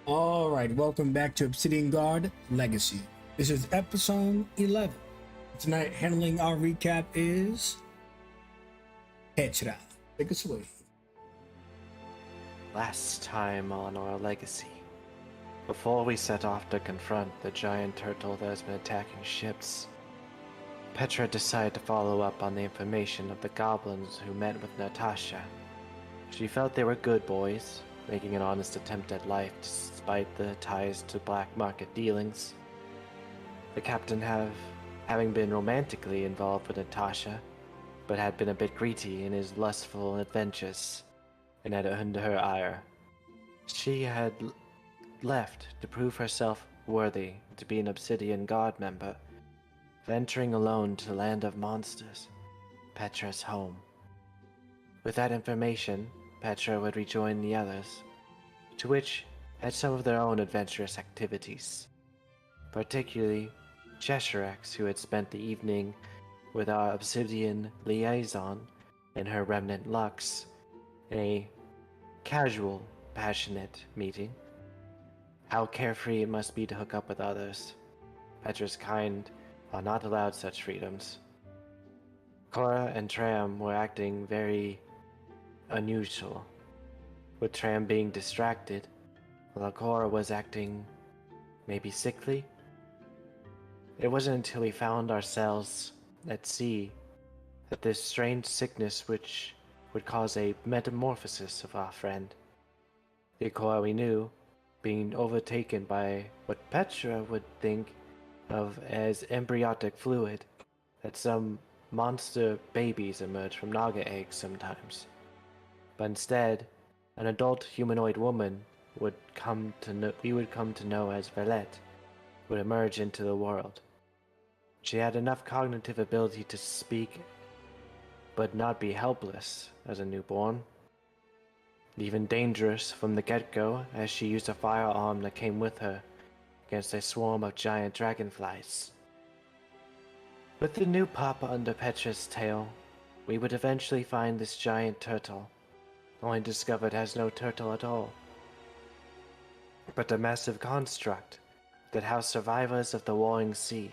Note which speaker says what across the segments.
Speaker 1: Alright, welcome back to Obsidian Guard Legacy. This is episode 11. Tonight, handling our recap is Petra. Take us away.
Speaker 2: Last time on our legacy, before we set off to confront the giant turtle that has been attacking ships, Petra decided to follow up on the information of the goblins who met with Natasha. She felt they were good boys, making an honest attempt at life despite the ties to black market dealings. The captain having been romantically involved with Natasha, but had been a bit greedy in his lustful adventures, and had earned her ire. She had left to prove herself worthy to be an Obsidian Guard member, venturing alone to the land of monsters, Petra's home. With that information, Petra would rejoin the others, to which had some of their own adventurous activities, particularly Cheshirex, who had spent the evening with our Obsidian liaison and her remnant Lux in a casual, passionate meeting. How carefree it must be to hook up with others. Petra's kind are not allowed such freedoms. Cora and Tram were acting very unusual, with Tram being distracted, while Cora was acting maybe sickly. It wasn't until we found ourselves at sea that this strange sickness which would cause a metamorphosis of our friend, the Cora we knew, being overtaken by what Petra would think of as embryotic fluid, that some monster babies emerge from Naga eggs sometimes. But instead, an adult humanoid woman we would come to know as Valette would emerge into the world. She had enough cognitive ability to speak, but not be helpless as a newborn. Even dangerous from the get-go, as she used a firearm that came with her against a swarm of giant dragonflies. With the new papa under Petra's tail, we would eventually find this giant turtle, only discovered has no turtle at all, but a massive construct that housed survivors of the warring sea,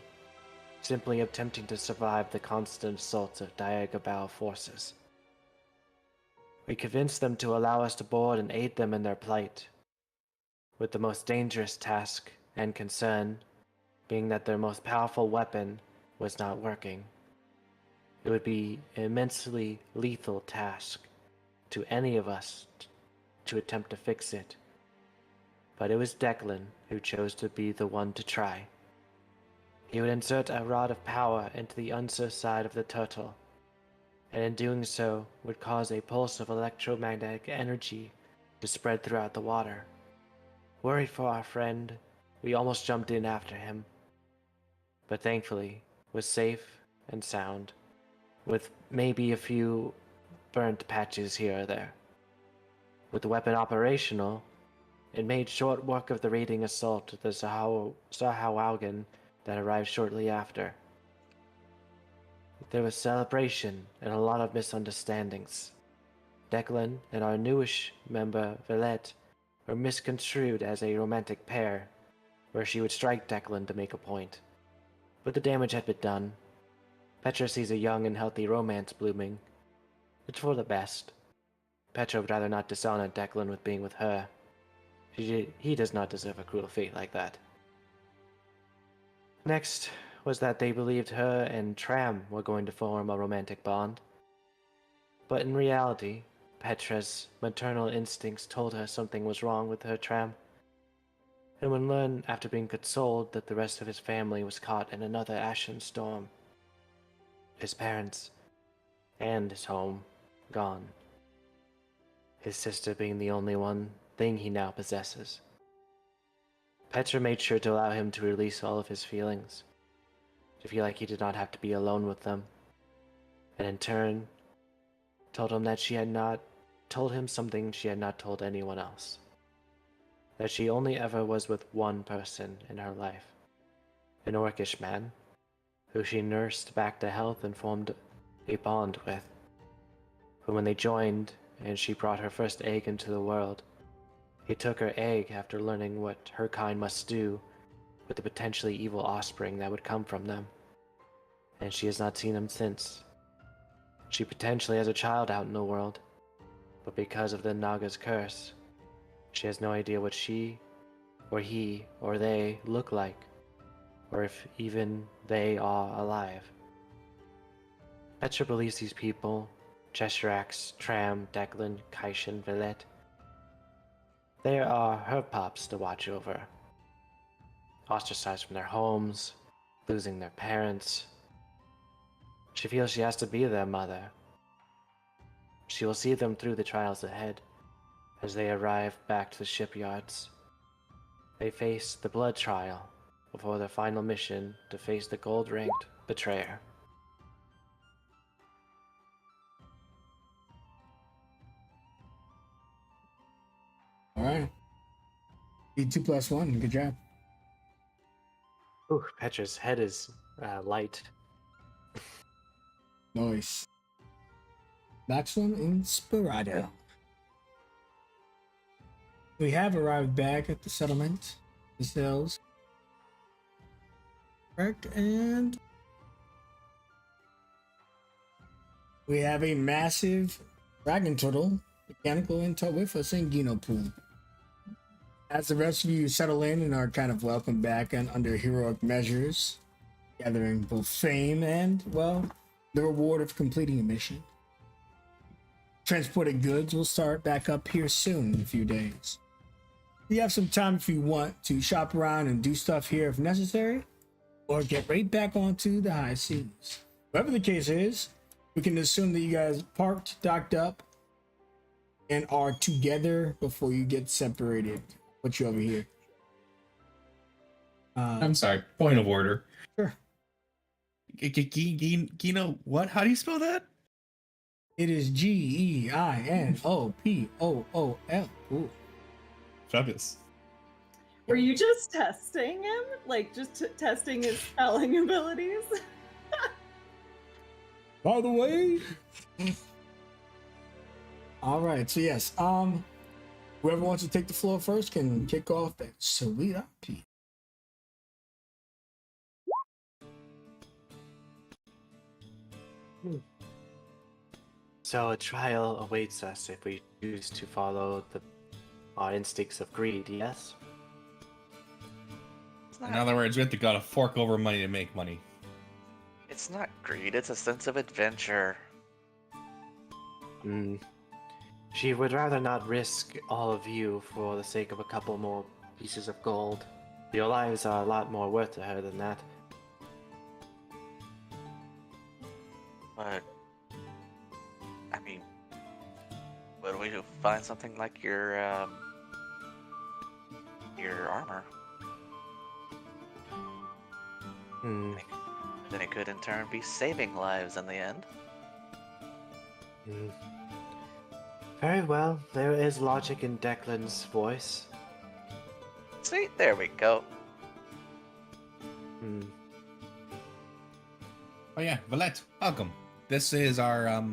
Speaker 2: simply attempting to survive the constant assaults of Diagobal forces. We convinced them to allow us to board and aid them in their plight, with the most dangerous task and concern being that their most powerful weapon was not working. It would be an immensely lethal task to any of us to attempt to fix it, but it was Declan who chose to be the one to try. He would insert a rod of power into the underside of the turtle, and in doing so would cause a pulse of electromagnetic energy to spread throughout the water. Worried for our friend, we almost jumped in after him, but thankfully was safe and sound, with maybe a few burnt patches here or there. With the weapon operational, it made short work of the raiding assault of the Sahawaugan that arrived shortly after. There was celebration and a lot of misunderstandings. Declan and our newish member, Valette, were misconstrued as a romantic pair, where she would strike Declan to make a point. But the damage had been done. Petra sees a young and healthy romance blooming. It's for the best. Petra would rather not dishonor Declan with being with her. He does not deserve a cruel fate like that. Next was that they believed her and Tram were going to form a romantic bond. But in reality, Petra's maternal instincts told her something was wrong with her Tram, and would learn after being consoled that the rest of his family was caught in another ashen storm. His parents, and his home, gone. His sister being the only thing he now possesses. Petra made sure to allow him to release all of his feelings, to feel like he did not have to be alone with them, and in turn, told him that she had not told him something she had not told anyone else. That she only ever was with one person in her life, an orcish man, who she nursed back to health and formed a bond with. But when they joined and she brought her first egg into the world, He took her egg after learning what her kind must do with the potentially evil offspring that would come from them, and she has not seen him since. She potentially has a child out in the world, but because of the Naga's curse, she has no idea what she, or he, or they look like, or if even they are alive. Petra believes these people, Cheshirax, Tram, Declan, Kaishan, Villet, they are her pups to watch over. Ostracized from their homes, losing their parents. She feels she has to be their mother. She will see them through the trials ahead as they arrive back to the shipyards. They face the blood trial before their final mission to face the gold-ranked betrayer.
Speaker 1: All right. E2 plus 1. Good job.
Speaker 2: Ooh, Petra's head is light.
Speaker 1: Nice. Next one, Inspirado. We have arrived back at the settlement. The cells. Correct, and we have a massive dragon turtle, mechanical intel with us in Gino Pool. As the rest of you settle in and are kind of welcomed back and under heroic measures, gathering both fame and, well, the reward of completing a mission. Transported goods will start back up here soon in a few days. You have some time if you want to shop around and do stuff here if necessary, or get right back onto the high seas. Whatever the case is, we can assume that you guys parked, docked up, and are together before you get separated. Put you over here.
Speaker 3: I'm sorry. Point of order.
Speaker 1: Sure.
Speaker 3: Gino, what? How do you spell that?
Speaker 1: It is Geinopol. Ooh.
Speaker 3: Fabulous.
Speaker 4: Were you just testing him? Like, just testing his spelling abilities?
Speaker 1: By the way. All right. So yes. Whoever wants to take the floor first can kick off that sweet IP.
Speaker 2: So a trial awaits us if we choose to follow our instincts of greed, yes?
Speaker 3: In other words, we have to gotta fork over money to make money.
Speaker 5: It's not greed, it's a sense of adventure.
Speaker 2: She would rather not risk all of you for the sake of a couple more pieces of gold. Your lives are a lot more worth to her than that.
Speaker 5: But, I mean, would we find something like your armor? Then it could in turn be saving lives in the end.
Speaker 2: Very well, there is logic in Declan's voice.
Speaker 5: Sweet, there we go.
Speaker 3: Oh yeah, Valette, welcome. This is our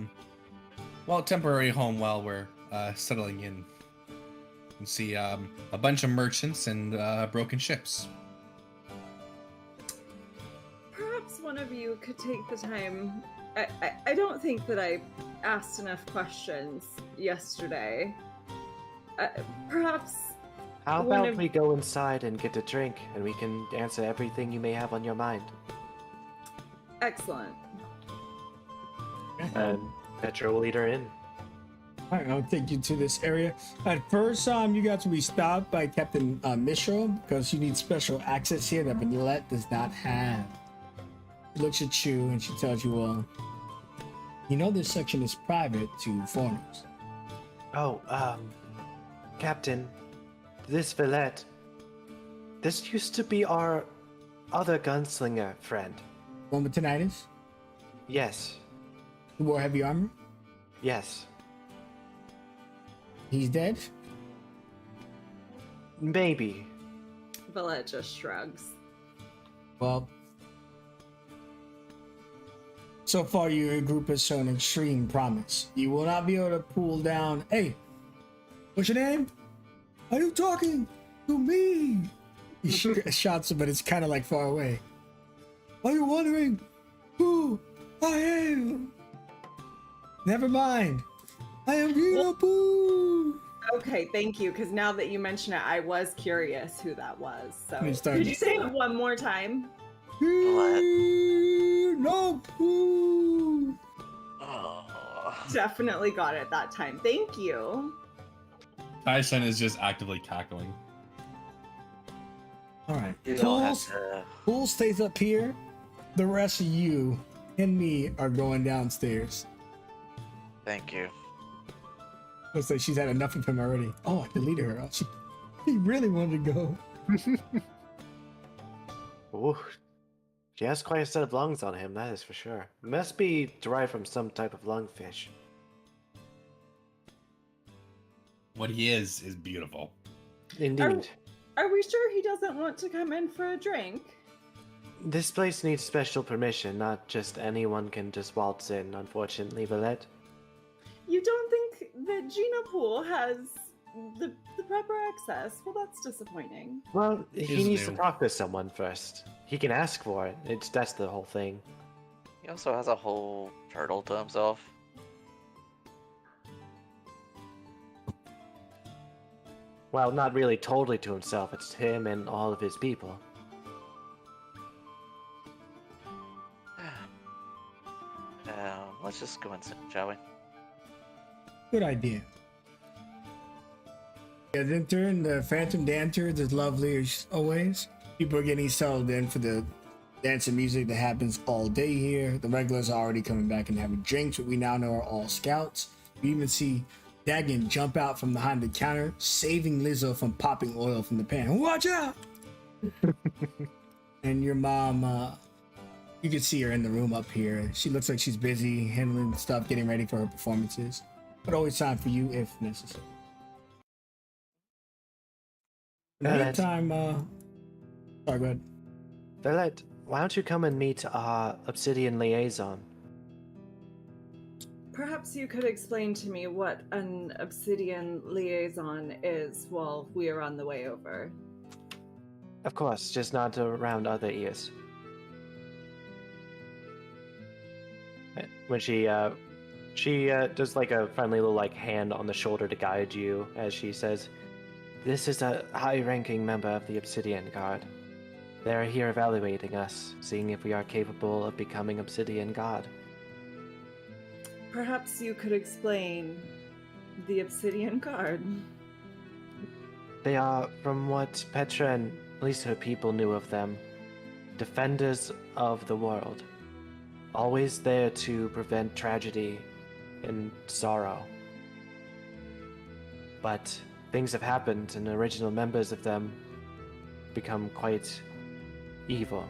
Speaker 3: temporary home while we're settling in. You can see a bunch of merchants and broken ships.
Speaker 4: Perhaps one of you could take the time. I don't think that I asked enough questions yesterday. Perhaps.
Speaker 2: How about we go inside and get a drink, and we can answer everything you may have on your mind.
Speaker 4: Excellent.
Speaker 2: And Petra will lead her in.
Speaker 1: All right, I'll take you to this area. At first, you guys will be stopped by Captain Mishra because you need special access here that Vanillette does not have. She looks at you and she tells you, well, you know this section is private to foreigners.
Speaker 2: Oh, Captain, this Villet, this used to be our other gunslinger friend.
Speaker 1: One with tinnitus?
Speaker 2: Yes,
Speaker 1: Who wore heavy armor?
Speaker 2: yes,
Speaker 1: He's dead?
Speaker 2: maybe.
Speaker 4: Villette just shrugs.
Speaker 1: Well, so far your group has shown extreme promise. You will not be able to pull down. Hey, what's your name? Are you talking to me? He shouts him, but it's kind of like far away. Are you wondering who I am? Never mind. I am Ginapu.
Speaker 4: Okay, thank you. Because now that you mention it, I was curious who that was. So
Speaker 1: Let me start.
Speaker 4: could you say it one more time?
Speaker 1: Ginapu.
Speaker 5: Oh.
Speaker 4: Definitely got it that time. Thank you.
Speaker 3: Tyson is just actively cackling.
Speaker 1: All right.
Speaker 5: You don't have
Speaker 1: Tools.
Speaker 5: to.
Speaker 1: Pool stays up here. The rest of you and me are going downstairs.
Speaker 5: Thank you.
Speaker 1: Looks like she's had enough of him already. Oh, I deleted her. Oh, he really wanted to go.
Speaker 2: Ooh. She has quite a set of lungs on him, that is for sure. Must be derived from some type of lungfish.
Speaker 3: What he is beautiful.
Speaker 2: Indeed.
Speaker 4: Are we sure he doesn't want to come in for a drink?
Speaker 2: This place needs special permission, not just anyone can just waltz in, unfortunately, Valette.
Speaker 4: You don't think that Gina Pool has the proper access? Well, that's disappointing.
Speaker 2: Well, he
Speaker 3: He's
Speaker 2: needs to
Speaker 3: new.
Speaker 2: talk to someone first. He can ask for it. That's the whole thing.
Speaker 5: He also has a whole turtle to himself.
Speaker 2: Well, not really totally to himself. It's him and all of his people.
Speaker 5: Let's just go inside, shall we?
Speaker 1: Good idea. Yeah, Enter and the Phantom Dancer is lovely as always. People are getting settled in for the dance and music that happens all day here. The regulars are already coming back and having drinks, but we now know are all scouts. We even see Dagon jump out from behind the counter, saving Lizzo from popping oil from the pan. Watch out! And your mom, you can see her in the room up here. She looks like she's busy handling stuff, getting ready for her performances. But always time for you if necessary. Anytime, sorry, go ahead.
Speaker 2: Valette, why don't you come and meet our Obsidian liaison?
Speaker 4: Perhaps you could explain to me what an Obsidian liaison is while we are on the way over.
Speaker 2: Of course, just not around other ears. When she does like a friendly little like hand on the shoulder to guide you as she says, "This is a high-ranking member of the Obsidian Guard. They are here evaluating us, seeing if we are capable of becoming Obsidian God."
Speaker 4: Perhaps you could explain the Obsidian Guard.
Speaker 2: They are, from what Petra and at least her people knew of them, defenders of the world. Always there to prevent tragedy and sorrow. But things have happened and the original members of them become quite evil.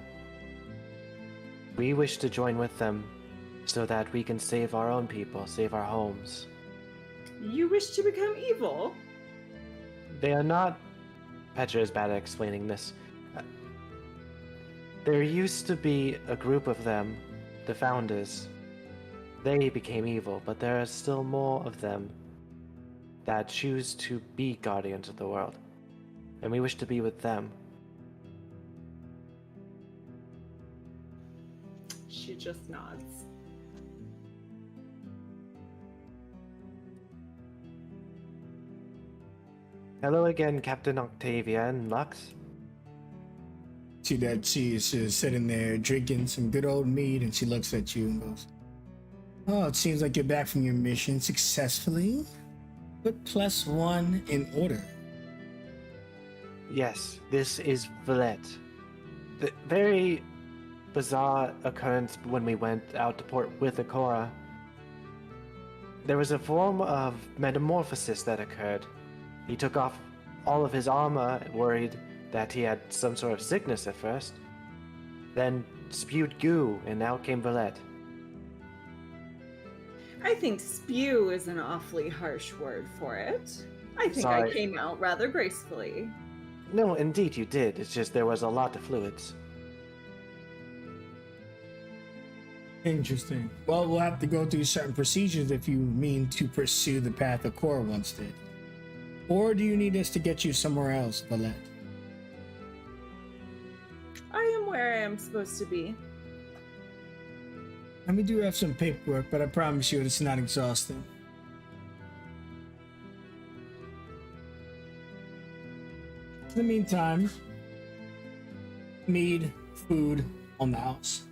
Speaker 2: We wish to join with them so that we can save our own people, save our homes.
Speaker 4: You wish to become evil?
Speaker 2: They are not... Petra is bad at explaining this. There used to be a group of them, the founders. They became evil, but there are still more of them that choose to be guardians of the world. And we wish to be with them.
Speaker 4: She just nods.
Speaker 2: Hello again, Captain Octavia and Lux.
Speaker 1: See that she's just sitting there drinking some good old mead, and she looks at you and goes, "Oh, it seems like you're back from your mission successfully. Put +1 in order."
Speaker 2: Yes, this is Valette. The very bizarre occurrence when we went out to port with Akora. There was a form of metamorphosis that occurred. He took off all of his armor, worried that he had some sort of sickness at first. Then spewed goo, and out came Valette.
Speaker 4: I think spew is an awfully harsh word for it. I think I
Speaker 2: Sorry.
Speaker 4: came out rather gracefully.
Speaker 2: No, indeed you did. It's just there was a lot of fluids.
Speaker 1: Interesting. Well, we'll have to go through certain procedures if you mean to pursue the path Akora once did. Or do you need us to get you somewhere else, Valette?
Speaker 4: I am where I am supposed to be.
Speaker 1: And we do have some paperwork, but I promise you it's not exhausting. In the meantime, mead, food on the house.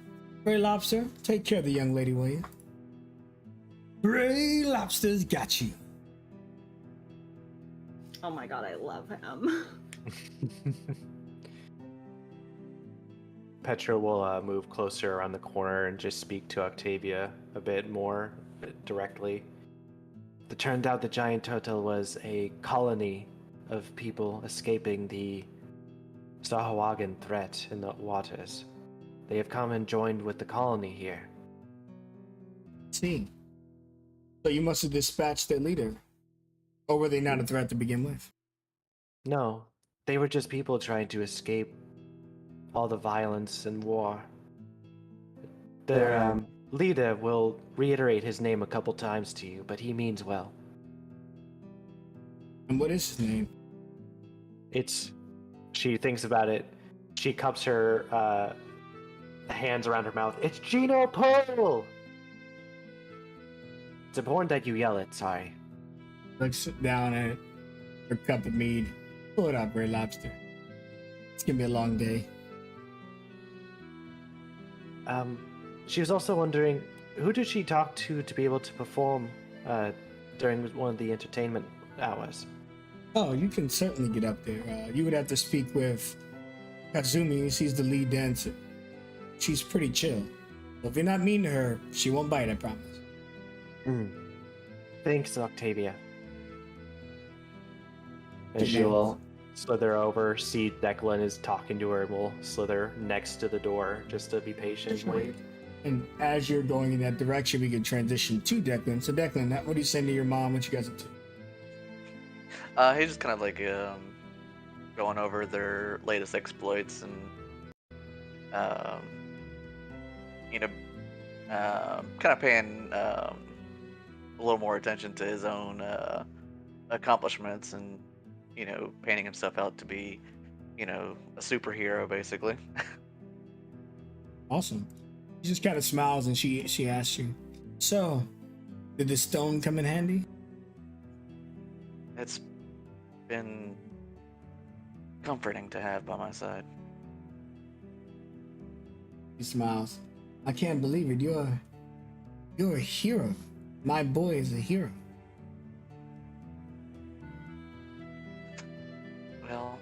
Speaker 1: Gray Lobster, take care of the young lady, will you? Gray Lobster's got you.
Speaker 4: Oh my god, I love him.
Speaker 2: Petra will move closer around the corner and just speak to Octavia a bit more directly. It turned out the giant turtle was a colony of people escaping the Sahuagin threat in the waters. They have come and joined with the colony here.
Speaker 1: See. So you must have dispatched their leader. Or were they not a threat to begin with?
Speaker 2: No, they were just people trying to escape all the violence and war. Their leader will reiterate his name a couple times to you, but he means well.
Speaker 1: And what is his name?
Speaker 2: She thinks about it. She cups her hands around her mouth. It's Gino Poe! It's important that you yell it, sorry.
Speaker 1: Looks down at her cup of mead. Pull it up, Gray Lobster. It's gonna be a long day.
Speaker 2: She was also wondering, who did she talk to be able to perform during one of the entertainment hours?
Speaker 1: Oh, you can certainly get up there. You would have to speak with Kazumi. She's the lead dancer. She's pretty chill. So if you're not mean to her, she won't bite, I promise.
Speaker 2: Thanks, Octavia. And
Speaker 1: Good
Speaker 2: she
Speaker 1: night.
Speaker 2: will slither over, see Declan is talking to her, and will slither next to the door just to be patient and wait.
Speaker 1: And as you're going in that direction, we can transition to Declan. So Declan, what do you say to your mom? What you guys up to?
Speaker 5: He's just kind of like going over their latest exploits and you know kind of paying a little more attention to his own accomplishments and painting himself out to be a superhero basically.
Speaker 1: Awesome. She just kind of smiles and she asks you, so, did the stone come in handy?
Speaker 5: It's been comforting to have by my side.
Speaker 1: He smiles. I can't believe it. You're a hero. My boy is a hero.
Speaker 5: Well,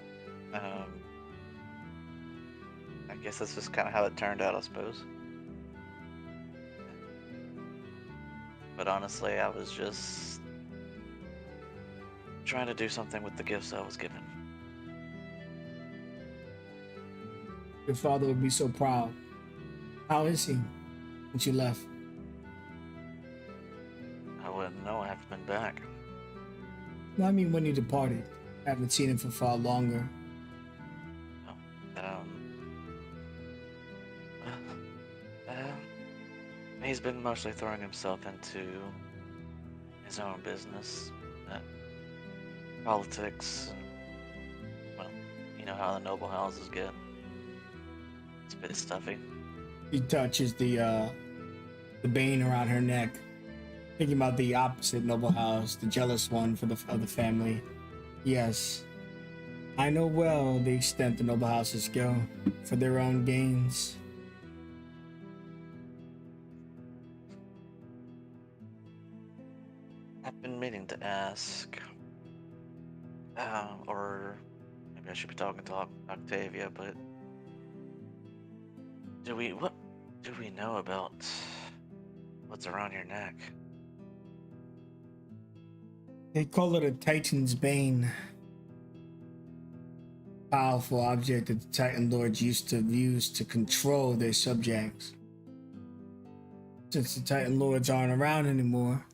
Speaker 5: I guess that's just kind of how it turned out, I suppose. But honestly, I was just trying to do something with the gifts I was given.
Speaker 1: Your father would be so proud. How is he since you left?
Speaker 5: I wouldn't know. I haven't been back.
Speaker 1: No, I mean when you departed. I haven't seen him for far longer.
Speaker 5: He's been mostly throwing himself into his own business, politics, and, well, you know how the noble houses get. It's a bit stuffy.
Speaker 1: She touches the bane around her neck, thinking about the opposite noble house, the jealous one for the other family. Yes, I know well the extent the noble houses go for their own gains.
Speaker 5: I've been meaning to ask, or maybe I should be talking to Octavia, but what do we know about what's around your neck?
Speaker 1: They call it a Titan's Bane. Powerful object that the Titan Lords used to use to control their subjects. Since the Titan Lords aren't around anymore,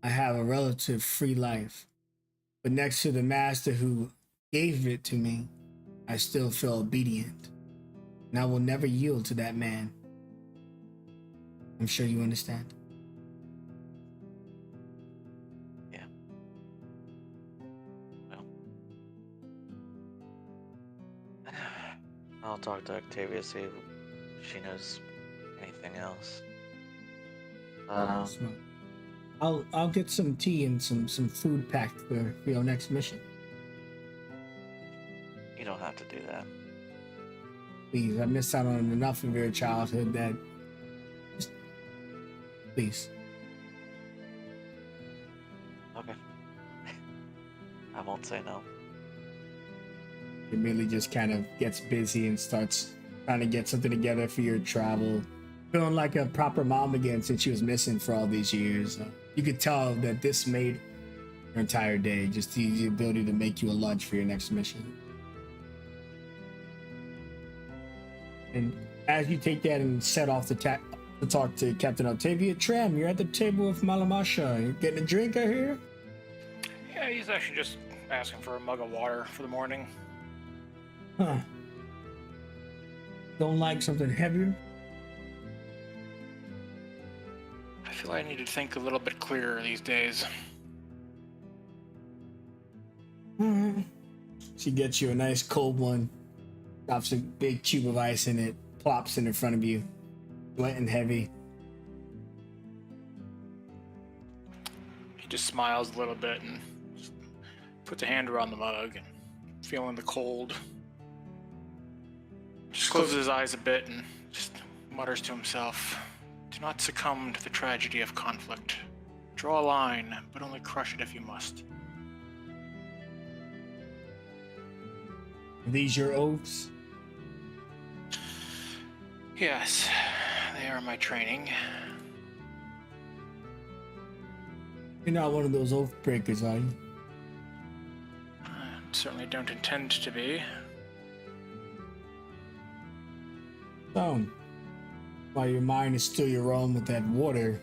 Speaker 1: I have a relative free life. But next to the master who gave it to me, I still feel obedient. And I will never yield to that man. I'm sure you understand.
Speaker 5: Yeah. I'll talk to Octavia, see if she knows anything else.
Speaker 1: Smart. I'll get some tea and some food packed for your next mission.
Speaker 5: You don't have to do that.
Speaker 1: Please, I missed out on enough of your childhood that just please.
Speaker 5: Okay. I won't say no.
Speaker 1: It really just kind of gets busy and starts trying to get something together for your travel. Feeling like a proper mom again since she was missing for all these years. You could tell that this made your entire day, just the ability to make you a lunch for your next mission. And as you take that and set off to talk to Captain Octavia, Tram, you're at the table with Malamasha. You're getting a drink, I hear?
Speaker 6: Yeah, he's actually just asking for a mug of water for the morning.
Speaker 1: Huh. Don't like something heavier?
Speaker 6: I feel I need to think a little bit clearer these days.
Speaker 1: She gets you a nice cold one, drops a big cube of ice in it, plops it in front of you, wet and heavy.
Speaker 6: He just smiles a little bit and just puts a hand around the mug and feeling the cold. Just closes his eyes a bit and just mutters to himself, "Do not succumb to the tragedy of conflict. Draw a line, but only crush it if you must."
Speaker 1: Are these your oaths?
Speaker 6: Yes, they are my training.
Speaker 1: You're not one of those oath breakers, are you?
Speaker 6: I certainly don't intend to be.
Speaker 1: So, while your mind is still your own with that water,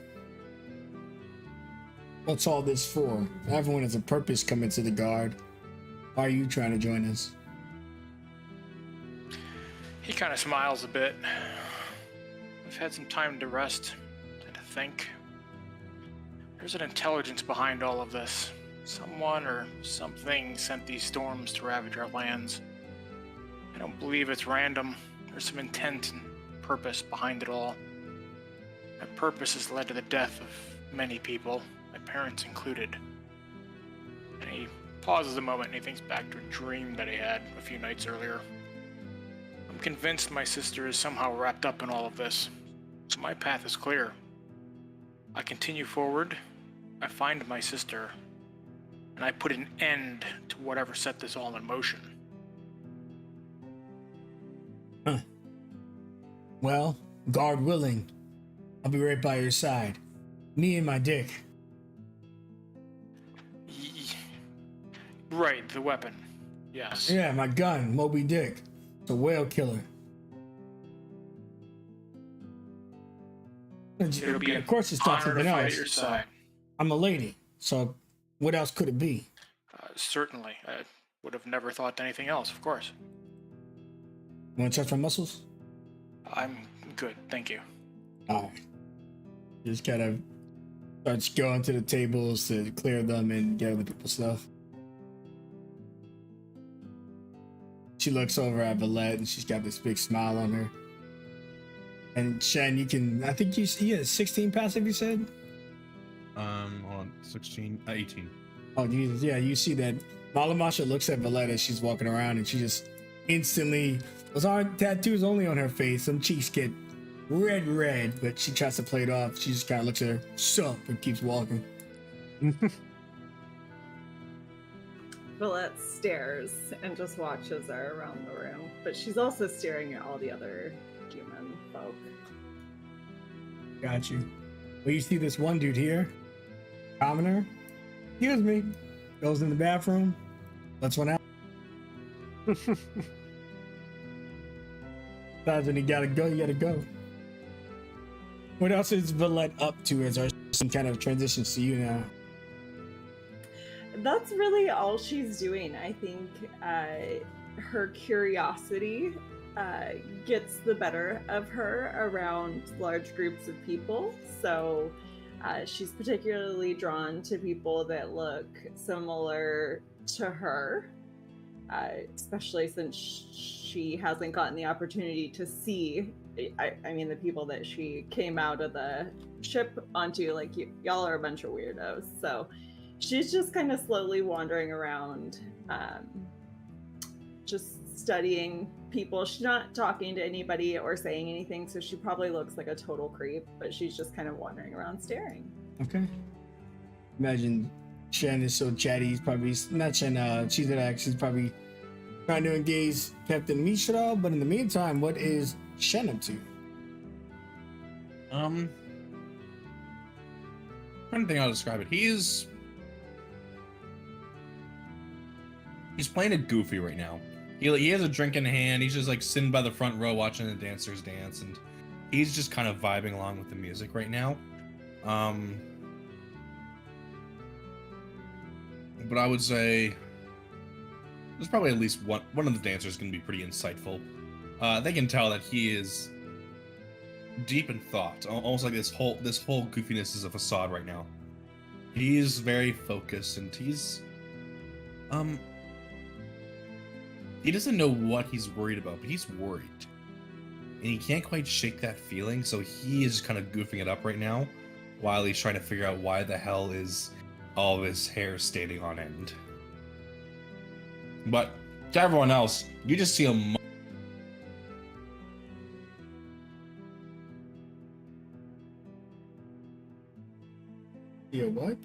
Speaker 1: what's all this for? Everyone has a purpose coming to the guard. Why are you trying to join us?
Speaker 6: He kind of smiles a bit. I've had some time to rest and to think. There's an intelligence behind all of this. Someone or something sent these storms to ravage our lands. I don't believe it's random. There's some intent and purpose behind it all. That purpose has led to the death of many people, my parents included. And he pauses a moment and he thinks back to a dream that he had a few nights earlier. I'm convinced my sister is somehow wrapped up in all of this, so my path is clear. I continue forward, I find my sister, and I put an end to whatever set this all in motion.
Speaker 1: Huh. Well, guard willing, I'll be right by your side. Me and my dick.
Speaker 6: Right, the weapon. Yes.
Speaker 1: Yeah, my gun, Moby Dick. It's a whale killer.
Speaker 6: It'll be
Speaker 1: Of course, it's not
Speaker 6: honor
Speaker 1: something
Speaker 6: to fight
Speaker 1: else.
Speaker 6: at your side.
Speaker 1: I'm a lady, so what else could it be?
Speaker 6: Certainly. I would have never thought anything else, of course.
Speaker 1: You want to touch my muscles?
Speaker 6: I'm good, thank you.
Speaker 1: All right. Just kind of starts going to the tables to clear them and get other people's stuff. She looks over at Valette and she's got this big smile on her. And Shen, you can, I think you had 16 passive, you said?
Speaker 3: Hold on, 16, 18.
Speaker 1: Oh, Jesus. Yeah, you see that Malamasha looks at Valette as she's walking around and she just instantly, those aren't tattoos only on her face. Some cheeks get red, but she tries to play it off. She just kind of looks at her, sup, and keeps walking.
Speaker 4: Valette stares and just watches her around the room, but she's also staring at all the other human folk.
Speaker 1: Got you. Well, you see this one dude here, commoner. Excuse me. Goes in the bathroom. Lets one out. Sometimes when you gotta go, you gotta go. What else is Valette up to as our some kind of transitions to you now?
Speaker 4: That's really all she's doing. I think her curiosity gets the better of her around large groups of people. So she's particularly drawn to people that look similar to her. especially since she hasn't gotten the opportunity to see. I mean, the people that she came out of the ship onto, like, y'all are a bunch of weirdos. So she's just kind of slowly wandering around, just studying people. She's not talking to anybody or saying anything, so she probably looks like a total creep, but she's just kind of wandering around staring.
Speaker 1: Okay. Imagine Shen is so chatty. He's probably not Shen. She's probably trying to engage Captain Mishra. But in the meantime, what is Shen up to?
Speaker 3: Trying to think how to describe it. He's playing it goofy right now. He has a drink in hand. He's just like sitting by the front row watching the dancers dance, and he's just kind of vibing along with the music right now. But I would say there's probably at least one of the dancers going to be pretty insightful. They can tell that he is deep in thought, almost like this whole goofiness is a facade right now. He's very focused, and he doesn't know what he's worried about, but he's worried. And he can't quite shake that feeling, so he is kind of goofing it up right now while he's trying to figure out why the hell is all of his hair standing on end. But to everyone else, you just see him.
Speaker 1: Yeah, what?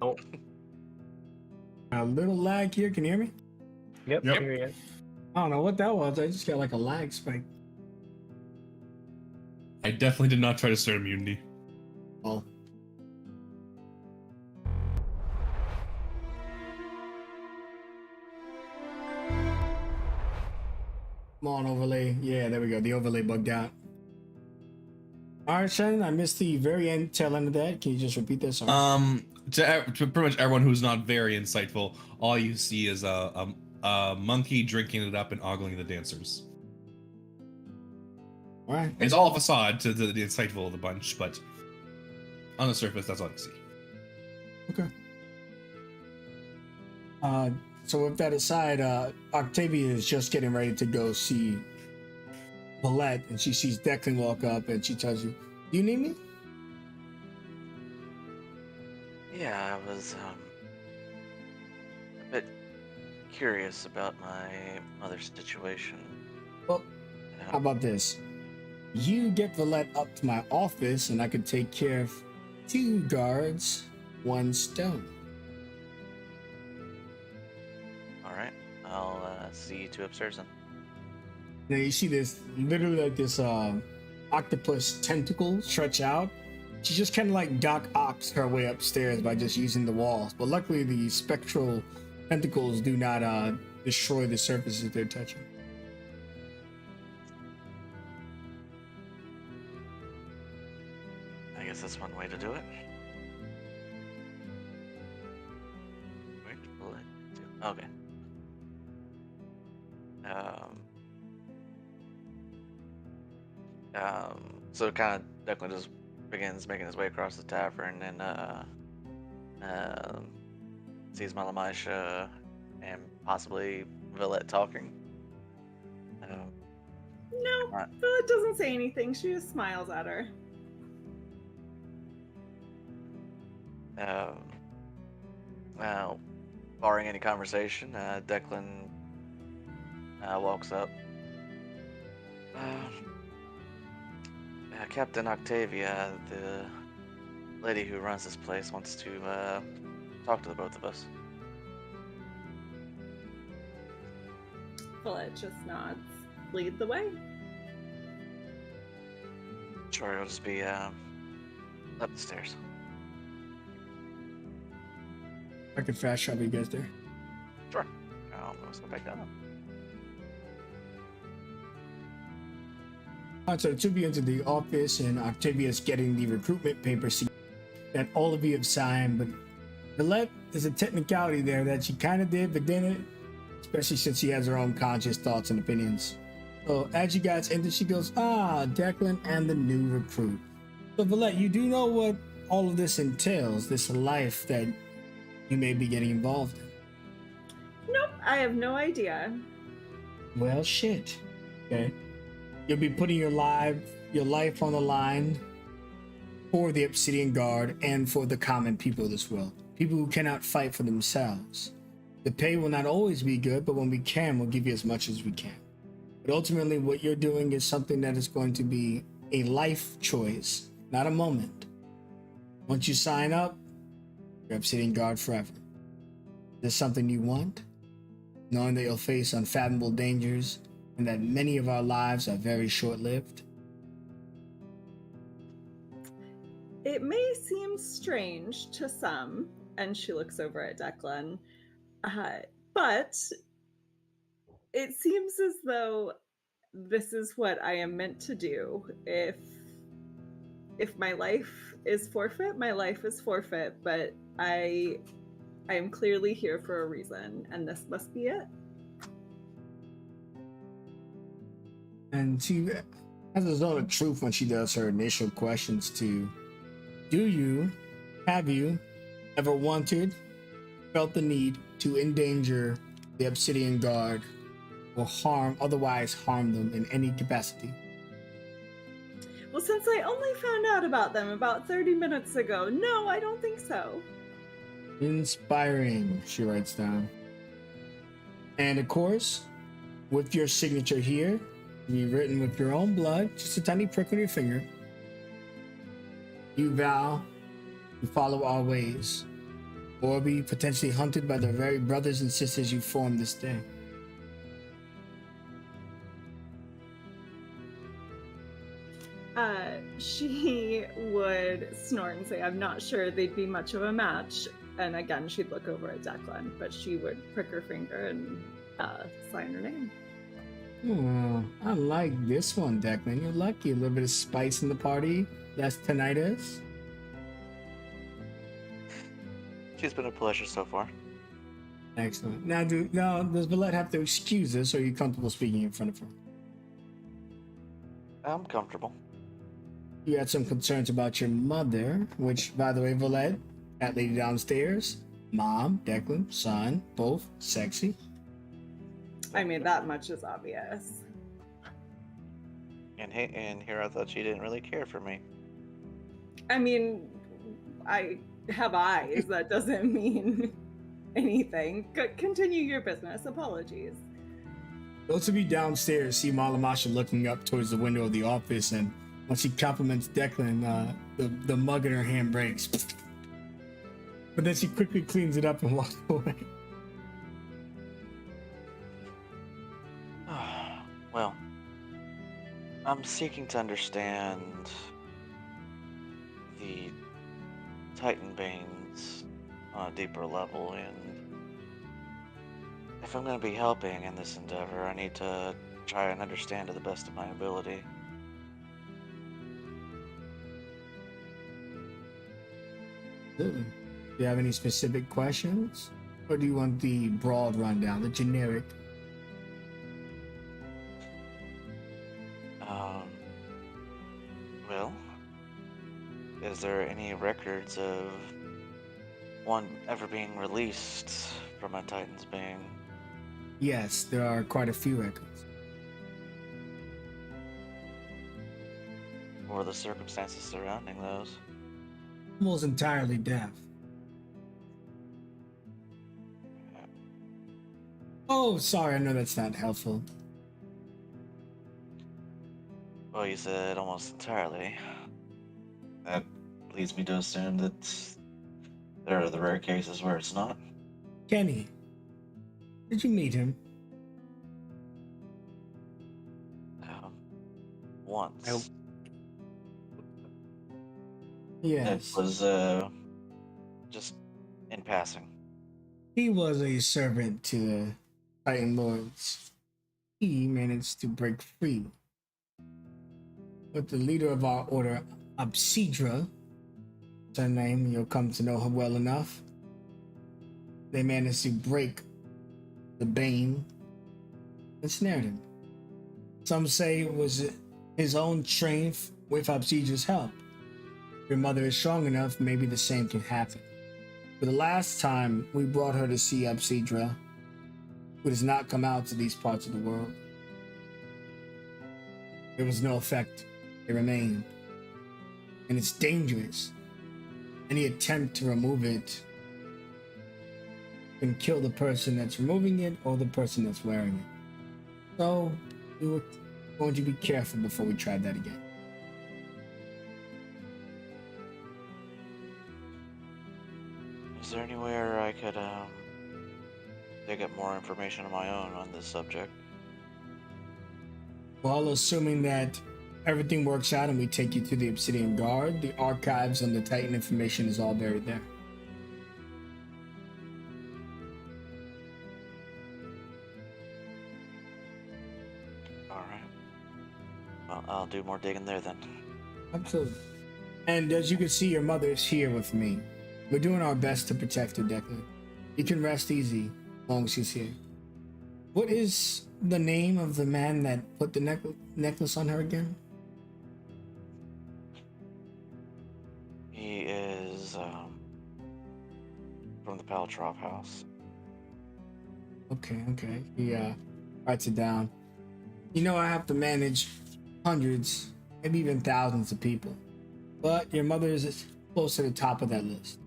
Speaker 2: Oh,
Speaker 1: A little lag here. Can you hear me?
Speaker 2: yep.
Speaker 3: Yep.
Speaker 2: Here he is.
Speaker 1: I don't know what that was. I just got like a lag spike.
Speaker 3: I definitely did not try to start immunity.
Speaker 1: Oh. Come on, overlay. Yeah, there we go. The overlay bugged out. All right, Shannon, I missed the very end tail end of that. Can you just repeat that? Sorry.
Speaker 3: To pretty much everyone who's not very insightful, all you see is a monkey drinking it up and ogling the dancers.
Speaker 1: All right.
Speaker 3: It's all a facade to the insightful of the bunch, but on the surface, that's all you see.
Speaker 1: Okay. So with that aside, Octavia is just getting ready to go see Paulette, and she sees Declan walk up, and she tells you, "Do you need me?"
Speaker 5: Yeah, I was a bit curious about my mother's situation.
Speaker 1: Well, how about this? You get Valette up to my office, and I could take care of 2 guards, 1 stone.
Speaker 5: All right, I'll see you two upstairs then.
Speaker 1: Now you see this, literally like this octopus tentacle stretch out. She just kind of like Doc Ock's her way upstairs by just using the walls. But luckily the spectral tentacles do not destroy the surfaces they're touching.
Speaker 5: I guess that's one way to do it. Where will it do? Okay. So kind of Declan just begins making his way across the tavern and sees Malamisha and possibly Villette talking.
Speaker 4: No,
Speaker 5: Right.
Speaker 4: Philip doesn't say anything. She just smiles at her.
Speaker 5: Well, barring any conversation, Declan walks up. Captain Octavia, the lady who runs this place, wants to talk to the both of us.
Speaker 4: Philip just nods. Lead the way.
Speaker 5: Sure, it'll just be up the stairs.
Speaker 1: I can fast travel you guys there.
Speaker 5: Sure. I'll go back down.
Speaker 1: Alright, so the 2 of you into the office, and Octavia's getting the recruitment papers that all of you have signed, but Valette, there's a technicality there that she kind of did but didn't, especially since she has her own conscious thoughts and opinions. So as you guys enter, she goes, Declan and the new recruit. So Valette, you do know what all of this entails, this life that you may be getting involved in.
Speaker 4: Nope, I have no idea.
Speaker 1: Well, shit. Okay. You'll be putting your life on the line for the Obsidian Guard and for the common people of this world. People who cannot fight for themselves. The pay will not always be good, but when we can, we'll give you as much as we can. But ultimately, what you're doing is something that is going to be a life choice, not a moment. Once you sign up, you're Obsidian Guard forever. Is this something you want? Knowing that you'll face unfathomable dangers and that many of our lives are very short-lived?
Speaker 4: It may seem strange to some, and she looks over at Declan, but it seems as though this is what I am meant to do. If my life is forfeit, my life is forfeit, but I am clearly here for a reason, and this must be it.
Speaker 1: And she has a zone of truth when she does her initial questions too. Have you ever felt the need to endanger the Obsidian Guard or otherwise harm them in any capacity?
Speaker 4: Well, since I only found out about them about 30 minutes ago, no, I don't think so.
Speaker 1: Inspiring, she writes down. And of course, with your signature here, you've written with your own blood, just a tiny prick on your finger. You vow to follow our ways, or be potentially hunted by the very brothers and sisters you formed this day.
Speaker 4: She would snort and say, I'm not sure they'd be much of a match. And again, she'd look over at Declan, but she would prick her finger and sign her name.
Speaker 1: Oh, I like this one, Declan. You're lucky. A little bit of spice in the party. Less tinnitus.
Speaker 5: She's been a pleasure so far.
Speaker 1: Excellent. Now, does Valette have to excuse this, or are you comfortable speaking in front of her?
Speaker 5: I'm comfortable.
Speaker 1: You had some concerns about your mother, which, by the way, Valette, that lady downstairs, mom, Declan, son, both sexy.
Speaker 4: I mean, that much is obvious.
Speaker 5: And here I thought she didn't really care for me.
Speaker 4: I mean, I have eyes. That doesn't mean anything. Continue your business. Apologies.
Speaker 1: Those of you downstairs see Malamasha looking up towards the window of the office, and when she compliments Declan, the mug in her hand breaks. But then she quickly cleans it up and walks away.
Speaker 5: Well, I'm seeking to understand the Titan Banes on a deeper level, and if I'm going to be helping in this endeavor, I need to try and understand to the best of my ability.
Speaker 1: Absolutely. Do you have any specific questions? Or do you want the broad rundown, the generic?
Speaker 5: Well, is there any records of one ever being released from a Titan's Bane?
Speaker 1: Yes, there are quite a few records.
Speaker 5: What are the circumstances surrounding those?
Speaker 1: Almost entirely deaf. Oh, sorry, I know that's not helpful.
Speaker 5: Well, you said almost entirely. That leads me to assume that there are the rare cases where it's not.
Speaker 1: Kenny, did you meet him?
Speaker 5: Once.
Speaker 1: Yes.
Speaker 5: It was just in passing.
Speaker 1: He was a servant to the Titan Lords. He managed to break free. But the leader of our order, Obsidian, that's her name, you'll come to know her well enough. They managed to break the Bane and snared him. Some say it was his own strength with Obsidian's help. If your mother is strong enough, maybe the same can happen. For the last time we brought her to see Obsidra, who does not come out to these parts of the world, there was no effect. It remained. And it's dangerous. Any attempt to remove it can kill the person that's removing it or the person that's wearing it. So we were going to be careful before we tried that again.
Speaker 5: Is there anywhere I could dig up more information on my own on this subject?
Speaker 1: Well, assuming that everything works out and we take you to the Obsidian Guard, the archives and the Titan information is all buried there.
Speaker 5: Alright. Well, I'll do more digging there then.
Speaker 1: Absolutely. And as you can see, your mother is here with me. We're doing our best to protect her, Declan. You can rest easy as long as she's here. What is the name of the man that put the necklace on her again?
Speaker 5: He is from the Palatrov house.
Speaker 1: Okay. He writes it down. You know, I have to manage hundreds, maybe even thousands of people. But your mother is close to the top of that list.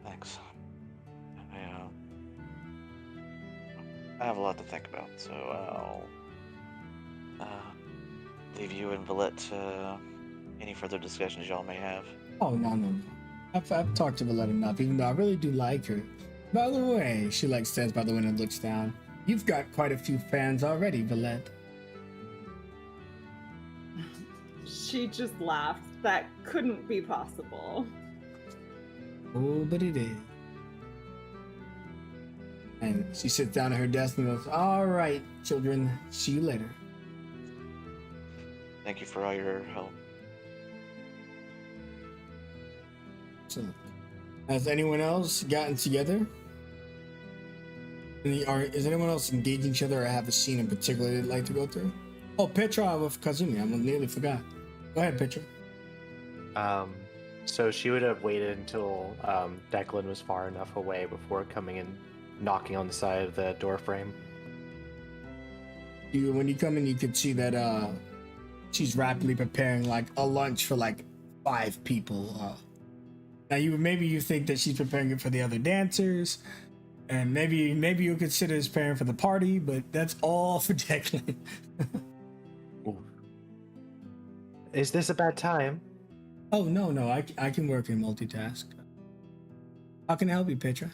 Speaker 5: Thanks. I have a lot to think about, so I'll leave you and Valette to any further discussions y'all may have.
Speaker 1: Oh, no. I've talked to Valette enough, even though I really do like her. By the way, she stands by the window and looks down. You've got quite a few fans already, Valette.
Speaker 4: She just laughed. That couldn't be possible.
Speaker 1: Oh, but it is. And she sits down at her desk and goes, all right, children, see you later.
Speaker 5: Thank you for all your help.
Speaker 1: So, has anyone else gotten together? Is anyone else engaging each other or have a scene in particular they'd like to go through? Oh, Petra with Kazumi. I nearly forgot. Go ahead, Petra.
Speaker 2: So she would have waited until Declan was far enough away before coming and knocking on the side of the door frame.
Speaker 1: When you come in, you could see that she's rapidly preparing a lunch for 5 people. Now maybe you think that she's preparing it for the other dancers, and maybe you consider it's preparing for the party, but that's all for Declan.
Speaker 2: Is this a bad time?
Speaker 1: Oh no, I can work and multitask. How can I help you, Petra?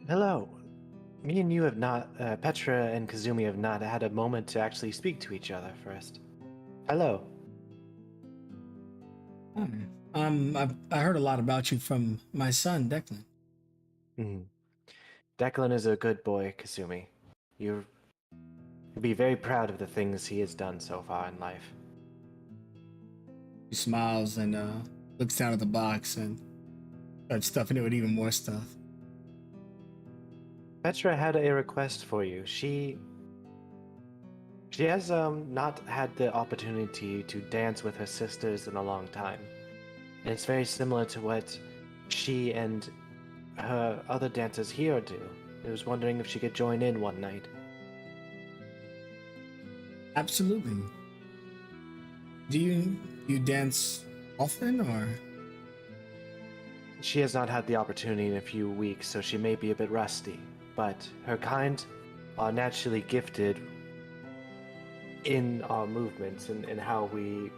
Speaker 2: Hello. Me and you have not, Petra and Kazumi have not had a moment to actually speak to each other first. Hello.
Speaker 1: I heard a lot about you from my son, Declan.
Speaker 2: Declan is a good boy, Kazumi. You'll be very proud of the things he has done so far in life.
Speaker 1: He smiles and looks down at the box and starts stuffing it with even more stuff.
Speaker 2: Petra had a request for you. She has not had the opportunity to dance with her sisters in a long time. And it's very similar to what she and her other dancers here do. I was wondering if she could join in one night.
Speaker 1: Absolutely. Do you dance often, or?
Speaker 2: She has not had the opportunity in a few weeks, so she may be a bit rusty. But her kind are naturally gifted in our movements and how we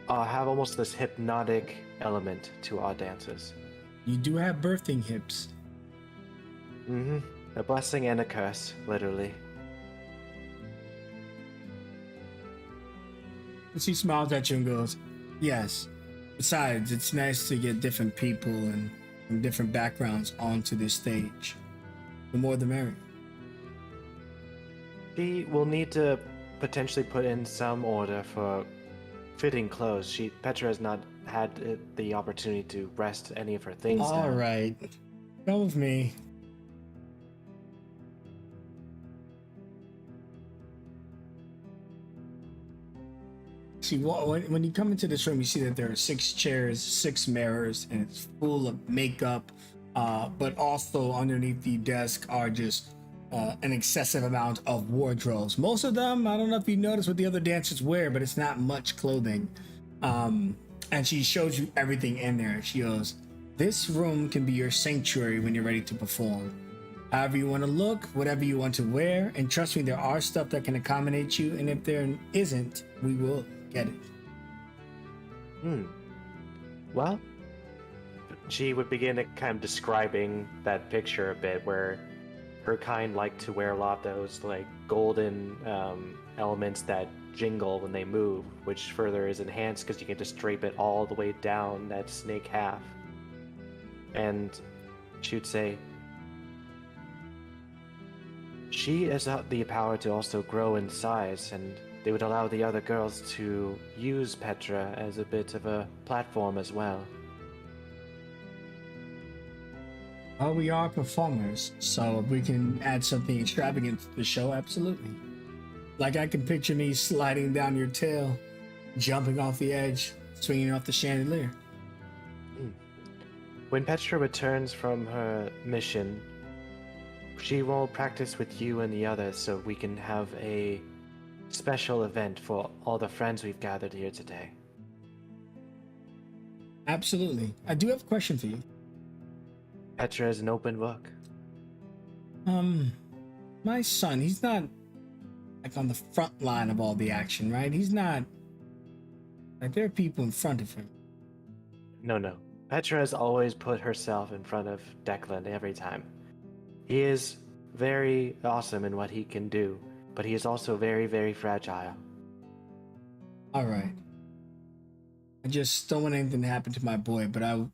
Speaker 2: have almost this hypnotic element to our dances.
Speaker 1: You do have birthing hips.
Speaker 2: A blessing and a curse, literally.
Speaker 1: And she smiles at you and goes, yes. Besides, it's nice to get different people and from different backgrounds onto this stage. The more the merrier.
Speaker 2: She will need to potentially put in some order for fitting clothes. Petra has not had the opportunity to rest any of her things
Speaker 1: All
Speaker 2: down.
Speaker 1: right. Come with me. See, when you come into this room, you see that there are 6 chairs, 6 mirrors, and it's full of makeup. But also underneath the desk are just an excessive amount of wardrobes. Most of them, I don't know if you notice what the other dancers wear, but it's not much clothing. And she shows you everything in there. She goes, "This room can be your sanctuary when you're ready to perform. However you want to look, whatever you want to wear, and trust me, there are stuff that can accommodate you, and if there isn't, we will get it."
Speaker 2: Well, she would begin kind of describing that picture a bit, where her kind like to wear a lot of those like golden elements that jingle when they move, which further is enhanced because you can just drape it all the way down that snake half. And she would say, she has the power to also grow in size, and they would allow the other girls to use Petra as a bit of a platform as well.
Speaker 1: Well, we are performers, so if we can add something extravagant to the show, absolutely. Like I can picture me sliding down your tail, jumping off the edge, swinging off the chandelier.
Speaker 2: When Petra returns from her mission, she will practice with you and the others so we can have a special event for all the friends we've gathered here today.
Speaker 1: Absolutely. I do have a question for you.
Speaker 2: Petra is an open book.
Speaker 1: My son, he's not like on the front line of all the action, right? He's not like there are people in front of him.
Speaker 2: No. Petra has always put herself in front of Declan every time. He is very awesome in what he can do, but he is also very, very fragile.
Speaker 1: All right. I just don't want anything to happen to my boy, but I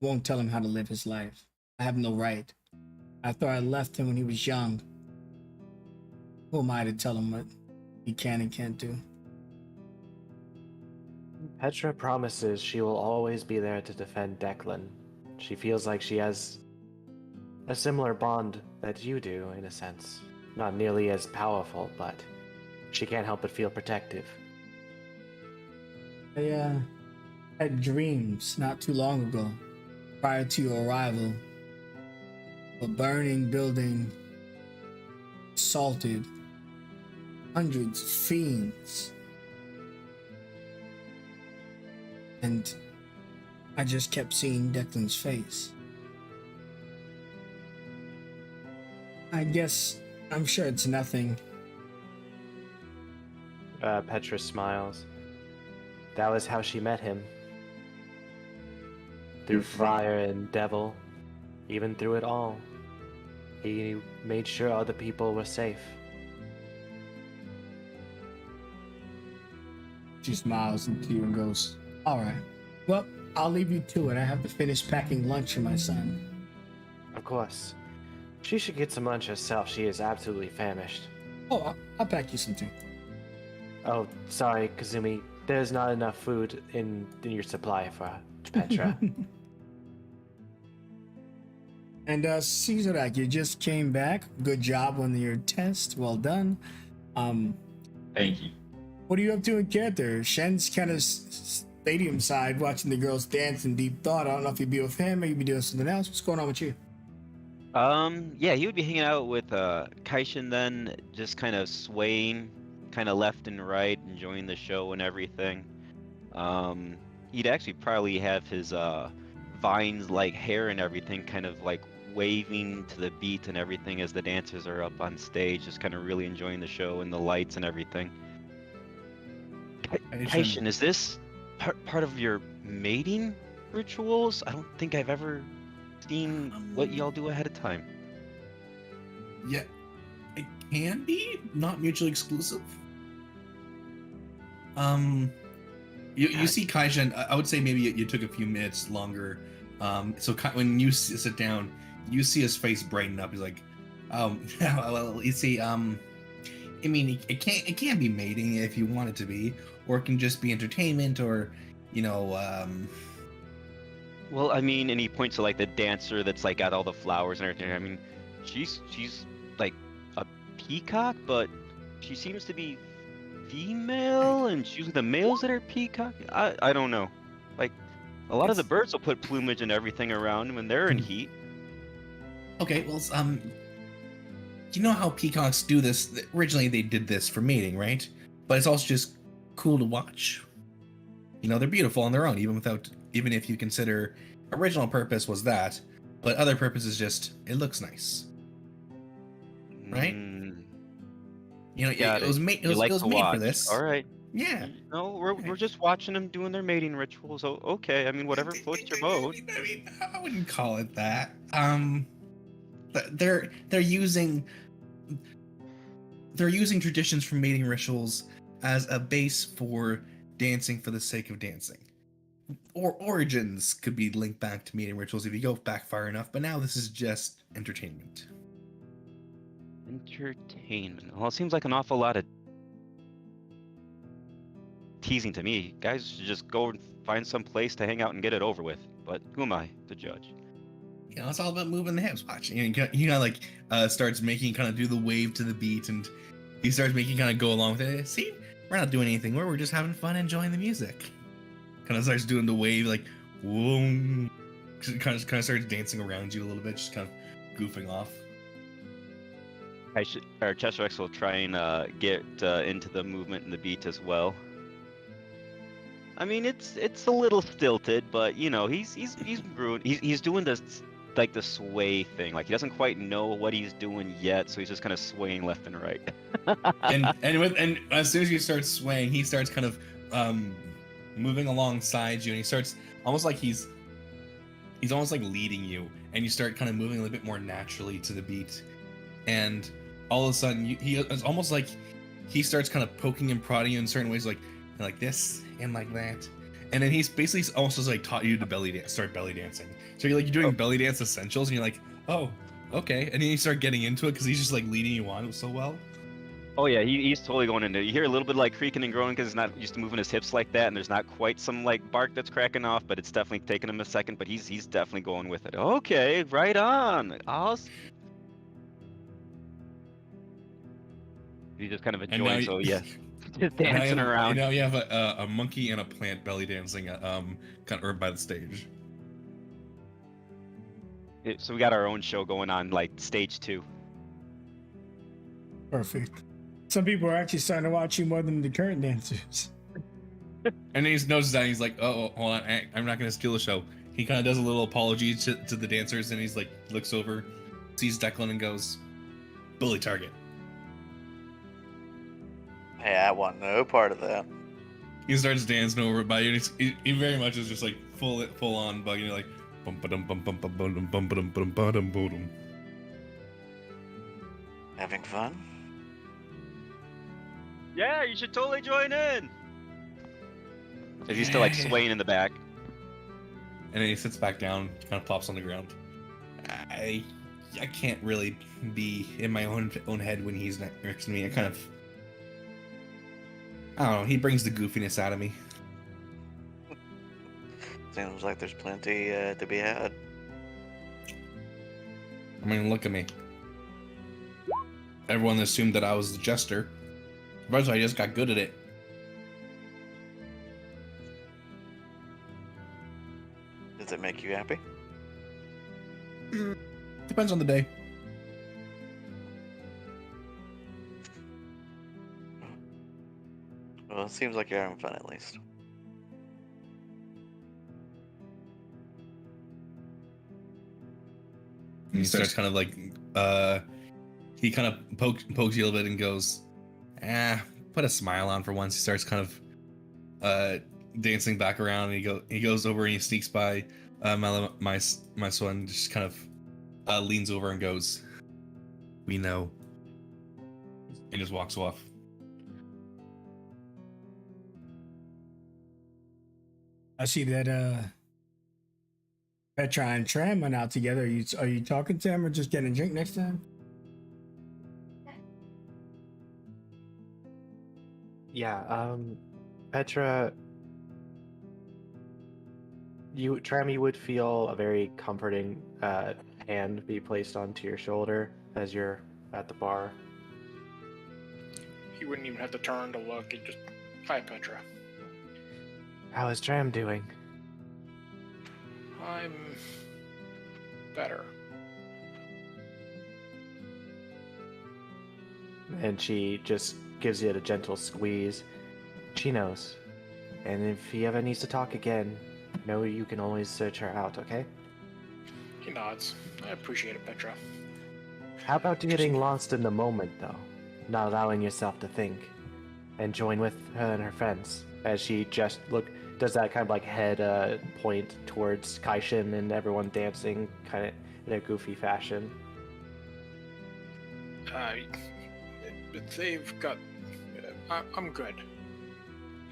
Speaker 1: won't tell him how to live his life. I have no right. After I left him when he was young, who am I to tell him what he can and can't do?
Speaker 2: Petra promises she will always be there to defend Declan. She feels like she has a similar bond that you do, in a sense. Not nearly as powerful, but she can't help but feel protective.
Speaker 1: I had dreams not too long ago, prior to your arrival. A burning building, assaulted, hundreds of fiends. And I just kept seeing Declan's face. I'm sure it's nothing.
Speaker 2: Petra smiles. That was how she met him. Through fire and devil, even through it all, he made sure other people were safe.
Speaker 1: She smiles into you and goes, "All right. Well, I'll leave you to it. I have to finish packing lunch for my son."
Speaker 2: Of course. She should get some lunch herself. She is absolutely famished.
Speaker 1: Oh, I'll pack you some too.
Speaker 2: Oh, sorry, Kazumi. There's not enough food in your supply for Petra.
Speaker 1: And Caesarak, you just came back. Good job on your test. Well done.
Speaker 7: Thank you.
Speaker 1: What are you up to in character? Shen's kind of stadium side watching the girls dance in deep thought. I don't know if you'd be with him or you'd be doing something else. What's going on with you?
Speaker 7: Yeah, he would be hanging out with Kaishin then, just kind of swaying, kind of left and right, enjoying the show and everything. He'd actually probably have his vines-like hair and everything kind of like waving to the beat and everything as the dancers are up on stage, just kind of really enjoying the show and the lights and everything. Kaishin, is this part of your mating rituals? I don't think I've ever seen what y'all do ahead of time.
Speaker 3: Yeah, it can be not mutually exclusive. You see Kaijin, I would say maybe you took a few minutes longer. So when you sit down, you see his face brighten up. He's like, well, you see, I mean, it can't be mating if you want it to be, or it can just be entertainment, or, you know,
Speaker 7: Well, I mean, and he points to like the dancer that's like got all the flowers and everything. I mean, she's like a peacock, but she seems to be female, and she's the males that are peacock. I don't know. Like a lot of the
Speaker 3: It's-
Speaker 7: birds will put plumage and everything around when they're in heat.
Speaker 3: Okay, well, you know how peacocks do this? Originally, they did this for mating, right? But it's also just cool to watch. You know, they're beautiful on their own, even if you consider original purpose was that, but other purpose is just it looks nice, right?
Speaker 7: Mm,
Speaker 3: You know,
Speaker 7: got it.
Speaker 3: it
Speaker 7: You
Speaker 3: was it
Speaker 7: like
Speaker 3: was
Speaker 7: to
Speaker 3: made for
Speaker 7: watch.
Speaker 3: this.
Speaker 7: All right.
Speaker 3: Yeah.
Speaker 7: No, we're just watching them doing their mating rituals. Oh, okay. I mean, whatever floats your boat.
Speaker 3: I mean, I wouldn't call it that. They're using traditions from mating rituals as a base for dancing for the sake of dancing. Or origins could be linked back to mating rituals if you go back far enough, but now this is just entertainment.
Speaker 7: Entertainment. Well, it seems like an awful lot of teasing to me. Guys should just go and find some place to hang out and get it over with. But who am I to judge?
Speaker 3: You know, it's all about moving the hips. Watch, like starts making kind of do the wave to the beat, and he starts making kind of go along with it. See, we're not doing anything. We're just having fun, enjoying the music. Kind of starts doing the wave, like whoa. Kind of starts dancing around you a little bit, just kind of goofing off.
Speaker 7: Our Chester X will try and get into the movement and the beat as well. I mean, it's a little stilted, but you know, he's brewing. He's doing this like the sway thing. Like he doesn't quite know what he's doing yet, so he's just kind of swaying left and right.
Speaker 3: and as soon as you start swaying, he starts kind of moving alongside you, and he starts almost like he's almost like leading you, and you start kind of moving a little bit more naturally to the beat, and all of a sudden it's almost like he starts kind of poking and prodding you in certain ways, like this and like that, and then he's basically almost just like taught you to start belly dancing. So you're doing belly dance essentials, and you're like, oh, okay, and then you start getting into it because he's just like leading you on so well.
Speaker 7: Oh yeah, he's totally going into it. You hear a little bit like creaking and groaning because he's not used to moving his hips like that, and there's not quite some like bark that's cracking off, but it's definitely taking him a second. But he's definitely going with it. Okay, right on. Awesome. He's just kind of enjoying. So yeah, just dancing around.
Speaker 3: Now you have a monkey and a plant belly dancing kind of by the stage.
Speaker 7: So we got our own show going on, like stage 2.
Speaker 1: Perfect. Some people are actually starting to watch you more than the current dancers.
Speaker 3: And then he notices that, and he's like, oh, hold on, I'm not going to steal the show. He kind of does a little apology to the dancers, and he's like, looks over, sees Declan, and goes, bully target.
Speaker 5: Hey, I want no part of that.
Speaker 3: He starts dancing over by you, and he very much is just like full on bugging you, like, bum ba dum bum bum bum bum bum bum bum bum bum bum.
Speaker 5: Having fun?
Speaker 7: Yeah, you should totally join in. Is he still like swaying in the back?
Speaker 3: And then he sits back down, kind of plops on the ground. I can't really be in my own head when he's next to me. I don't know. He brings the goofiness out of me.
Speaker 5: Seems like there's plenty to be had.
Speaker 3: I mean, look at me. Everyone assumed that I was the jester. Eventually, I just got good at it.
Speaker 5: Does it make you happy?
Speaker 3: Depends on the day.
Speaker 5: Well, it seems like you're having fun at least.
Speaker 3: And he starts kind of like, he kind of pokes you a little bit and goes, put a smile on for once. He starts kind of dancing back around, and he goes over and he sneaks by my son, just kind of leans over and goes, we know, and just walks off.
Speaker 1: I see that Petra and Tram went out together. Are you talking to him or just getting a drink next time?
Speaker 2: Yeah, Petra. Tram, you would feel a very comforting hand be placed onto your shoulder as you're at the bar.
Speaker 6: He wouldn't even have to turn to look. He'd just, hi, Petra.
Speaker 2: How is Tram doing?
Speaker 6: I'm better.
Speaker 2: And she just gives it a gentle squeeze. She knows. And if he ever needs to talk again, know you can always search her out, okay?
Speaker 6: He nods. I appreciate it, Petra.
Speaker 2: How about getting lost in the moment, though? Not allowing yourself to think. And join with her and her friends. As she just does that kind of like head point towards Kaishin and everyone dancing kind of in a goofy fashion.
Speaker 6: They've got... I'm good.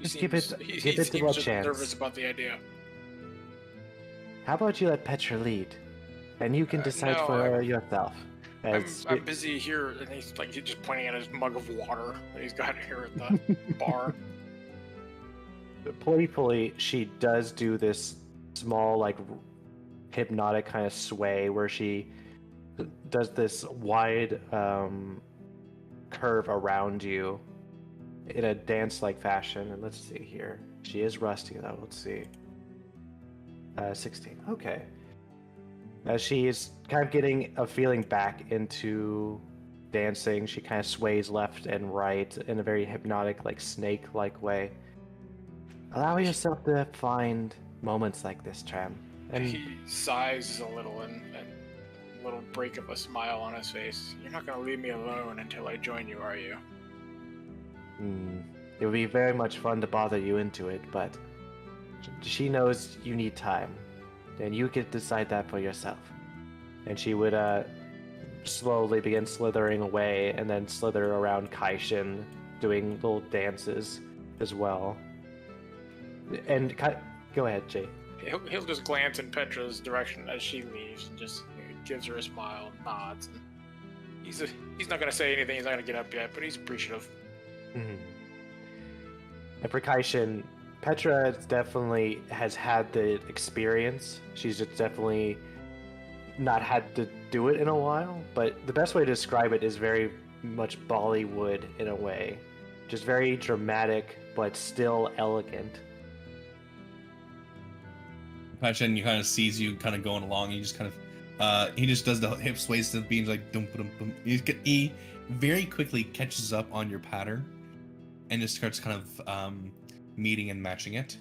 Speaker 2: Just give it a chance.
Speaker 6: Nervous about the idea.
Speaker 2: How about you let Petra lead? And you can decide
Speaker 6: no,
Speaker 2: for yourself.
Speaker 6: I'm busy here, and he's just pointing at his mug of water that he's got here at the bar.
Speaker 2: Playfully, she does do this small, like, hypnotic kind of sway where she does this wide curve around you in a dance-like fashion. And let's see here. She is rusty, though. Let's see. 16. Okay. As she is kind of getting a feeling back into dancing, she kind of sways left and right in a very hypnotic, like snake-like way. Allow yourself to find moments like this, Tram. And
Speaker 6: he sighs a little and a little break of a smile on his face. You're not going to leave me alone until I join you, are you?
Speaker 2: It would be very much fun to bother you into it, but she knows you need time. And you can decide that for yourself. And she would slowly begin slithering away and then slither around Kaishin, doing little dances as well. And go ahead, Jay.
Speaker 6: He'll just glance in Petra's direction as she leaves and just gives her a smile, nods. And he's not going to say anything, he's not going to get up yet, but he's appreciative.
Speaker 2: Mm-hmm. And for Kaishin, Petra definitely has had the experience. She's just definitely not had to do it in a while, but the best way to describe it is very much Bollywood in a way. Just very dramatic, but still elegant.
Speaker 3: Kaishin, you kind of sees you kind of going along. He just kind of, he just does the hip sways to the beans like dum dum dum. He very quickly catches up on your pattern, and just starts kind of meeting and matching it.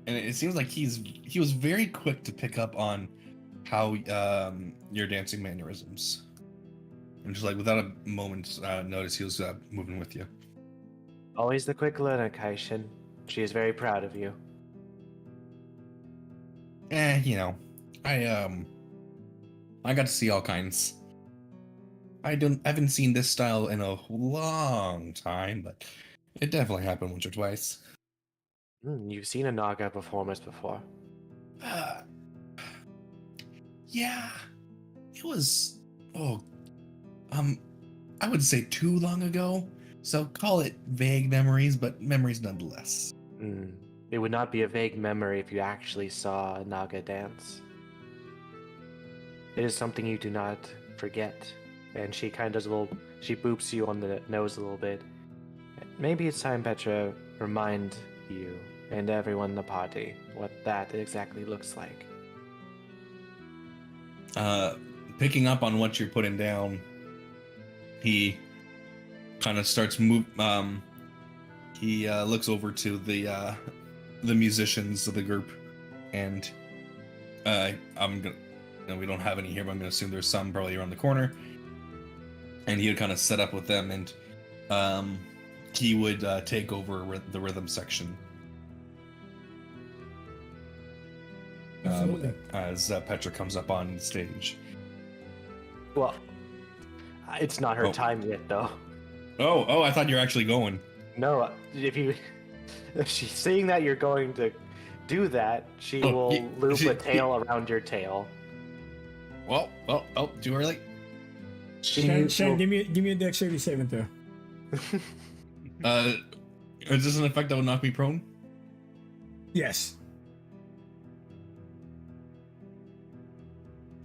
Speaker 3: And it seems like he was very quick to pick up on how your dancing mannerisms, and just like without a moment's notice, he was moving with you.
Speaker 2: Always the quick learner, Kaishin. She is very proud of you.
Speaker 3: You know, I got to see all kinds. I haven't seen this style in a long time, but it definitely happened once or twice.
Speaker 2: You've seen a Naga performance before.
Speaker 3: Yeah, it was, I would say too long ago, so call it vague memories, but memories nonetheless.
Speaker 2: It would not be a vague memory if you actually saw a Naga dance. It is something you do not forget. And she kind of does she boops you on the nose a little bit. Maybe it's time, Petra, remind you and everyone in the party what that exactly looks like.
Speaker 3: Picking up on what you're putting down, he kind of starts he looks over to the musicians of the group, and we don't have any here, but I'm gonna assume there's some probably around the corner. And he would kind of set up with them, and he would take over the rhythm section. As Petra comes up on stage.
Speaker 2: Well, it's not her time yet, though.
Speaker 3: Oh! I thought you were actually going.
Speaker 2: No, if she's seeing that you're going to do that, she will loop a tail around your tail.
Speaker 3: Well, too early.
Speaker 1: Shane, give me a dexterity saving throw.
Speaker 3: Is this an effect that will knock me prone?
Speaker 1: Yes.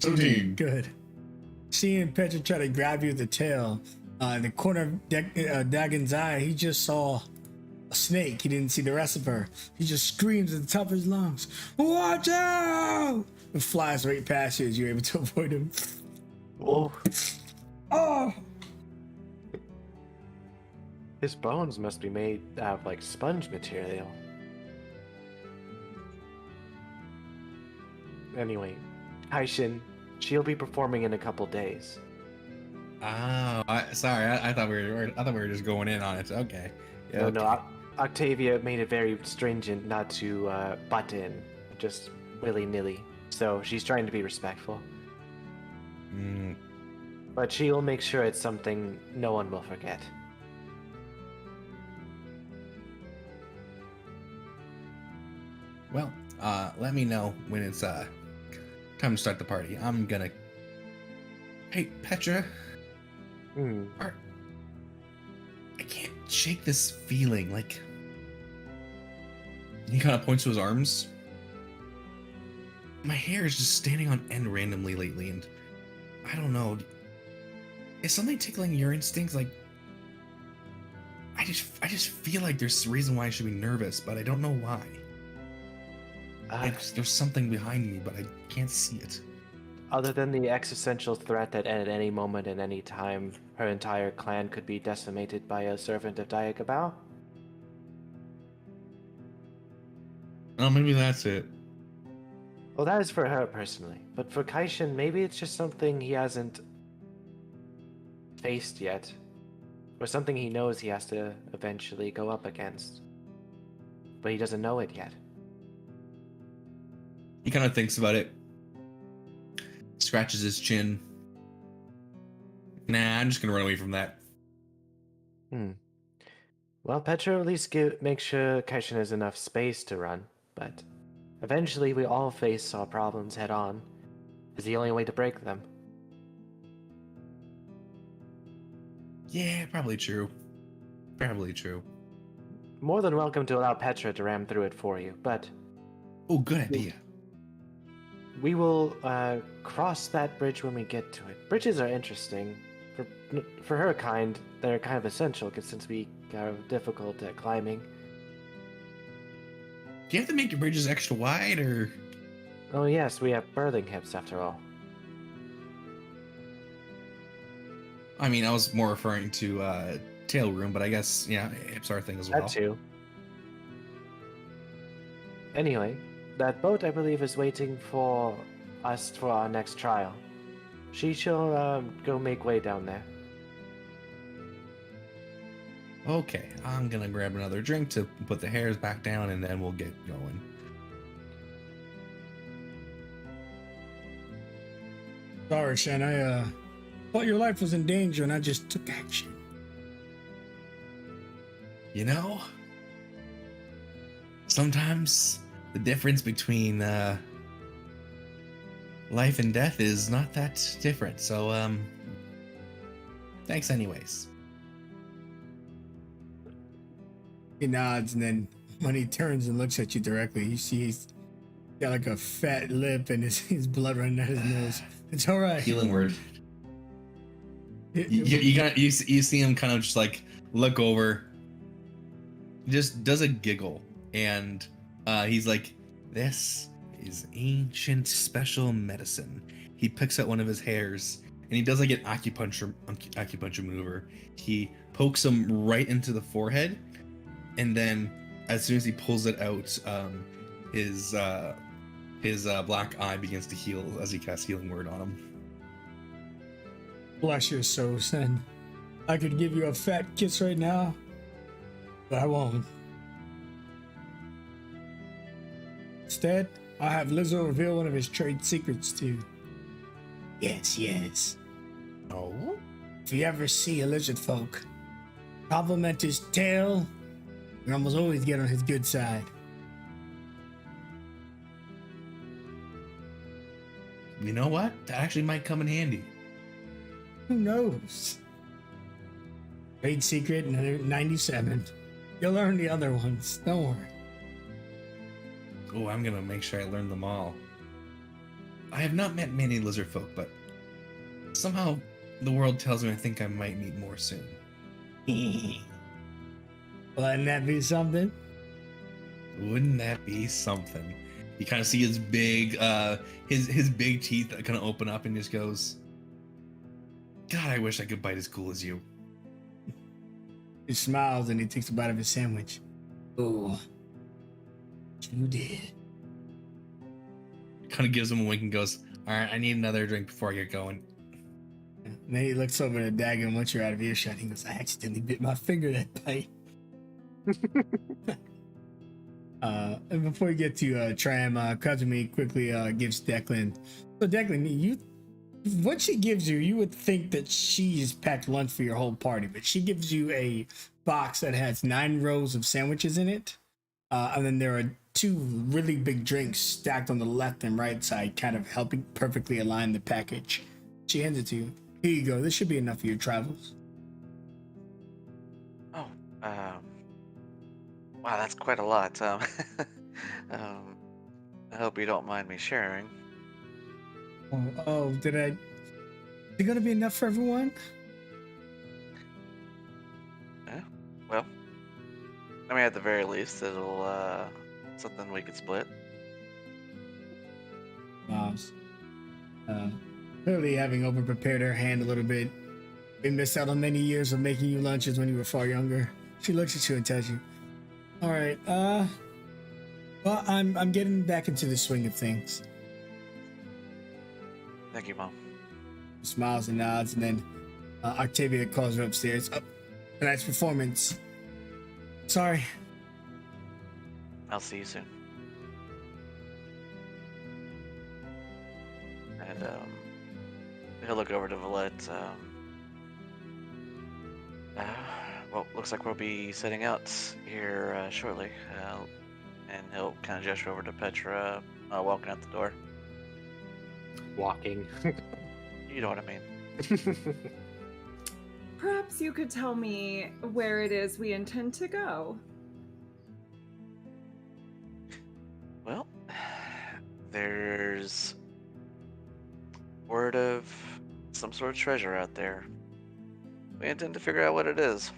Speaker 3: 17.
Speaker 1: Good. Seeing Petra try to grab you with the tail, in the corner of Dagon's eye, he just saw a snake. He didn't see the rest of her. He just screams at the top of his lungs, "Watch out!" And flies right past you as you're able to avoid him.
Speaker 2: Oh,
Speaker 1: Oh!
Speaker 2: his bones must be made out of like sponge material. Anyway, Kaishin, she'll be performing in a couple days.
Speaker 3: Oh, sorry. I thought we were just going in on it. Okay. Yeah,
Speaker 2: No,
Speaker 3: okay.
Speaker 2: no, Octavia made it very stringent not to butt in, just willy-nilly. So she's trying to be respectful.
Speaker 3: Mm,
Speaker 2: But she'll make sure it's something no one will forget.
Speaker 3: well, let me know when it's time to start the party. I'm gonna. Hey, Petra.
Speaker 2: Hmm.
Speaker 3: I can't shake this feeling. Like he kind of points to his arms. My hair is just standing on end randomly lately, and I don't know. Is something tickling your instincts? Like, I just feel like there's a reason why I should be nervous, but I don't know why. There's something behind me, but I can't see it.
Speaker 2: Other than the existential threat that at any moment and any time her entire clan could be decimated by a servant of Diagabao?
Speaker 3: Oh, maybe that's it.
Speaker 2: Well, that is for her personally. But for Kaishin, maybe it's just something he hasn't faced yet. Or something he knows he has to eventually go up against. But he doesn't know it yet.
Speaker 3: He kind of thinks about it, scratches his chin. Nah, I'm just gonna run away from that.
Speaker 2: Well, Petra at least make sure Kaishin has enough space to run, but eventually we all face our problems head on. Is the only way to break them.
Speaker 3: Yeah, probably true. Probably true.
Speaker 2: More than welcome to allow Petra to ram through it for you, but
Speaker 3: Oh, good idea.
Speaker 2: we will cross that bridge when we get to it. Bridges are interesting. For her kind, they're kind of essential since we are difficult at climbing.
Speaker 3: Do you have to make your bridges extra wide, or?
Speaker 2: Oh yes, we have birthing hips after all.
Speaker 3: I mean, I was more referring to tail room, but I guess yeah, hips are a thing as well.
Speaker 2: That too. Anyway, that boat I believe is waiting for us for our next trial. She shall go make way down there.
Speaker 3: Okay, I'm gonna grab another drink to put the hairs back down, and then we'll get going.
Speaker 1: Sorry, Shen. I thought your life was in danger and I just took action.
Speaker 3: You know, sometimes the difference between life and death is not that different. So, thanks anyways.
Speaker 1: He nods, and then when he turns and looks at you directly, you see he's got like a fat lip and his blood running out his nose. It's all right.
Speaker 3: Healing word. You see him kind of just like look over, just does a giggle, and he's like, "This is ancient special medicine." He picks out one of his hairs and he does like an acupuncture maneuver. He pokes him right into the forehead, and then as soon as he pulls it out, his black eye begins to heal as he casts healing word on him.
Speaker 1: Bless your soul, son. I could give you a fat kiss right now, but I won't. Instead, I'll have Lizzo reveal one of his trade secrets to you. Yes.
Speaker 3: Oh?
Speaker 1: If you ever see a lizard folk, compliment his tail, you almost always get on his good side.
Speaker 3: You know what? That actually might come in handy.
Speaker 1: Who knows? Trade secret 97. You'll learn the other ones. Don't worry.
Speaker 3: Oh, I'm gonna make sure I learn them all. I have not met many lizard folk, but somehow the world tells me I think I might meet more soon.
Speaker 1: Wouldn't that be something?
Speaker 3: Wouldn't that be something? You kind of see his big, his big teeth that kind of open up and just goes, God, I wish I could bite as cool as you.
Speaker 1: He smiles and he takes a bite of his sandwich. Oh, you did.
Speaker 3: Kind of gives him a wink and goes, all right, I need another drink before I get going.
Speaker 1: And then he looks over at Dagon once you're out of earshot. He goes, I accidentally bit my finger that bite. And before you get to Tram, Kazumi quickly gives Declan. So Declan, what she gives you, you would think that she's packed lunch for your whole party, but she gives you a box that has 9 rows of sandwiches in it, and then there are 2 really big drinks stacked on the left and right side, kind of helping perfectly align the package. She hands it to you. Here you go. This should be enough for your travels.
Speaker 5: Oh, wow, that's quite a lot. I hope you don't mind me sharing.
Speaker 1: Is it gonna be enough for everyone?
Speaker 5: Yeah, well, I mean, at the very least, it'll, something we could split.
Speaker 1: Moms. Clearly having over-prepared her hand a little bit. We missed out on many years of making you lunches when you were far younger. She looks at you and tells you, all right, well, I'm getting back into the swing of things.
Speaker 5: Thank you, Mom.
Speaker 1: Smiles and nods, and then Octavia calls her upstairs. Oh, tonight's performance. Sorry.
Speaker 5: I'll see you soon. And, he'll look over to Valette. Well, looks like we'll be setting out here shortly. And he'll kind of gesture over to Petra, walking out the door.
Speaker 8: Walking.
Speaker 5: You know what I mean.
Speaker 4: Perhaps you could tell me where it is we intend to go.
Speaker 5: Well, there's word of some sort of treasure out there. We intend to figure out what it is.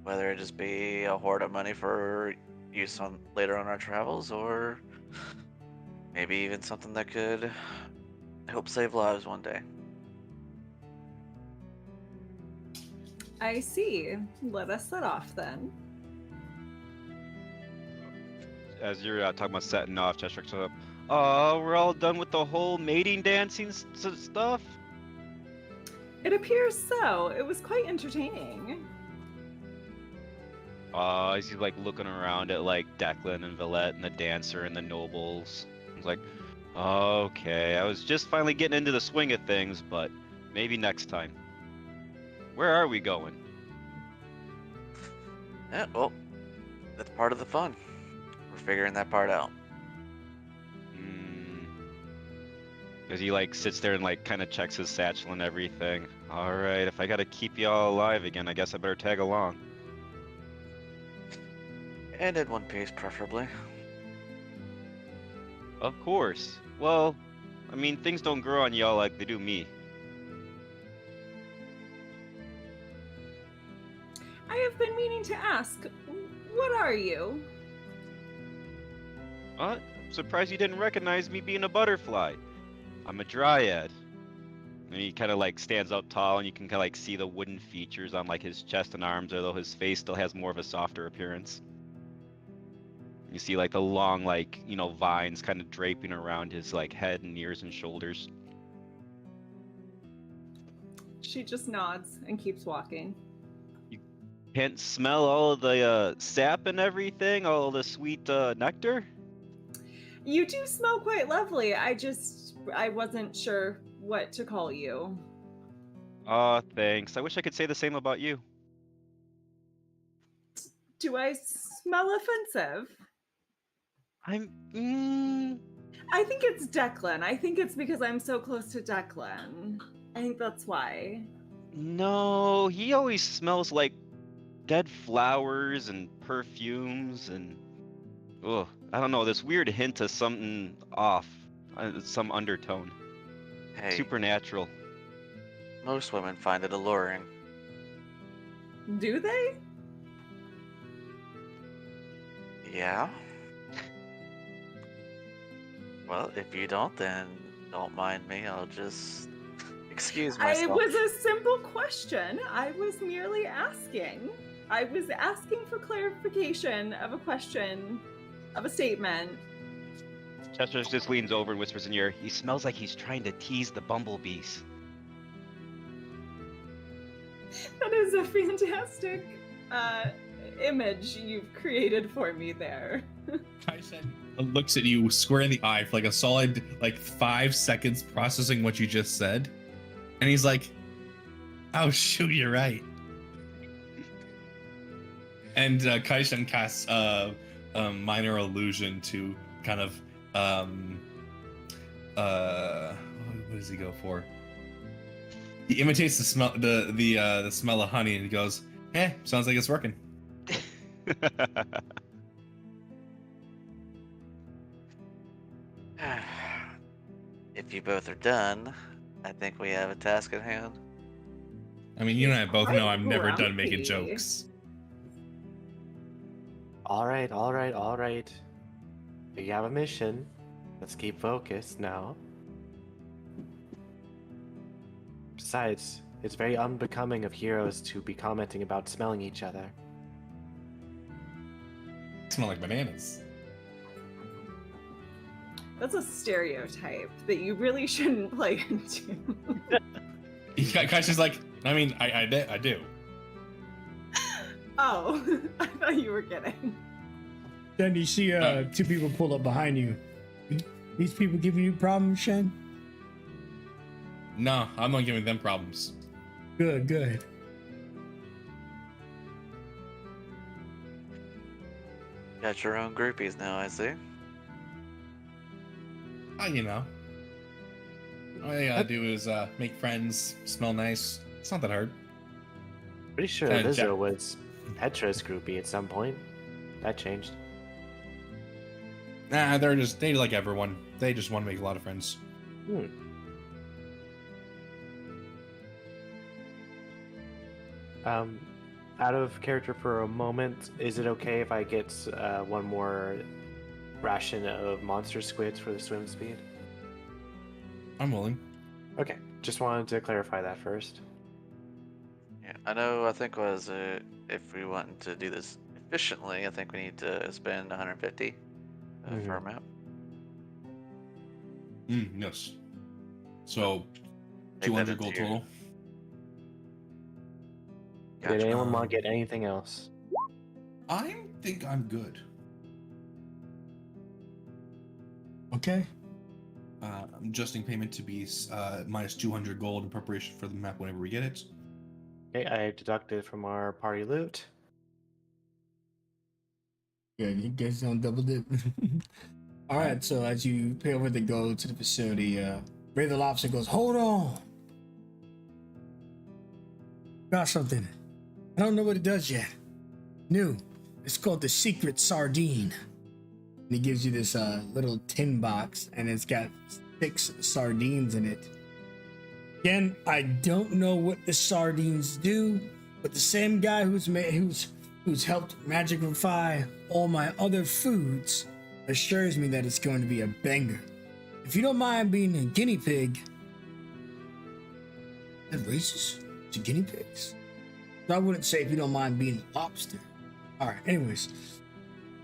Speaker 5: Whether it just be a hoard of money for use on later on our travels, or maybe even something that could help save lives one day.
Speaker 4: I see. Let us set off then.
Speaker 7: As you're talking about setting off, Cheshire comes up. Oh, we're all done with the whole mating dancing stuff?
Speaker 4: It appears so. It was quite entertaining.
Speaker 7: Is he like looking around at like Declan and Valette and the dancer and the nobles? He's like, okay, I was just finally getting into the swing of things, but maybe next time. Where are we going?
Speaker 5: Yeah, well, that's part of the fun. We're figuring that part out.
Speaker 7: Because he like sits there and like kind of checks his satchel and everything. All right, if I gotta keep y'all alive again, I guess I better tag along.
Speaker 5: And in one piece, preferably.
Speaker 7: Of course. Well, I mean, things don't grow on y'all like they do me.
Speaker 4: I have been meaning to ask, what are you?
Speaker 7: I'm surprised you didn't recognize me being a butterfly. I'm a dryad. And he kind of like stands up tall, and you can kind of like see the wooden features on like his chest and arms, although his face still has more of a softer appearance. You see like the long like, vines kind of draping around his like head and ears and shoulders.
Speaker 4: She just nods and keeps walking.
Speaker 7: You can't smell all of the sap and everything, all the sweet nectar?
Speaker 4: You do smell quite lovely. I wasn't sure what to call you.
Speaker 7: Aw, thanks. I wish I could say the same about you.
Speaker 4: Do I smell offensive? I think it's Declan. I think it's because I'm so close to Declan. I think that's why.
Speaker 7: No, he always smells like dead flowers and perfumes and oh, I don't know, this weird hint of something off, some undertone,
Speaker 5: Hey,
Speaker 7: supernatural.
Speaker 5: most women find it alluring.
Speaker 4: Do they?
Speaker 5: Yeah? Well, if you don't, then don't mind me. I'll just excuse
Speaker 4: It
Speaker 5: myself.
Speaker 4: was a simple question. I was merely asking. I was asking for clarification of a question, of a statement.
Speaker 7: Chester just leans over and whispers in your ear, he smells like he's trying to tease the bumblebees.
Speaker 4: That is a fantastic image you've created for me there.
Speaker 3: Kaisen looks at you square in the eye for like a solid 5 seconds, processing what you just said, and he's like, "Oh shoot, you're right." And Kaisen casts a minor illusion to kind of what does he go for? He imitates the smell, the smell of honey, and he goes, sounds like it's working."
Speaker 5: If you both are done, I think we have a task at hand.
Speaker 3: I mean, you and I both know I'm never done making
Speaker 4: Grumpy.
Speaker 3: jokes.
Speaker 2: All right, all right, all right. We have a mission. Let's keep focused now. Besides, it's very unbecoming of heroes to be commenting about smelling each other.
Speaker 3: Smell like bananas.
Speaker 4: That's a stereotype that you really shouldn't play into.
Speaker 3: Kaisen's like, I mean, I do.
Speaker 4: Oh, I thought you were kidding.
Speaker 1: Then you see two people pull up behind you. These people giving you problems, Shen?
Speaker 3: No, I'm not giving them problems.
Speaker 1: Good, good.
Speaker 5: Got your own groupies now, I see.
Speaker 3: You know. All I gotta do is make friends, smell nice. It's not that hard.
Speaker 2: Pretty sure
Speaker 3: Kinda
Speaker 2: Lizzo
Speaker 3: jack-
Speaker 2: was Petra's groupie at some point. That changed.
Speaker 3: Nah, they like everyone. They just want to make a lot of friends.
Speaker 2: Out of character for a moment, is it okay if I get one more ration of monster squids for the swim speed?
Speaker 3: I'm willing.
Speaker 2: Okay, just wanted to clarify that first.
Speaker 5: Yeah, I know. I think was if we want to do this efficiently, I think we need to spend 150 for a map.
Speaker 3: Yes. So,
Speaker 5: Take that
Speaker 3: 200 gold
Speaker 5: into your-
Speaker 3: total.
Speaker 2: Did
Speaker 5: Gotcha.
Speaker 2: anyone want to get anything else?
Speaker 3: I think I'm good.
Speaker 1: Okay.
Speaker 3: I'm adjusting payment to be minus 200 gold in preparation for the map whenever we get it.
Speaker 2: Okay, I deducted from our party loot.
Speaker 1: Good, you guys don't double dip. All right, so as you pay over the gold to the facility, Ray the Lobster goes, "Hold on. Got something. I don't know what it does yet. New. It's called the Secret Sardine." And he gives you this little tin box, and it's got 6 sardines in it. Again, I don't know what the sardines do, but the same guy who's helped magicify all my other foods assures me that it's going to be a banger. If you don't mind being a guinea pig, that racist? To guinea pigs? I wouldn't say if you don't mind being a lobster. All right. Anyways,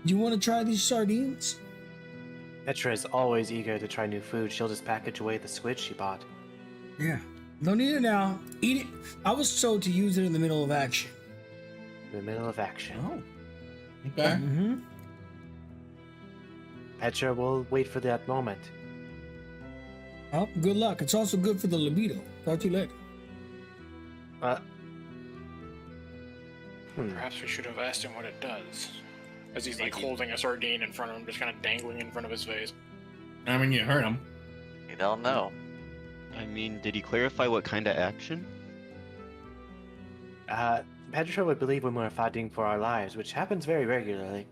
Speaker 1: you want to try these sardines?
Speaker 2: Petra is always eager to try new food. She'll just package away the squid she bought.
Speaker 1: Yeah. Don't eat it now. Eat it. I was told to use it in the middle of action.
Speaker 2: In the middle of action.
Speaker 3: Oh. Okay.
Speaker 1: Mm-hmm.
Speaker 2: Petra will wait for that moment.
Speaker 1: Oh, good luck. It's also good for the libido. Talk to you later.
Speaker 6: Perhaps we should have asked him what it does. As he's like holding a sardine in front of him, just kind of dangling in front of his face.
Speaker 3: I mean, you heard him.
Speaker 5: You don't know.
Speaker 7: I mean, did he clarify what kind of action?
Speaker 2: Petra would believe when we're fighting for our lives, which happens very regularly.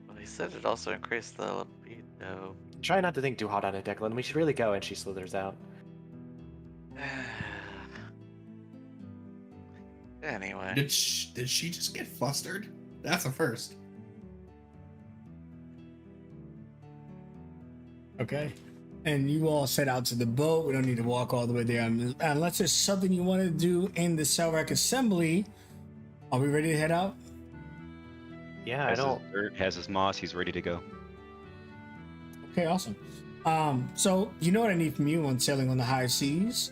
Speaker 5: Well, he said it also increased the libido.
Speaker 2: Try not to think too hard on it, Declan. We should really go, and she slithers out.
Speaker 5: Anyway.
Speaker 3: Did she just get flustered? That's a first.
Speaker 1: Okay. And you all set out to the boat. We don't need to walk all the way there unless there's something you want to do in the Selrac assembly. Are we ready to head out?
Speaker 2: Yeah, I
Speaker 7: Has
Speaker 2: don't.
Speaker 7: his dirt, has his moss. He's ready to go.
Speaker 1: Okay, awesome. So you know what I need from you on sailing on the high seas?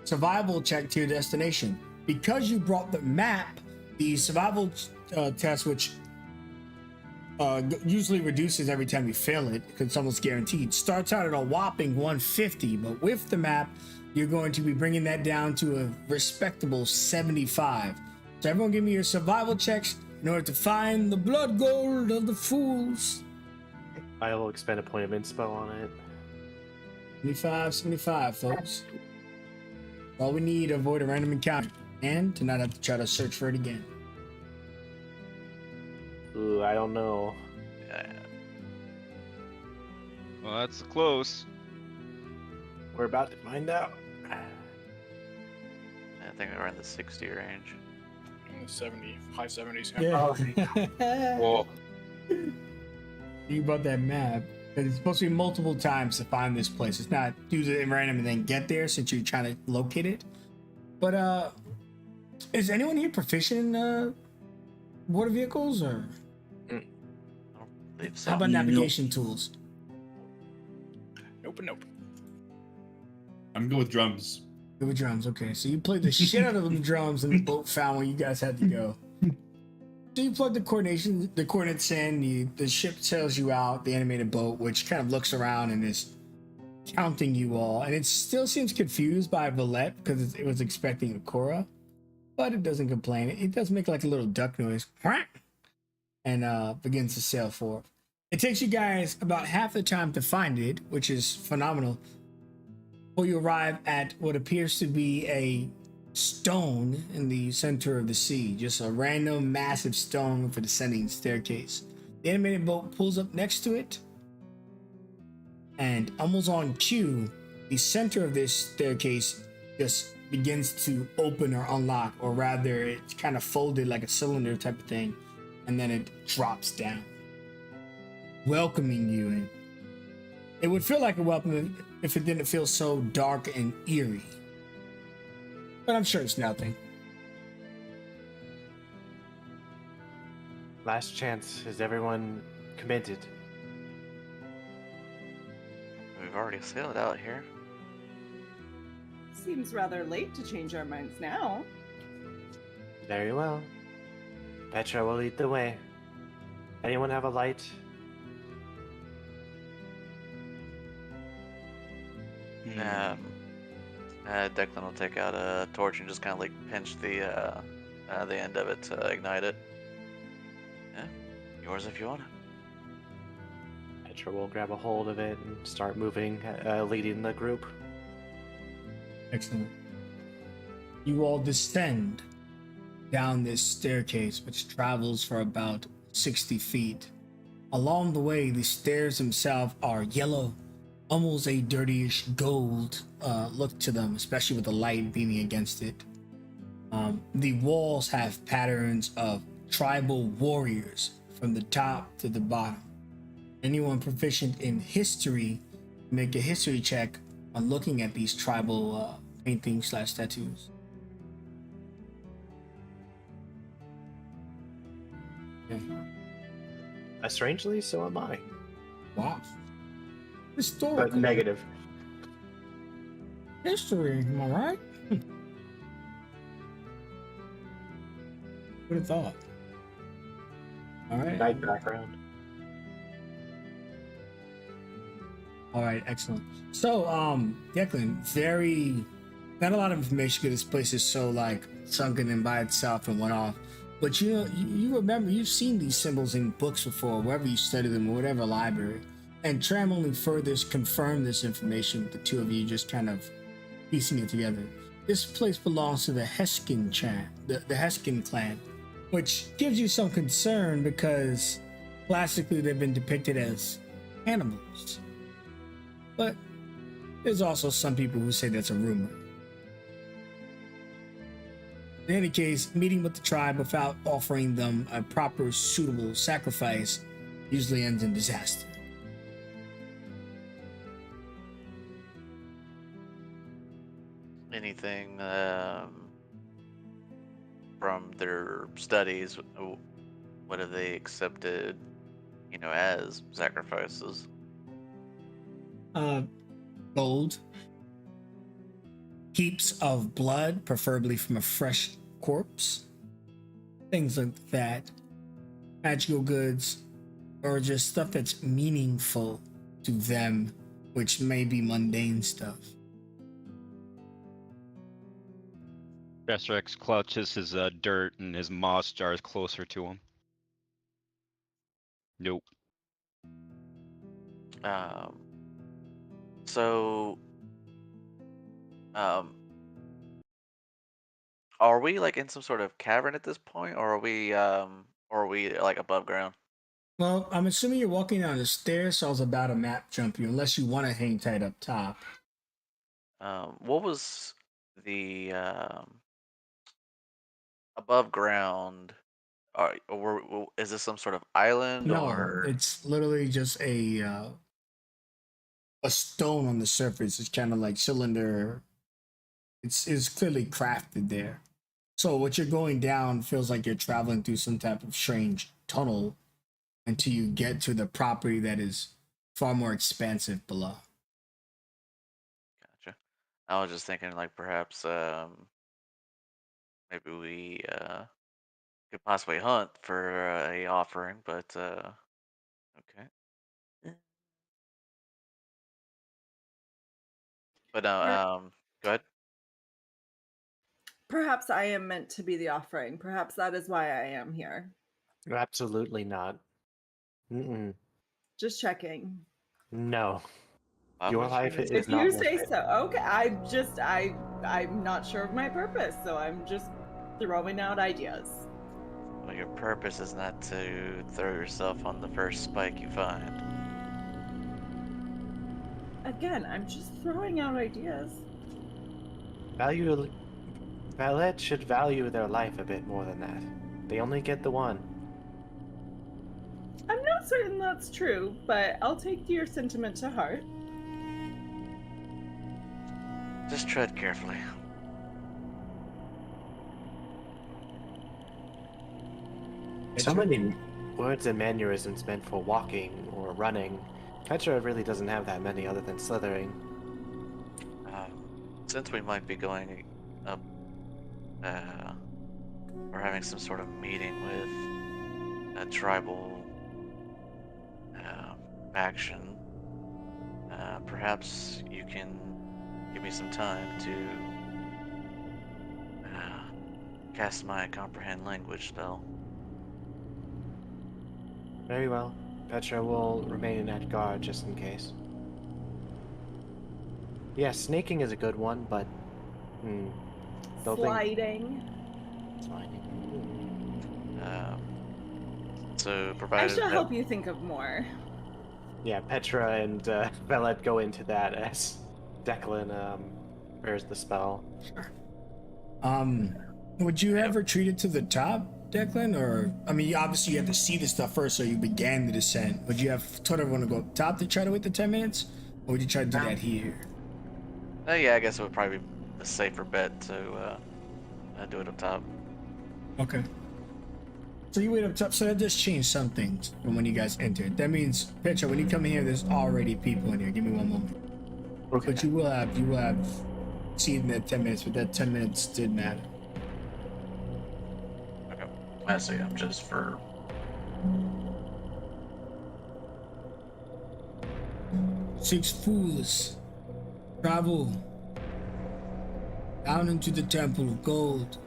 Speaker 1: Survival check to your destination. Because you brought the map, the survival test, which usually reduces every time you fail it because it's almost guaranteed, starts out at a whopping 150, but with the map you're going to be bringing that down to a respectable 75. So everyone give me your survival checks in order to find the blood gold of the fools.
Speaker 2: I will expend a point of inspo on it.
Speaker 1: 75 folks. All we need to avoid a random encounter and to not have to try to search for it again.
Speaker 2: Ooh, I don't know.
Speaker 7: Well, that's close.
Speaker 2: We're about to find out.
Speaker 5: I think we're in the 60 range.
Speaker 6: 70, high 70s.
Speaker 1: Yeah.
Speaker 7: Whoa.
Speaker 1: You brought that map. It's supposed to be multiple times to find this place. It's not do it random and then get there since you're trying to locate it. But is anyone here proficient in water vehicles or
Speaker 5: I don't believe so.
Speaker 1: how about navigation tools?
Speaker 6: Nope.
Speaker 3: I'm good with drums.
Speaker 1: Good with drums. Okay, so you played the shit out of them drums and the boat found where you guys had to go. So you plug the coordinates in, the ship sails you out, the animated boat, which kind of looks around and is counting you all. And it still seems confused by Valette because it was expecting a Cora, but it doesn't complain. It does make like a little duck noise and begins to sail forth. It takes you guys about half the time to find it, which is phenomenal, before you arrive at what appears to be a stone in the center of the sea, just a random massive stone for descending staircase. The animated boat pulls up next to it, and almost on cue, the center of this staircase just begins to open or unlock, or rather it's kind of folded like a cylinder type of thing, and then it drops down, welcoming you in. It would feel like a welcome if it didn't feel so dark and eerie. But I'm sure it's nothing.
Speaker 2: Last chance. Is everyone committed?
Speaker 5: We've already sailed out here.
Speaker 4: Seems rather late to change our minds now.
Speaker 2: Very well. Petra will lead the way. Anyone have a light?
Speaker 5: Declan will take out a torch and just kind of like pinch the end of it to ignite it. Yeah, yours if you want it.
Speaker 2: Petra will grab a hold of it and start moving, leading the group.
Speaker 1: Excellent. You all descend down this staircase, which travels for about 60 feet. Along the way, the stairs themselves are yellow, almost a dirtyish gold look to them, especially with the light beaming against it. The walls have patterns of tribal warriors from the top to the bottom. Anyone proficient in history, make a history check on looking at these tribal paintings / tattoos. Okay.
Speaker 2: Strangely, so am I.
Speaker 1: Wow. Historical.
Speaker 2: But negative.
Speaker 1: History, am I right? Would have thought. All right.
Speaker 2: Night background.
Speaker 1: All right, excellent. So, Declan, not a lot of information because this place is so like sunken in by itself and went off. But you remember, you've seen these symbols in books before, wherever you study them, or whatever library. And Tram only further confirmed this information with the two of you just kind of piecing it together. This place belongs to the Heskin the Heskin clan, which gives you some concern because classically they've been depicted as animals. But there's also some people who say that's a rumor. In any case, meeting with the tribe without offering them a proper, suitable sacrifice usually ends in disaster.
Speaker 5: Anything from their studies? What have they accepted, as sacrifices?
Speaker 1: Gold, heaps of blood, preferably from a fresh corpse, things like that, magical goods, or just stuff that's meaningful to them, which may be mundane stuff.
Speaker 7: Rex clutches his dirt and his moss jars closer to him. Nope.
Speaker 5: So, are we like in some sort of cavern at this point, or are we like above ground?
Speaker 1: Well, I'm assuming you're walking down the stairs, so I was about to map jump you, unless you want to hang tight up top.
Speaker 5: What was the above ground? Is this some sort of island
Speaker 1: No,
Speaker 5: or?
Speaker 1: it's literally just a stone on the surface. It's kind of like cylinder. It's clearly crafted there. So what you're going down feels like you're traveling through some type of strange tunnel until you get to the property that is far more expansive below.
Speaker 5: Gotcha. I was just thinking like perhaps maybe we could possibly hunt for a offering, but okay. But no,
Speaker 4: Per-
Speaker 5: go ahead.
Speaker 4: Perhaps I am meant to be the offering. Perhaps that is why I am here.
Speaker 2: Absolutely not. Mm-mm.
Speaker 4: Just checking.
Speaker 2: No.
Speaker 5: Why
Speaker 2: Your
Speaker 5: would
Speaker 2: life
Speaker 5: you?
Speaker 2: is
Speaker 4: If
Speaker 2: not
Speaker 4: you
Speaker 2: worth
Speaker 4: say
Speaker 2: it.
Speaker 4: so. Okay, I'm not sure of my purpose, so I'm just throwing out ideas.
Speaker 5: Well, your purpose is not to throw yourself on the first spike you find.
Speaker 4: Again, I'm just throwing out ideas.
Speaker 2: Valet should value their life a bit more than that. They only get the one.
Speaker 4: I'm not certain that's true, but I'll take your sentiment to heart.
Speaker 5: Just tread carefully.
Speaker 2: So many words and mannerisms meant for walking or running. Petra really doesn't have that many other than slithering.
Speaker 5: Since we might be going up, or having some sort of meeting with a tribal faction, perhaps you can give me some time to cast my comprehend language spell.
Speaker 2: Very well. Petra will remain at guard just in case. Yes, snaking is a good one, but don't think
Speaker 4: Sliding.
Speaker 2: sliding.
Speaker 5: So
Speaker 4: I
Speaker 5: provided
Speaker 4: shall
Speaker 5: that
Speaker 4: help you think of more.
Speaker 2: Yeah, Petra and Velet go into that as Declan prepares the spell.
Speaker 1: Would you ever treat it to the top, Declan? Or, I mean, obviously you have to see the stuff first, so you began the descent. Would you have told everyone to go up top to try to wait the 10 minutes? Or would you try to do that here?
Speaker 5: yeah, I guess it would probably be a safer bet to do it up top.
Speaker 1: Okay. So you wait up top. So that just changed some things from when you guys entered. That means, Petra, when you come in here, there's already people in here. Give me one moment.
Speaker 2: Okay.
Speaker 1: But you will have seen that 10 minutes, but that 10 minutes did matter.
Speaker 5: Okay. I see. I'm just for.
Speaker 1: Six fools travel down into the Temple of Gold.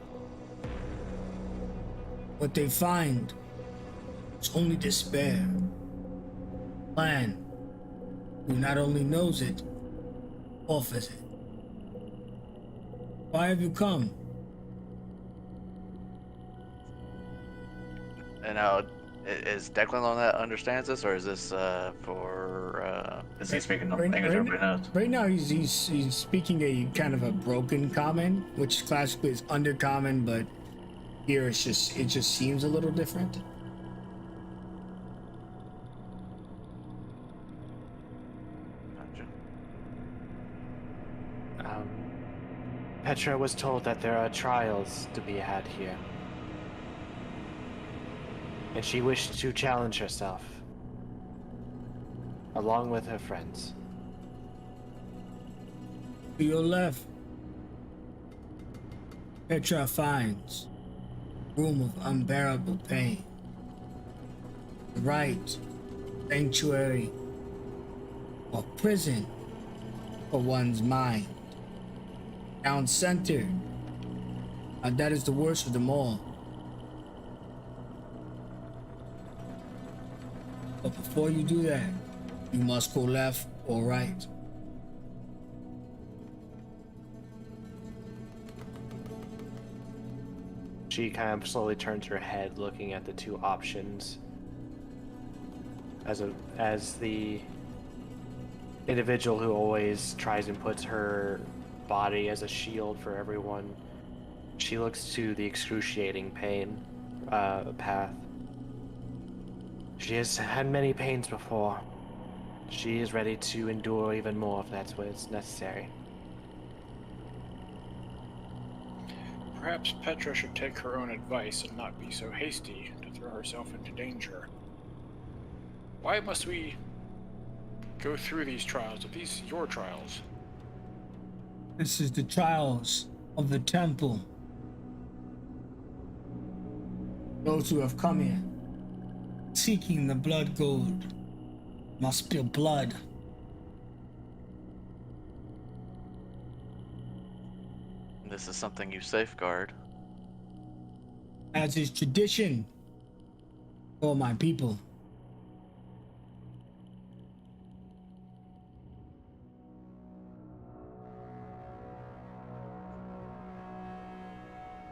Speaker 1: What they find is only despair. Plan who not only knows it, offers it. Why have you come?
Speaker 5: And now, is Declan the one that understands this, or is this for? Is he speaking the language everybody knows?
Speaker 1: Right now, he's speaking a kind of a broken common, which classically is undercommon, but here it just seems a little different.
Speaker 5: Gotcha.
Speaker 2: Petra was told that there are trials to be had here. And she wished to challenge herself, along with her friends.
Speaker 1: To your left, Petra finds room of unbearable pain. To the right, sanctuary or prison for one's mind. Down center, that is the worst of them all. But before you do that, you must go left or right.
Speaker 2: She kind of slowly turns her head, looking at the two options. As the individual who always tries and puts her body as a shield for everyone, she looks to the excruciating pain path. She has had many pains before. She is ready to endure even more if that's what is necessary.
Speaker 6: Perhaps Petra should take her own advice and not be so hasty to throw herself into danger. Why must we go through these trials? Are these your trials?
Speaker 1: This is the trials of the temple. Those who have come here seeking the blood gold must spill blood.
Speaker 5: This is something you safeguard.
Speaker 1: As is tradition for my people.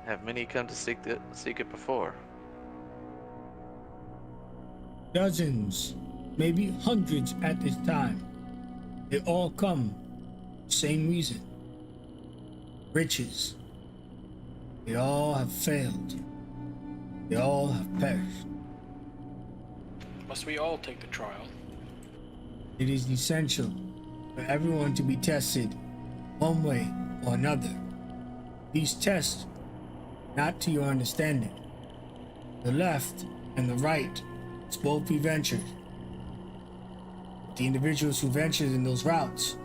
Speaker 5: Have many come to seek it before?
Speaker 1: Dozens, maybe hundreds at this time. They all come, same reason. Riches. They all have failed. They all have perished.
Speaker 6: Must we all take the trial?
Speaker 1: It is essential for everyone to be tested one way or another. These tests, not to your understanding. The left and the right, it's both be ventured. The individuals who ventured in those routes,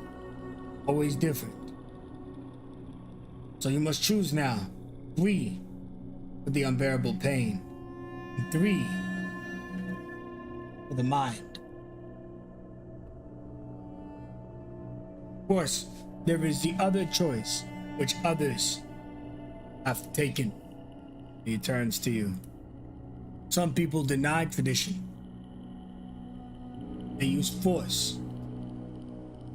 Speaker 1: always different. So you must choose now. 3 for the unbearable pain, and 3 for the mind. Of course, there is the other choice, which others have taken. It turns to you. Some people deny tradition. They use force.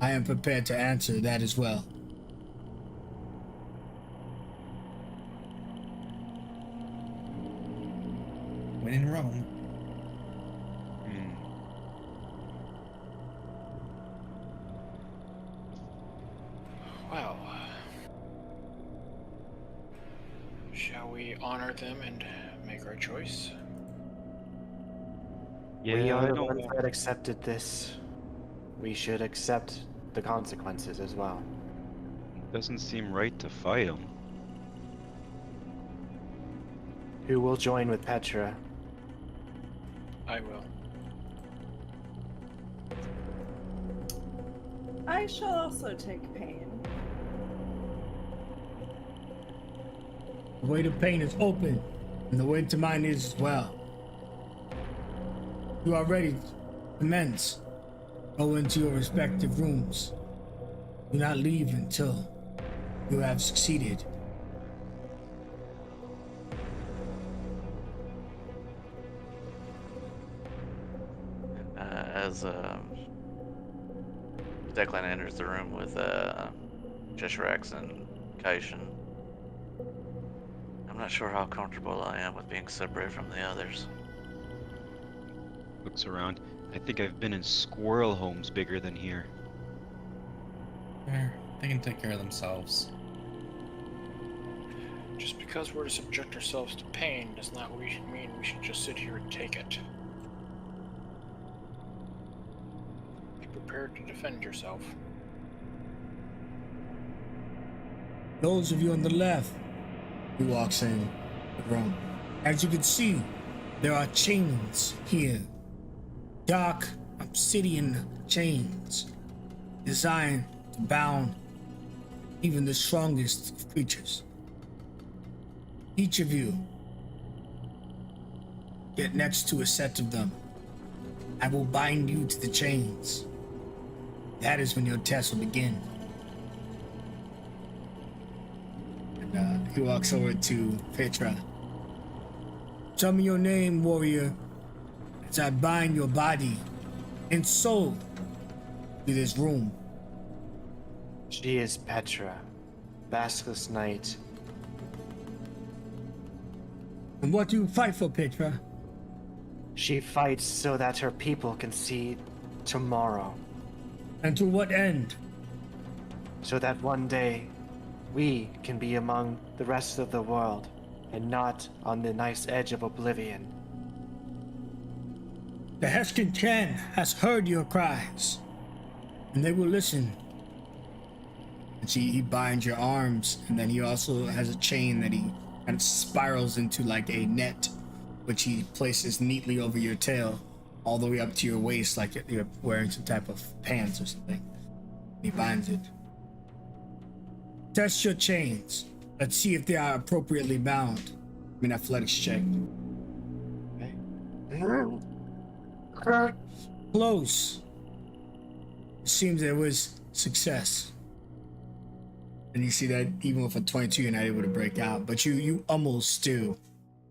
Speaker 1: I am prepared to answer that as well.
Speaker 3: When in Rome.
Speaker 6: Well, shall we honor them and make our choice?
Speaker 2: We
Speaker 7: Yeah,
Speaker 2: are
Speaker 7: I
Speaker 2: the
Speaker 7: don't
Speaker 2: ones
Speaker 7: want.
Speaker 2: that accepted this. We should accept the consequences as well.
Speaker 7: Doesn't seem right to fight him.
Speaker 2: Who will join with Petra?
Speaker 6: I will.
Speaker 4: I shall also take pain.
Speaker 1: The way to pain is open, and the way to mine is as well. You are ready to commence. Go into your respective rooms. Do not leave until you have succeeded.
Speaker 5: As Declan enters the room with Cheshirax and Kaishin, I'm not sure how comfortable I am with being separate from the others.
Speaker 7: Looks around. I think I've been in squirrel homes bigger than here.
Speaker 3: They can take care of themselves.
Speaker 6: Just because we're to subject ourselves to pain does not mean we should just sit here and take it. Be prepared to defend yourself.
Speaker 1: Those of you on the left, he walks in the room. As you can see, there are chains here. Dark obsidian chains designed to bound even the strongest of creatures. Each of you get next to a set of them. I will bind you to the chains. That is when your test will begin. And he walks over to Petra. Tell me your name, warrior, as I bind your body and soul to this room.
Speaker 2: She is Petra, Basilisk Knight.
Speaker 1: And what do you fight for, Petra?
Speaker 2: She fights so that her people can see tomorrow,
Speaker 1: And to what end?
Speaker 2: so that one day we can be among the rest of the world and not on the nice edge of oblivion.
Speaker 1: The Heskin clan has heard your cries, and they will listen. And he binds your arms, and then he also has a chain that he kind of spirals into like a net, which he places neatly over your tail, all the way up to your waist, like you're wearing some type of pants or something. He binds it. Test your chains. Let's see if they are appropriately bound. I mean, athletics check. Close. It seems there was success. And you see that even with a 22, you're not able to break out. But you almost do.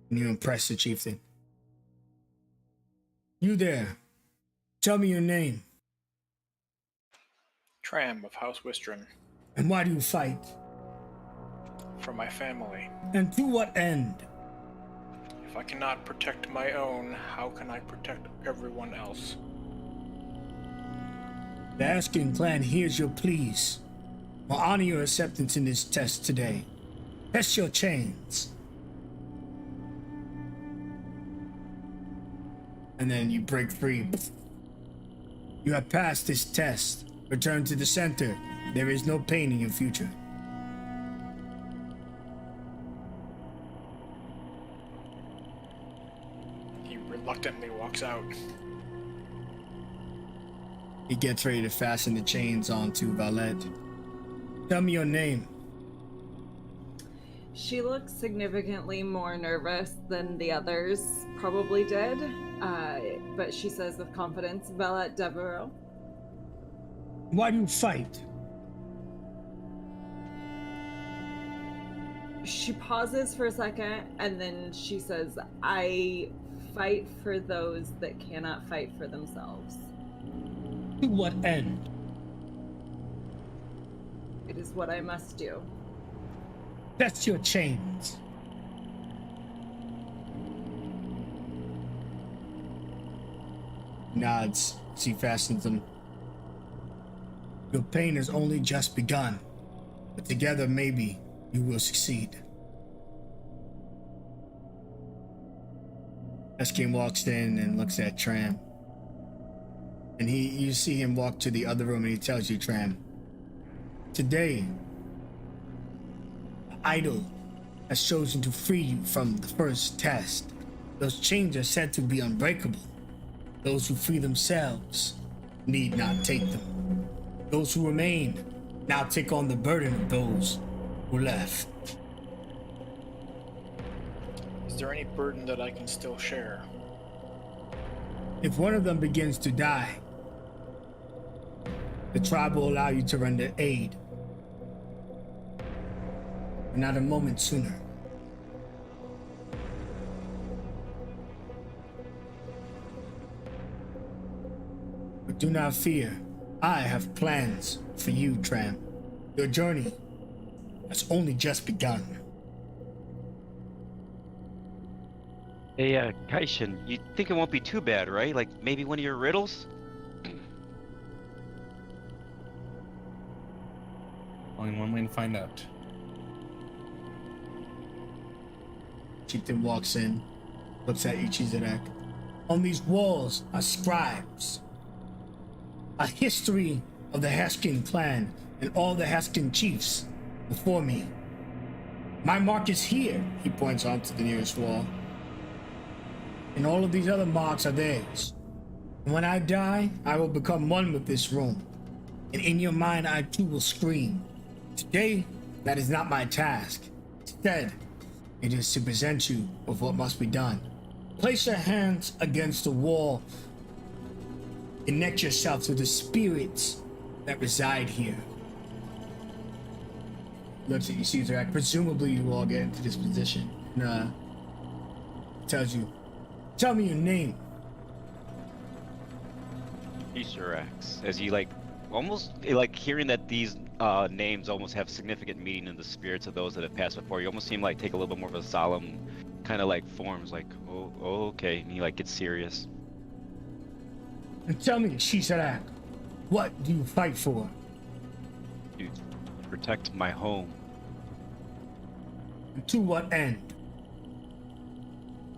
Speaker 1: And you impress the chieftain. You there. Tell me your name.
Speaker 6: Tram of House Wistron.
Speaker 1: And why do you fight?
Speaker 6: For my family.
Speaker 1: And to what end?
Speaker 6: If I cannot protect my own, how can I protect everyone else?
Speaker 1: The Askin clan hears your pleas. Will honor your acceptance in this test today. Test your chains. And then you break free. You have passed this test. Return to the center. There is no pain in your future.
Speaker 6: He reluctantly walks out.
Speaker 1: He gets ready to fasten the chains onto Valette. Tell me your name.
Speaker 4: She looks significantly more nervous than the others probably did, but she says with confidence, Valette Devereaux.
Speaker 1: Why do you fight?
Speaker 4: She pauses for a second, and then she says, I fight for those that cannot fight for themselves.
Speaker 1: To what end?
Speaker 4: It is what I must do.
Speaker 1: Test your chains. Nods as he fastens them. Your pain has only just begun, but together maybe you will succeed. Eskin walks in and looks at Tram. And you see him walk to the other room and he tells you, Tram, today, the idol has chosen to free you from the first test. Those chains are said to be unbreakable. Those who free themselves need not take them. Those who remain now take on the burden of those who left.
Speaker 6: Is there any burden that I can still share?
Speaker 1: If one of them begins to die, the tribe will allow you to render aid. But not a moment sooner. But do not fear. I have plans for you, Tram. Your journey has only just begun.
Speaker 7: Hey, Kaishin, you think it won't be too bad, right? Like maybe one of your riddles?
Speaker 3: Only one way to find out.
Speaker 1: Chieftain walks in, looks at Ichizarek. On these walls are scribes. A history of the Heskin clan and all the Heskin chiefs before me. My mark is here, he points onto the nearest wall. And all of these other marks are theirs. And when I die, I will become one with this room. And in your mind, I too will scream. Today, that is not my task. Instead, it is to present you with what must be done. Place your hands against the wall. Connect yourself to the spirits that reside here. Looks at you, Caesar. Presumably, you all get into this position. And, tells you, tell me your name.
Speaker 7: Isharax. As you almost hearing that these names almost have significant meaning in the spirits of those that have passed before. You almost seem like take a little bit more of a solemn kind of forms. Oh, okay. And he gets serious.
Speaker 1: And tell me, Shisarak, what do you fight for?
Speaker 7: To protect my home.
Speaker 1: And to what end?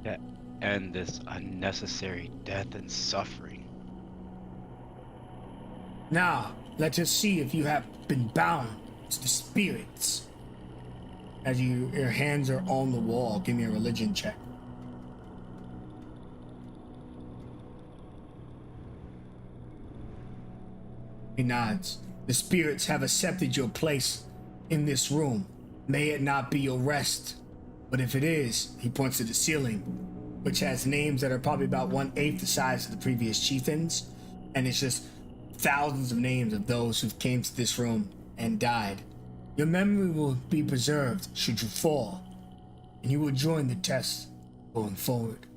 Speaker 7: To end this unnecessary death and suffering.
Speaker 1: Now, let us see if you have been bound to the spirits. As your hands are on the wall, give me a religion check. He nods. The spirits have accepted your place in this room. May it not be your rest, but if it is, he points to the ceiling, which has names that are probably about 1/8 the size of the previous chieftains, and it's just thousands of names of those who came to this room and died. Your memory will be preserved should you fall, and you will join the test going forward.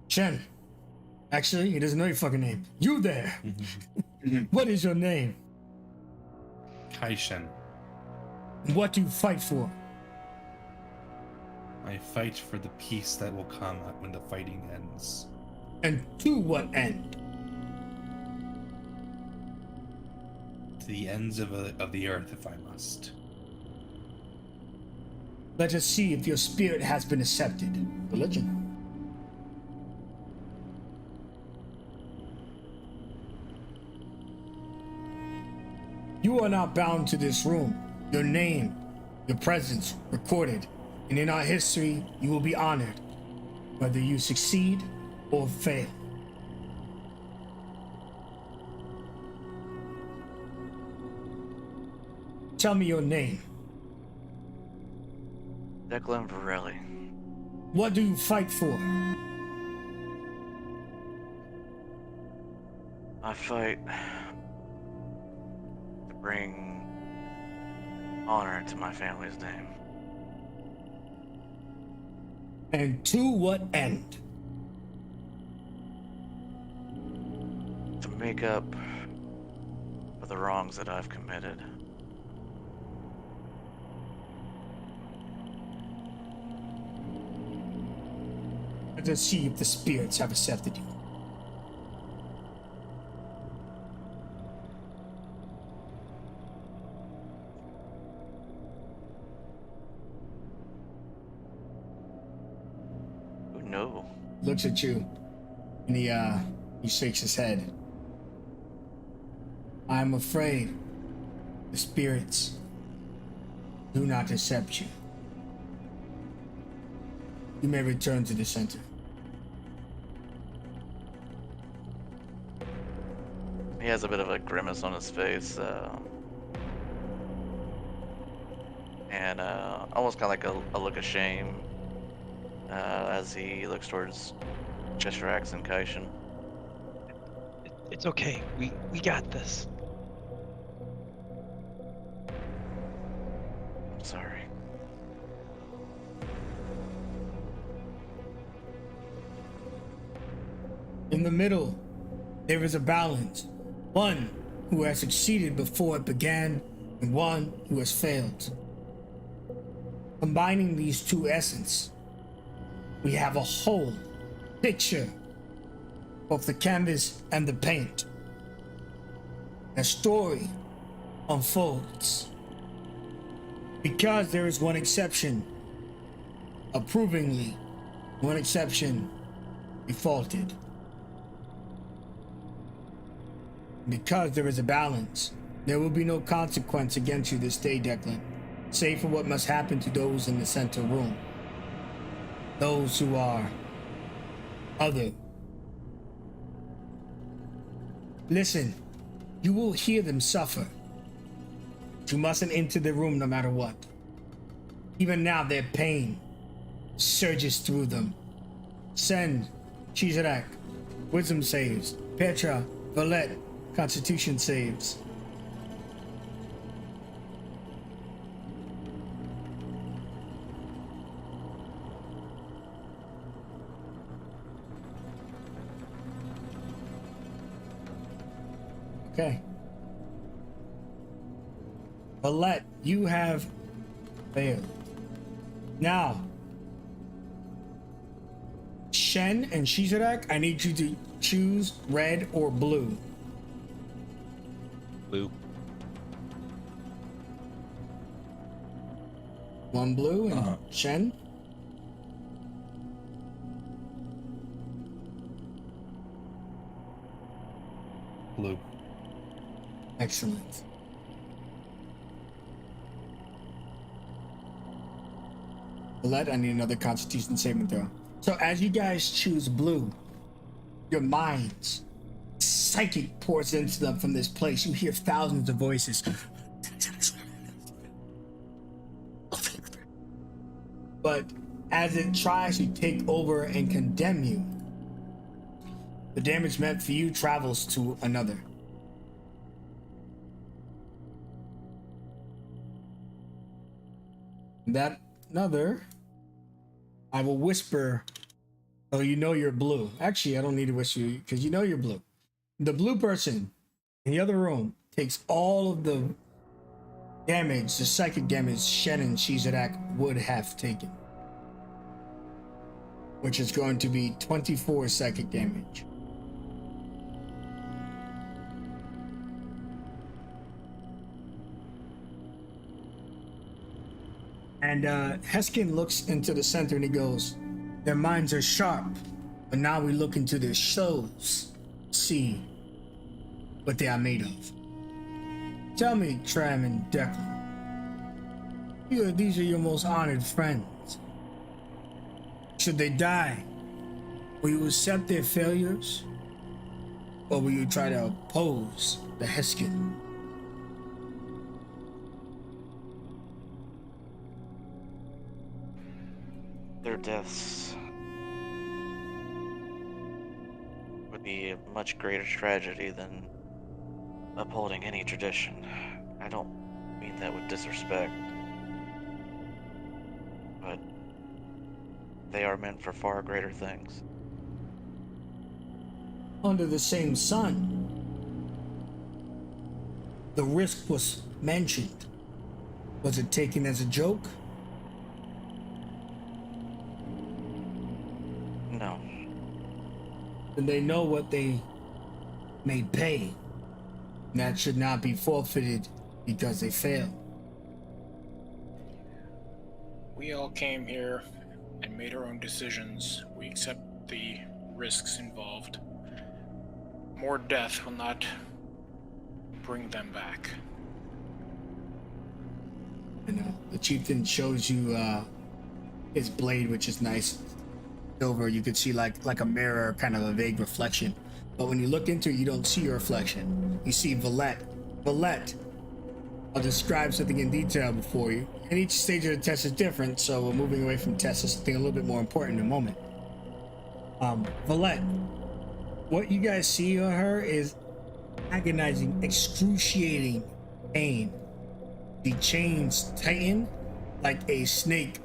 Speaker 1: Shen. Actually, he doesn't know your fucking name. You there. What is your name?
Speaker 3: Kaishin.
Speaker 1: What do you fight for?
Speaker 3: I fight for the peace that will come when the fighting ends.
Speaker 1: And to what end?
Speaker 3: To the ends of the earth, if I must.
Speaker 1: Let us see if your spirit has been accepted. Religion. You are not bound to this room. Your name, your presence recorded, and in our history, you will be honored, whether you succeed or fail. Tell me your name.
Speaker 5: Declan Varelli.
Speaker 1: What do you fight for?
Speaker 5: I fight to bring honor to my family's name.
Speaker 1: And to what end?
Speaker 5: To make up for the wrongs that I've committed.
Speaker 1: Let us see if the spirits have accepted you.
Speaker 5: Oh no.
Speaker 1: Looks at you, and he shakes his head. I'm afraid the spirits do not accept you. You may return to the center.
Speaker 5: He has a bit of a grimace on his face, and almost kind of like a look of shame as he looks towards Cheshirax and Kaishin.
Speaker 7: It's okay. We got this.
Speaker 5: I'm sorry.
Speaker 1: In the middle, there is a balance. One who has succeeded before it began, and one who has failed. Combining these two essences we have a whole picture, both the canvas and the paint. A story unfolds. Because there is one exception, approvingly, one exception defaulted. Because there is a balance, there will be no consequence against you this day, Declan, save for what must happen to those in the center room. Those who are other. Listen, you will hear them suffer. You mustn't enter the room no matter what. Even now, their pain surges through them. Sen, Chizarak, wisdom saves. Petra, Valette, constitution saves. Okay. Valette, you have failed. Now, Shen and Shizarak, I need you to choose red or blue.
Speaker 7: Blue.
Speaker 1: One blue and Shen.
Speaker 3: Blue.
Speaker 1: Excellent. Valette, I need another constitution saving throw. So as you guys choose blue, your minds, psychic pours into them from this place. You hear thousands of voices. But as it tries to take over and condemn you, the damage meant for you travels to another. That another, I will whisper, oh, you know you're blue. Actually, I don't need to whisper you because you know you're blue. The blue person in the other room takes all of the damage, the psychic damage Shen and Shizarak would have taken, which is going to be 24 psychic damage. And Heskin looks into the center and he goes, their minds are sharp, but now we look into their souls, see what they are made of. Tell me, Tram and Declan, these are your most honored friends. Should they die, will you accept their failures, or will you try to oppose the Heskin?
Speaker 5: Their deaths would be a much greater tragedy than upholding any tradition. I don't mean that with disrespect, but they are meant for far greater things.
Speaker 1: Under the same sun, the risk was mentioned. Was it taken as a joke?
Speaker 5: No.
Speaker 1: Then they know what they may pay. And that should not be forfeited because they failed.
Speaker 6: We all came here and made our own decisions. We accept the risks involved. More death will not bring them back.
Speaker 1: I know. The chieftain shows you his blade, which is nice. Over, you could see like a mirror, kind of a vague reflection. But when you look into it, you don't see your reflection. You see Valette. Valette, I'll describe something in detail before you. And each stage of the test is different, so we're moving away from tests to something a little bit more important in a moment. Valette, what you guys see on her is agonizing, excruciating pain. The chains tighten like a snake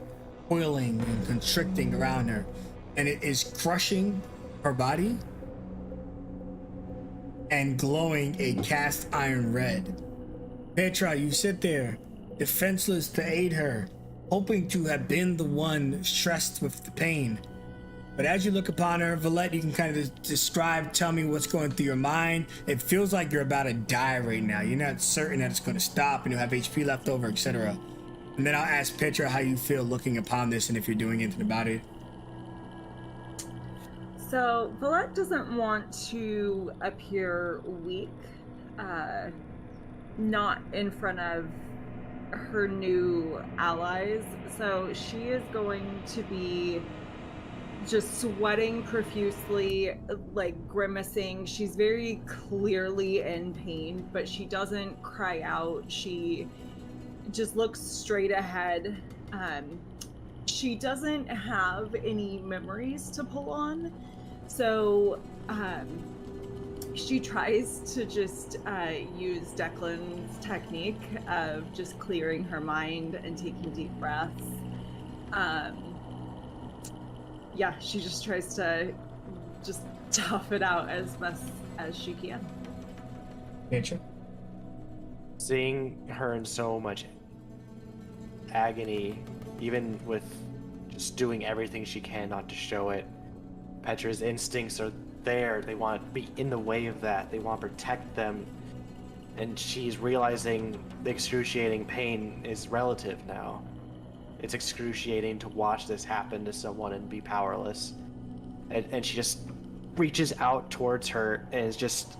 Speaker 1: coiling and constricting around her, and it is crushing her body and glowing a cast iron red. Petra, you sit there, defenseless to aid her, hoping to have been the one stressed with the pain, But as you look upon her, Valette, you can kind of describe, tell me what's going through your mind. It feels like you're about to die right now. You're not certain that it's going to stop and you'll have HP left over, etc. And then I'll ask Petra how you feel looking upon this and if you're doing anything about it.
Speaker 4: So Valette doesn't want to appear weak, not in front of her new allies. So she is going to be just sweating profusely, like grimacing. She's very clearly in pain, but she doesn't cry out. She just looks straight ahead. She doesn't have any memories to pull on, so she tries to just use Declan's technique of just clearing her mind and taking deep breaths. Yeah, she just tries to just tough it out as best as she can.
Speaker 1: Petra?
Speaker 2: Seeing her in so much agony, even with just doing everything she can not to show it, Petra's instincts are there. They want to be in the way of that. They want to protect them. And she's realizing the excruciating pain is relative now. It's excruciating to watch this happen to someone and be powerless. And she just reaches out towards her and is just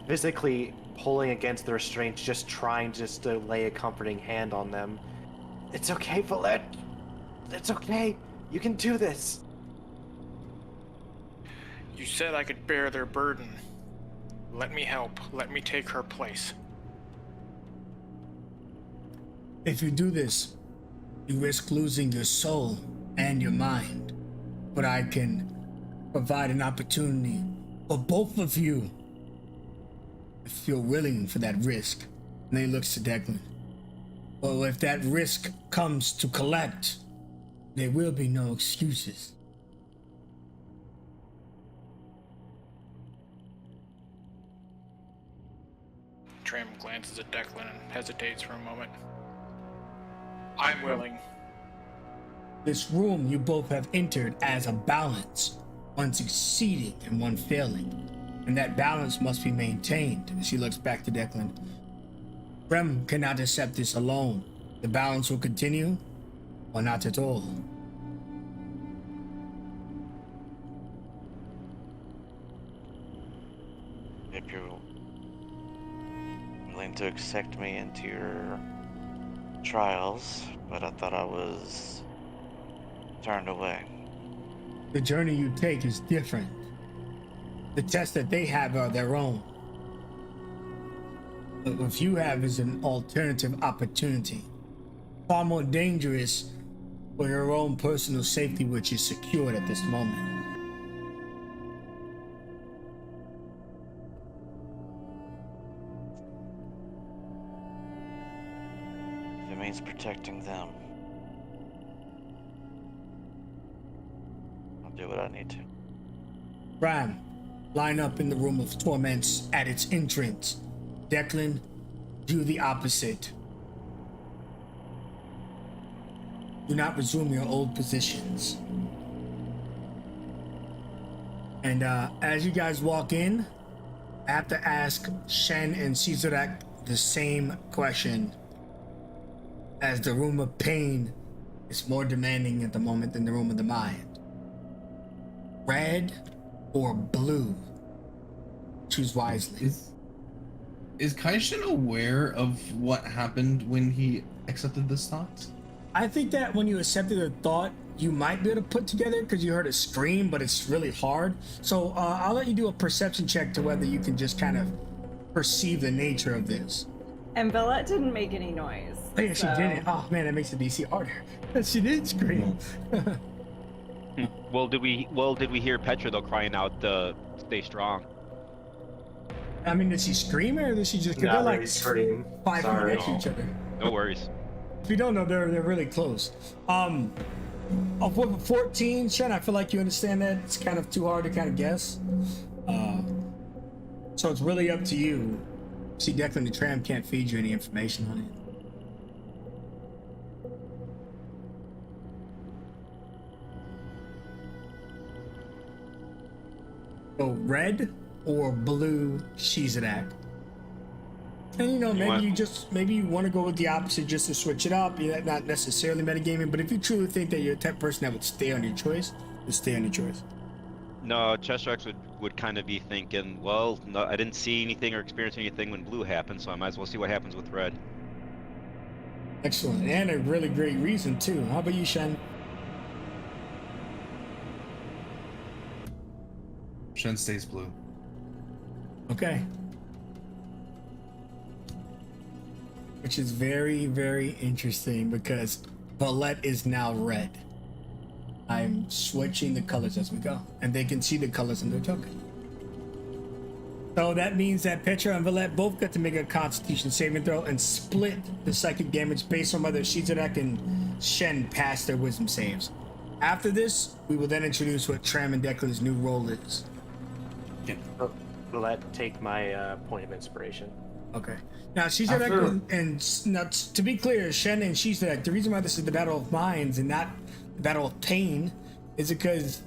Speaker 2: physically pulling against the restraints, just trying just to lay a comforting hand on them. It's okay, Valette. It's okay. You can do this.
Speaker 6: You said I could bear their burden. Let me help. Let me take her place.
Speaker 1: If you do this, you risk losing your soul and your mind. But I can provide an opportunity for both of you if you're willing for that risk. And then he looks to Declan. Well, if that risk comes to collect, there will be no excuses.
Speaker 6: Tram glances at Declan and hesitates for a moment. I'm willing.
Speaker 1: This room you both have entered as a balance, one succeeding and one failing. And that balance must be maintained. As he looks back to Declan. Rem cannot accept this alone. The balance will continue, or not at all.
Speaker 5: If you're willing to accept me into your trials, but I thought I was turned away.
Speaker 1: The journey you take is different. The tests that they have are their own. But what you have is an alternative opportunity. Far more dangerous for your own personal safety, which is secured at this moment.
Speaker 5: If it means protecting them, I'll do what I need to.
Speaker 1: Bram, line up in the room of torments at its entrance. Declan, do the opposite. Do not resume your old positions. And as you guys walk in, I have to ask Shen and Caesarak the same question, as the room of pain is more demanding at the moment than the room of the mind. Red or blue? Choose wisely.
Speaker 3: Is Kaishin aware of what happened when he accepted this thought?
Speaker 1: I think that when you accepted a thought, you might be able to put together because you heard a scream, but it's really hard. So I'll let you do a perception check to whether you can just kind of perceive the nature of this.
Speaker 4: And Valette didn't make any noise.
Speaker 1: Oh, yeah, she didn't. Oh man, that makes the DC harder. She did scream.
Speaker 7: Well, did we hear Petra though crying out, "Stay strong"?
Speaker 1: I mean, did she scream or did she just?
Speaker 2: Not
Speaker 1: They're like
Speaker 2: really scream.
Speaker 1: 5 feet
Speaker 2: Sorry.
Speaker 1: next to each other.
Speaker 7: No worries.
Speaker 1: If you don't know, they're really close. Of what 14, Shen, I feel like you understand that. It's kind of too hard to kind of guess. So it's really up to you. See, Declan the Tram can't feed you any information on it. So red or blue Shizadak. And you know, maybe you want to go with the opposite just to switch it up. You're not necessarily metagaming, but if you truly think that you're the type of person that would stay on your choice, then stay on your choice.
Speaker 7: No, Chester X would kind of be thinking, well, no, I didn't see anything or experience anything when blue happened, so I might as well see what happens with red.
Speaker 1: Excellent, and a really great reason too. How about you, Shen?
Speaker 3: Shen stays blue.
Speaker 1: Okay. Which is very, very interesting because Valette is now red. I'm switching the colors as we go, and they can see the colors in their token. So that means that Petra and Valette both got to make a Constitution saving throw and split the psychic damage based on whether Shizadak and Shen passed their wisdom saves. After this, we will then introduce what Tram and Declan's new role is.
Speaker 2: Let take my point of inspiration.
Speaker 1: Okay. Now, Shizadak and now, to be clear, Shen and Shizadak, the reason why this is the Battle of Minds and not the Battle of Pain is because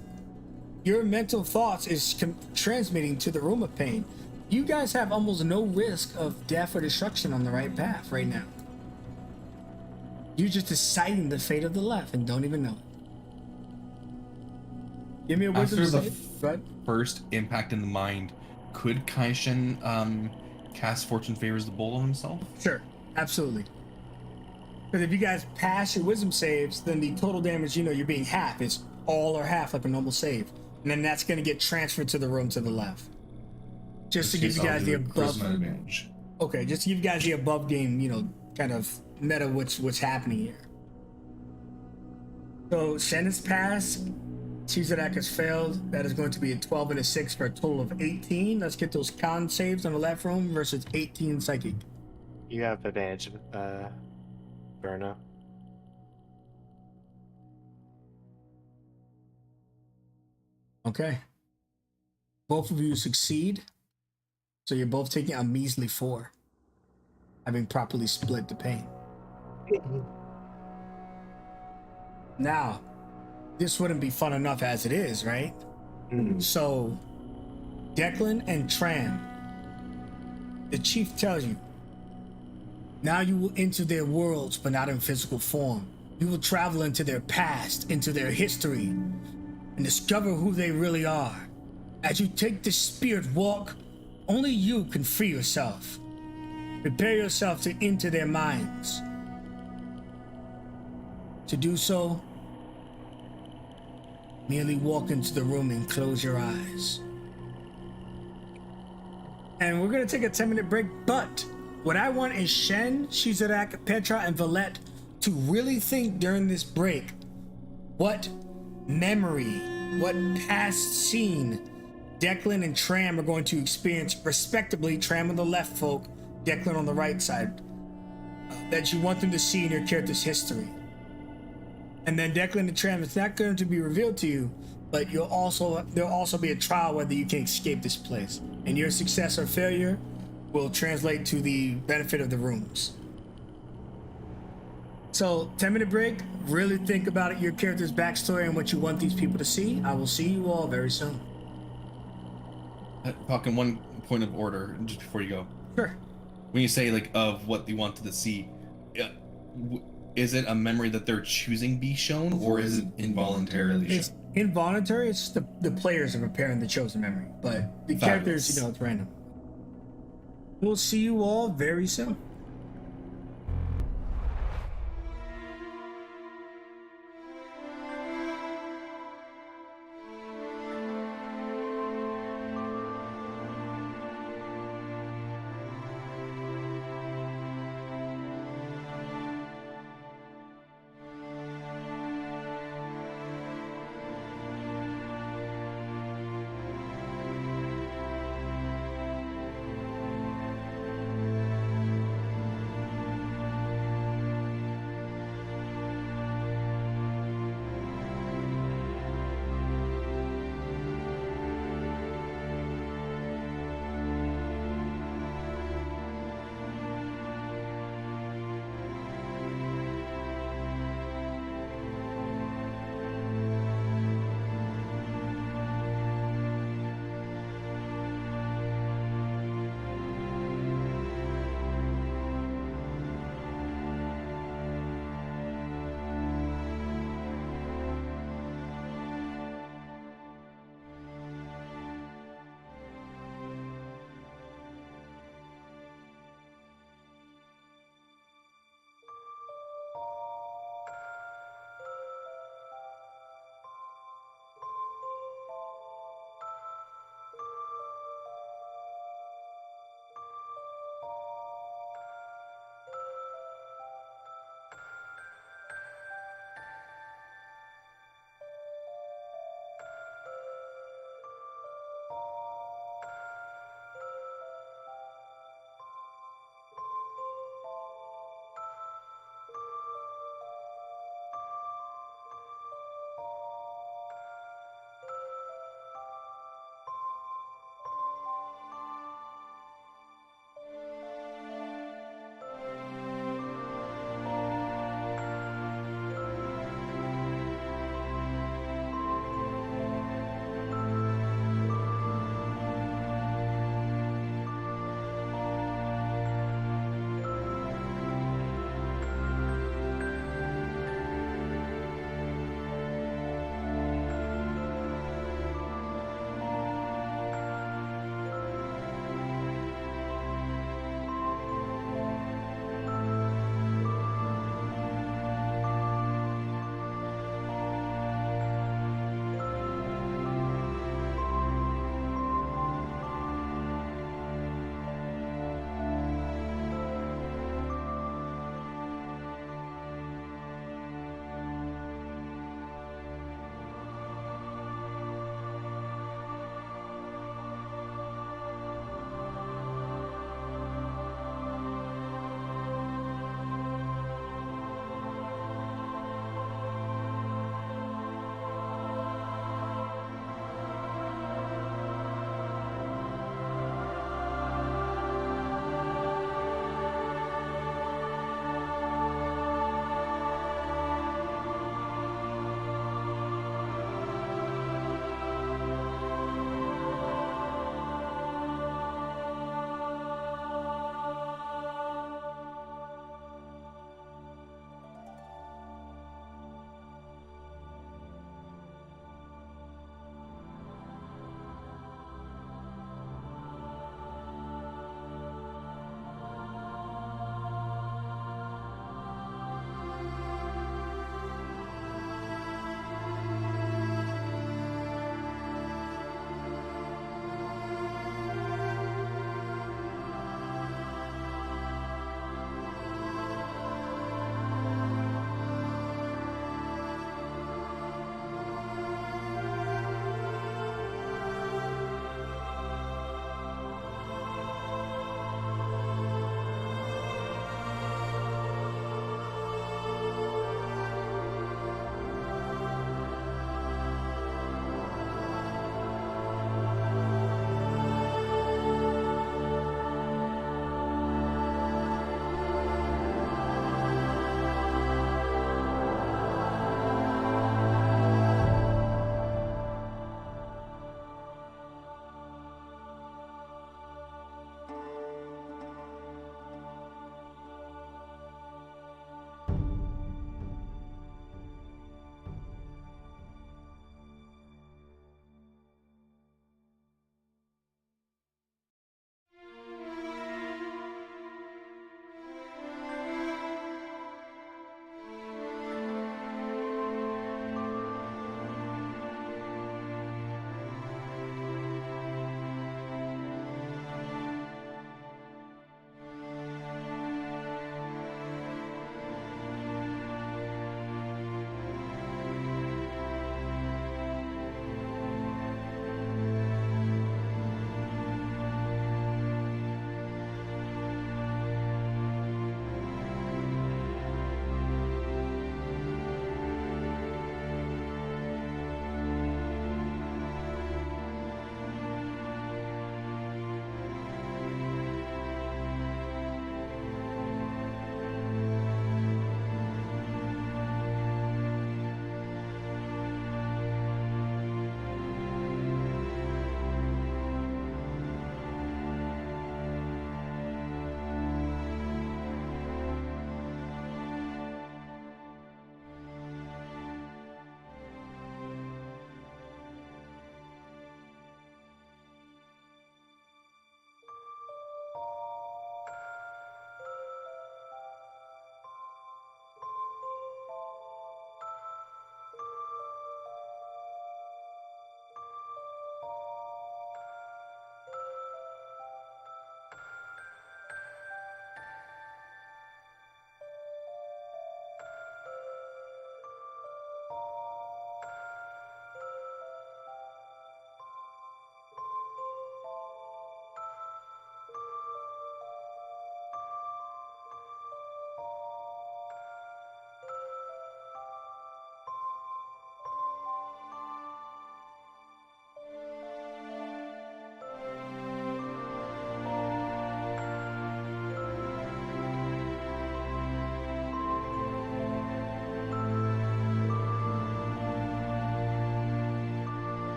Speaker 1: your mental thoughts is transmitting to the room of pain. You guys have almost no risk of death or destruction on the right path right now. You're just deciding the fate of the left and don't even know it. Give me a wisdom
Speaker 3: After
Speaker 1: save.
Speaker 3: the first impact in the mind, could Kaishin cast Fortune Favors the Bolt on himself?
Speaker 1: Sure, absolutely. Because if you guys pass your wisdom saves, then the total damage, you know, you're being half. It's all or half like a normal save. And then that's going to get transferred to the room to the left. Just to give you guys the above. Okay, just to give you guys the above game, you know, kind of meta what's happening here. So Shen has passed. Shizadak has failed. That is going to be a 12 and a 6 for a total of 18. Let's get those con saves on the left room versus 18 psychic.
Speaker 2: You have advantage, Berna.
Speaker 1: Okay. Both of you succeed. So you're both taking a measly 4, having properly split the pain. Now, this wouldn't be fun enough as it is, right? So, Declan and Tram, the chief tells you, now you will enter their worlds, but not in physical form. You will travel into their past, into their history, and discover who they really are. As you take this spirit walk, only you can free yourself. Prepare yourself to enter their minds. To do so, merely walk into the room and close your eyes. And we're gonna take a 10-minute break, but what I want is Shen, Shizadak, Petra, and Valette to really think during this break what memory, what past scene Declan and Tram are going to experience respectively, Tram on the left folk, Declan on the right side, that you want them to see in your character's history. And then Declan and Tram, it's not going to be revealed to you, but there'll also be a trial whether you can escape this place. And your success or failure will translate to the benefit of the rooms. So, 10-minute break, really think about it, your character's backstory and what you want these people to see. I will see you all very soon.
Speaker 3: Falcon, one point of order just before you go.
Speaker 1: Sure.
Speaker 3: When you say like of what they wanted to see, is it a memory that they're choosing be shown, or is it involuntarily shown?
Speaker 1: It's involuntary. It's the players are preparing the chosen memory, but the characters, you know, it's random. We'll see you all very soon.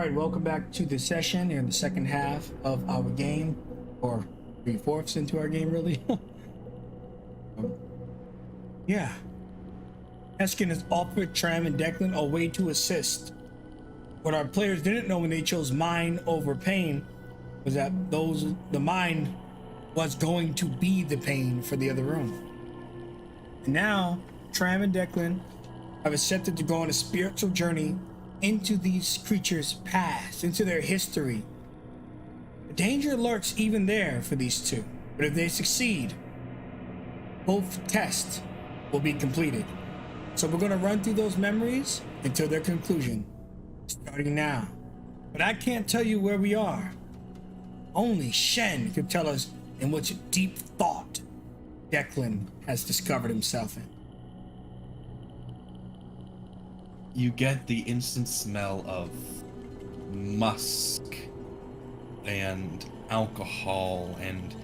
Speaker 1: right, welcome back to the session in the second half of our game, or 3/4 into our game, really. Yeah. Eskin has offered Tram and Declan a way to assist. What our players didn't know when they chose mind over pain was that the mind was going to be the pain for the other room. And now, Tram and Declan have accepted to go on a spiritual journey into these creatures' past, into their history. The danger lurks even there for these two, but if they succeed, both tests will be completed. So we're gonna run through those memories until their conclusion, starting now. But I can't tell you where we are. Only Shen could tell us in which deep thought Declan has discovered himself in.
Speaker 3: You get the instant smell of musk and alcohol and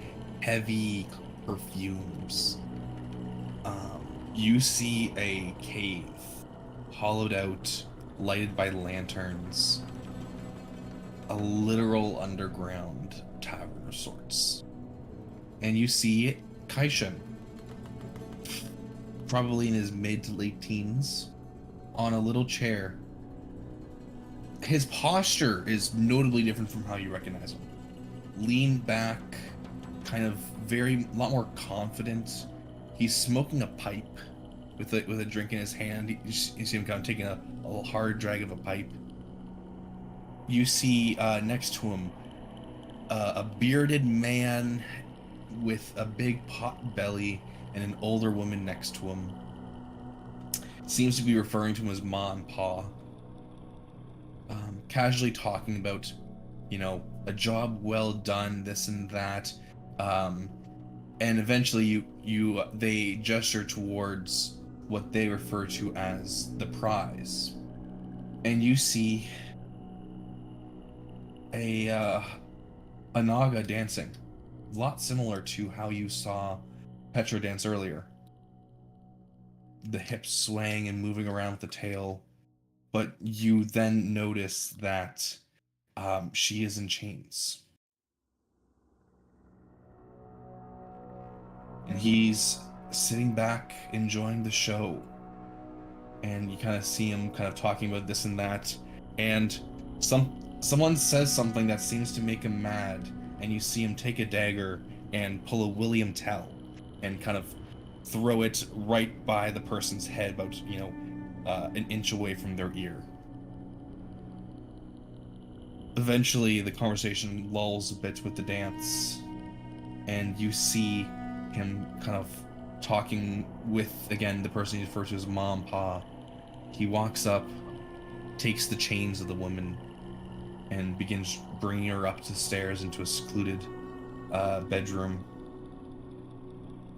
Speaker 3: heavy perfumes. You see a cave, hollowed out, lighted by lanterns, a literal underground tavern of sorts. And you see Kaishan, probably in his mid to late teens, on a little chair. His posture is notably different from how you recognize him. Leaned back, kind of lot more confident. He's smoking a pipe with a drink in his hand. You see him kind of taking a hard drag of a pipe. You see next to him a bearded man with a big pot belly and an older woman next to him. Seems to be referring to him as Ma and Pa. Casually talking about, a job well done, this and that. And eventually they gesture towards what they refer to as the prize. And you see a Naga dancing. A lot similar to how you saw Petra dance earlier. The hips swaying and moving around with the tail. But you then notice that she is in chains. And he's sitting back, enjoying the show. And you kind of see him kind of talking about this and that. And someone says something that seems to make him mad. And you see him take a dagger and pull a William Tell. And kind of throw it right by the person's head, about, an inch away from their ear. Eventually, the conversation lulls a bit with the dance. And you see him kind of talking with, again, the person he refers to as Mom, Pa. He walks up, takes the chains of the woman, and begins bringing her up the stairs into a secluded bedroom.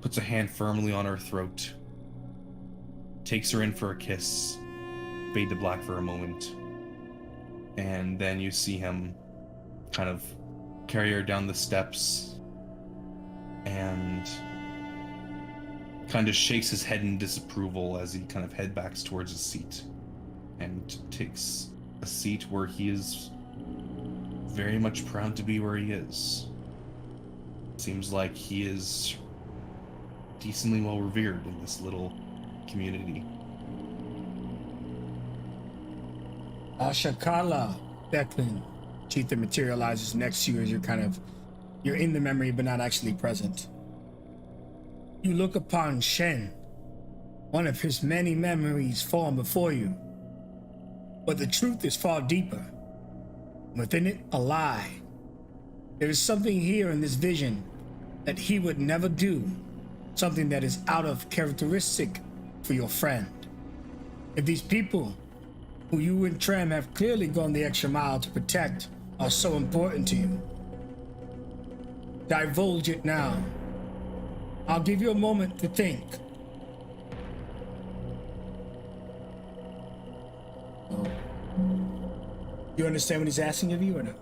Speaker 3: Puts a hand firmly on her throat, takes her in for a kiss, fade to black for a moment, and then you see him kind of carry her down the steps and kind of shakes his head in disapproval as he kind of head backs towards his seat and takes a seat where he is very much proud to be where he is. Seems like he is decently well revered in this little community.
Speaker 1: Ashakala, Declan. Cheetah materializes next to you as you're in the memory but not actually present. You look upon Shen, one of his many memories form before you. But the truth is far deeper. Within it, a lie. There is something here in this vision that he would never do. Something that is out of characteristic for your friend. If these people, who you and Tram have clearly gone the extra mile to protect, are so important to you, divulge it now. I'll give you a moment to think. You understand what he's asking of you or no?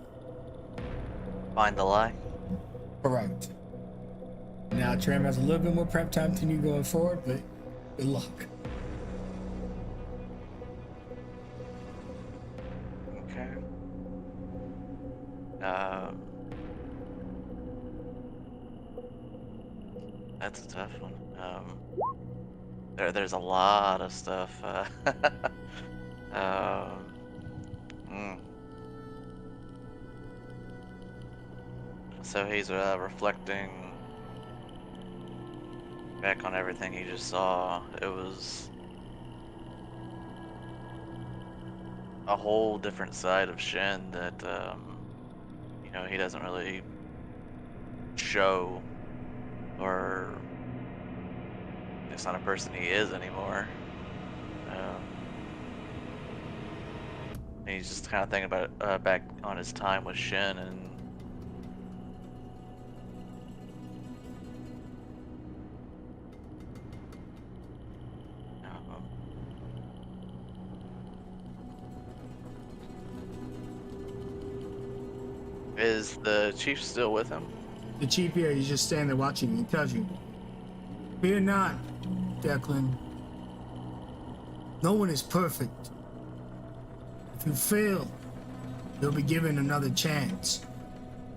Speaker 5: Find the lie.
Speaker 1: Correct. Now Tram has a little bit more prep time than you going forward, but good luck.
Speaker 5: Okay. Um, that's a tough one. There's a lot of stuff. Um, mm. So he's reflecting back on everything he just saw. It was a whole different side of Shen that he doesn't really show, or it's not a person he is anymore. And he's just kind of thinking about back on his time with Shen, and is the chief still with him?
Speaker 1: The chief here, he's just standing there watching you. He tells you, fear not, Declan. No one is perfect. If you fail, you'll be given another chance.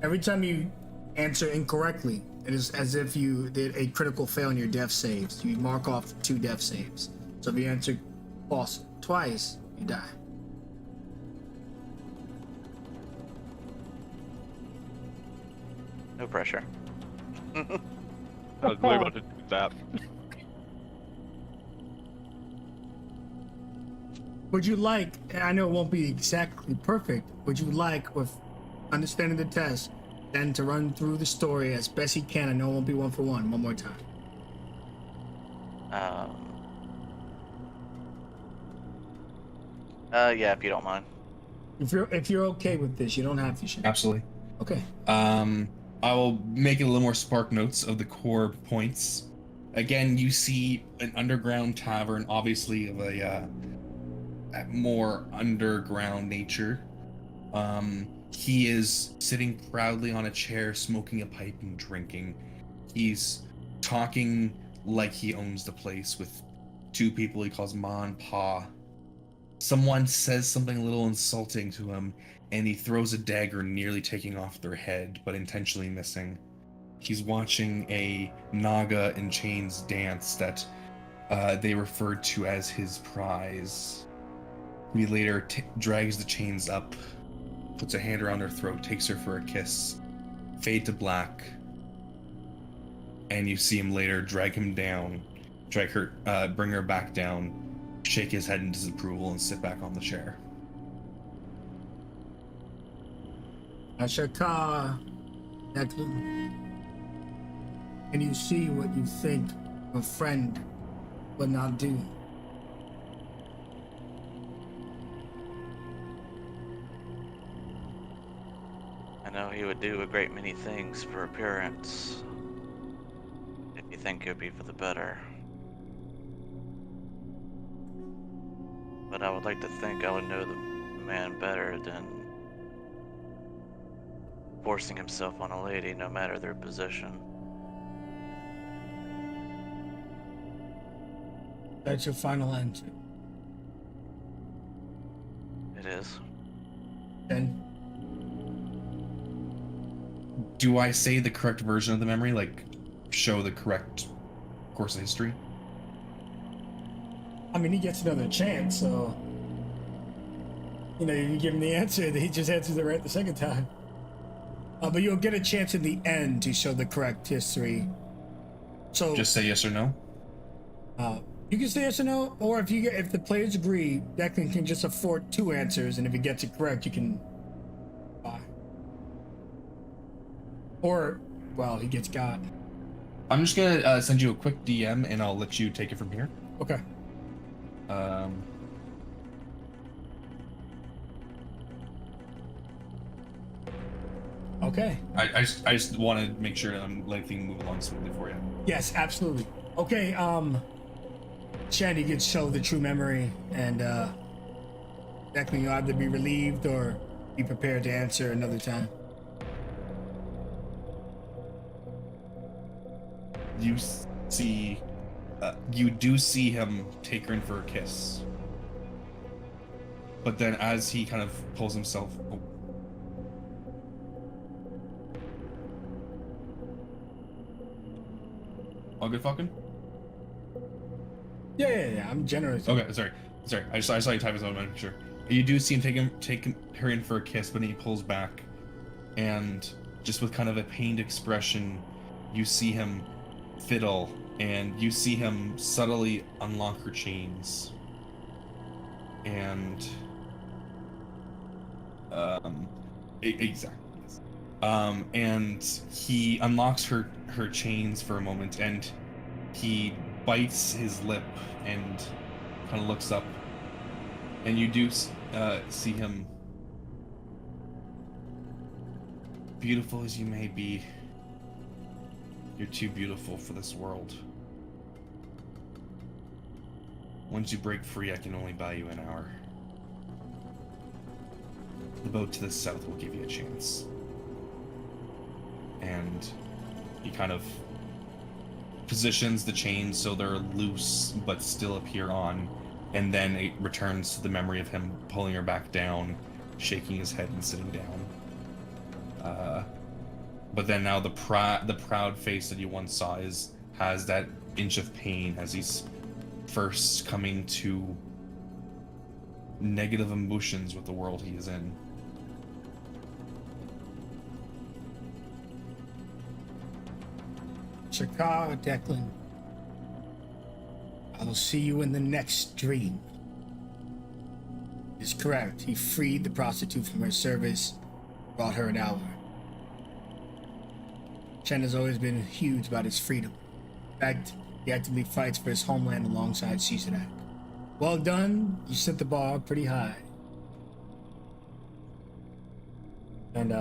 Speaker 1: Every time you answer incorrectly, it is as if you did a critical fail in your death saves. You mark off 2 death saves. So if you answer false twice, you die.
Speaker 5: No pressure.
Speaker 7: I was literally about to do that.
Speaker 1: Would you like, and I know it won't be exactly perfect, would you like, with understanding the test, then to run through the story as best he can? I know it won't be 1 for 1 more time.
Speaker 5: Yeah, if you don't mind.
Speaker 1: If you're okay with this, you don't have to. Shane.
Speaker 3: Absolutely.
Speaker 1: Okay.
Speaker 3: I will make it a little more spark notes of the core points. Again, you see an underground tavern, obviously of a more underground nature. He is sitting proudly on a chair, smoking a pipe and drinking. He's talking like he owns the place with 2 people he calls Ma and Pa. Someone says something a little insulting to him, and he throws a dagger, nearly taking off their head, but intentionally missing. He's watching a Naga in chains dance that they referred to as his prize. He later drags the chains up, puts a hand around her throat, takes her for a kiss, fade to black, and you see him later drag him down, bring her back down, shake his head in disapproval, and sit back on the chair.
Speaker 1: Ashaka, Declan, and you see what you think a friend would not do.
Speaker 5: I know he would do a great many things for appearance, if you think it would be for the better. But I would like to think I would know the man better than forcing himself on a lady, no matter their position.
Speaker 1: That's your final answer.
Speaker 5: It is.
Speaker 1: Then
Speaker 3: Do I say the correct version of the memory, like show the correct course of history?
Speaker 1: I mean, he gets another chance, so you give him the answer, that he just answers it right the second time. But you'll get a chance in the end to show the correct history. So
Speaker 3: Just say yes or no?
Speaker 1: you can say yes or no, or if the players agree, Declan can just afford 2 answers, and if he gets it correct, you can buy. Or, well, he gets God.
Speaker 3: I'm just gonna send you a quick DM, and I'll let you take it from here.
Speaker 1: Okay. Okay.
Speaker 3: I just want to make sure I'm letting things move along smoothly for you.
Speaker 1: Yes, absolutely. Okay, Shandy gets show the true memory, and Declan, you'll either be relieved or be prepared to answer another time.
Speaker 3: You do see him take her in for a kiss. But then as he kind of pulls himself All good fucking?
Speaker 1: Yeah. I'm generous.
Speaker 3: Okay, sorry. I saw you type his own mind, sure. You do see him take her in for a kiss, but then he pulls back, and just with kind of a pained expression, you see him fiddle, and you see him subtly unlock her chains, and exactly. And he unlocks her chains for a moment, and he bites his lip and kind of looks up, and you do see him. Beautiful as you may be, you're too beautiful for this world. Once you break free, I can only buy you an hour. The boat to the south will give you a chance. And he kind of positions the chains so they're loose but still appear on, and then it returns to the memory of him pulling her back down, shaking his head and sitting down. But then now the proud face that you once saw has that inch of pain as he's first coming to negative emotions with the world he is in.
Speaker 1: Shakar, Declan, I will see you in the next dream. It's correct. He freed the prostitute from her service, brought her an hour. Chen has always been huge about his freedom. In fact, he actively fights for his homeland alongside Caesarak. Well done. You set the bar pretty high. And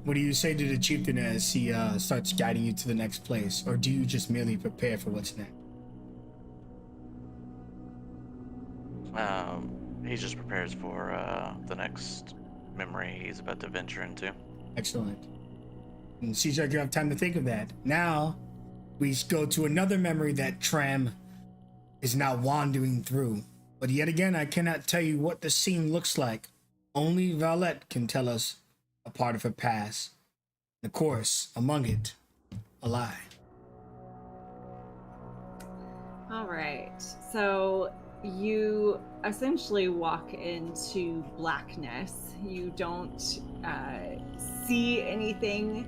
Speaker 1: what do you say to the chieftain as he starts guiding you to the next place, or do you just merely prepare for what's next?
Speaker 5: He just prepares for the next memory he's about to venture into.
Speaker 1: Excellent. And Caesarak, you have time to think of that. Now, we go to another memory that Tram is now wandering through. But yet again, I cannot tell you what the scene looks like. Only Valette can tell us a part of her past. Of course, among it, a lie.
Speaker 4: All right. So you essentially walk into blackness. You don't see anything,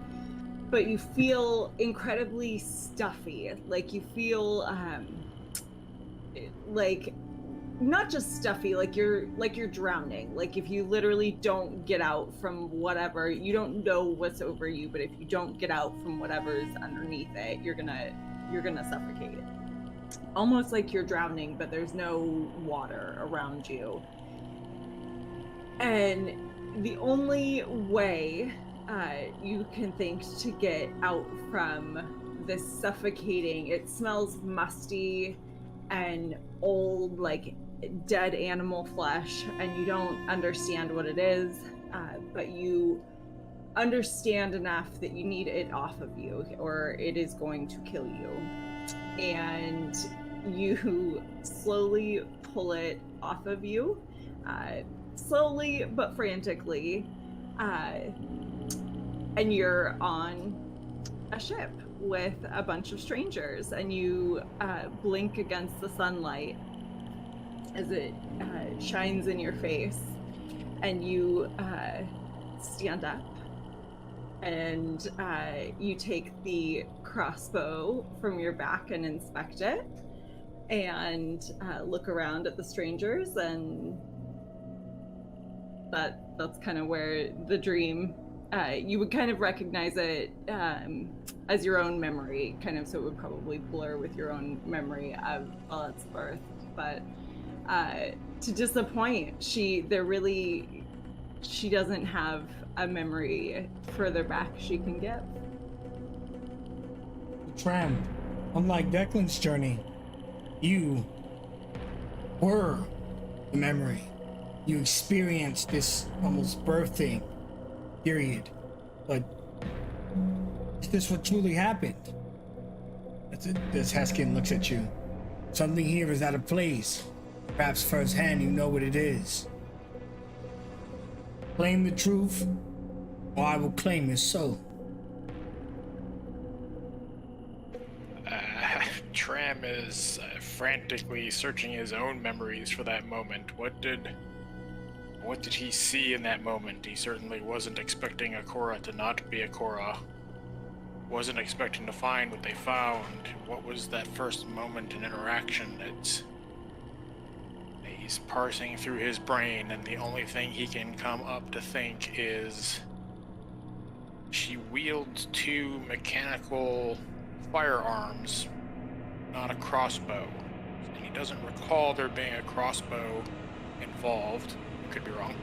Speaker 4: but you feel incredibly stuffy. Like you feel like not just stuffy, like you're drowning. Like if you literally don't get out from whatever, you don't know what's over you, but if you don't get out from whatever's underneath it, you're gonna suffocate. Almost like you're drowning, but there's no water around you. And the only way you can think to get out from this suffocating, it smells musty and old, like dead animal flesh, and you don't understand what it is, but you understand enough that you need it off of you or it is going to kill you. And you slowly pull it off of you, slowly but frantically, and you're on a ship with a bunch of strangers, and you blink against the sunlight as it shines in your face, and you stand up, and you take the crossbow from your back and inspect it, and look around at the strangers, and that's kind of where the dream, you would kind of recognize it as your own memory, kind of, so it would probably blur with your own memory of Valette's birth. But to disappoint, she doesn't have a memory further back she can give.
Speaker 1: Tram, unlike Declan's journey, you were the memory. You experienced this almost birthing period, but is this what truly happened? This Heskin looks at you. Something here is out of place. Perhaps firsthand you know what it is. Claim the truth, or I will claim your soul.
Speaker 6: Tram is frantically searching his own memories for that moment. What did he see in that moment? He certainly wasn't expecting Akora to not be Akora. Wasn't expecting to find what they found. What was that first moment and interaction? He's parsing through his brain, and the only thing he can come up to think is she wields 2 mechanical firearms, not a crossbow. And he doesn't recall there being a crossbow involved. I could be wrong.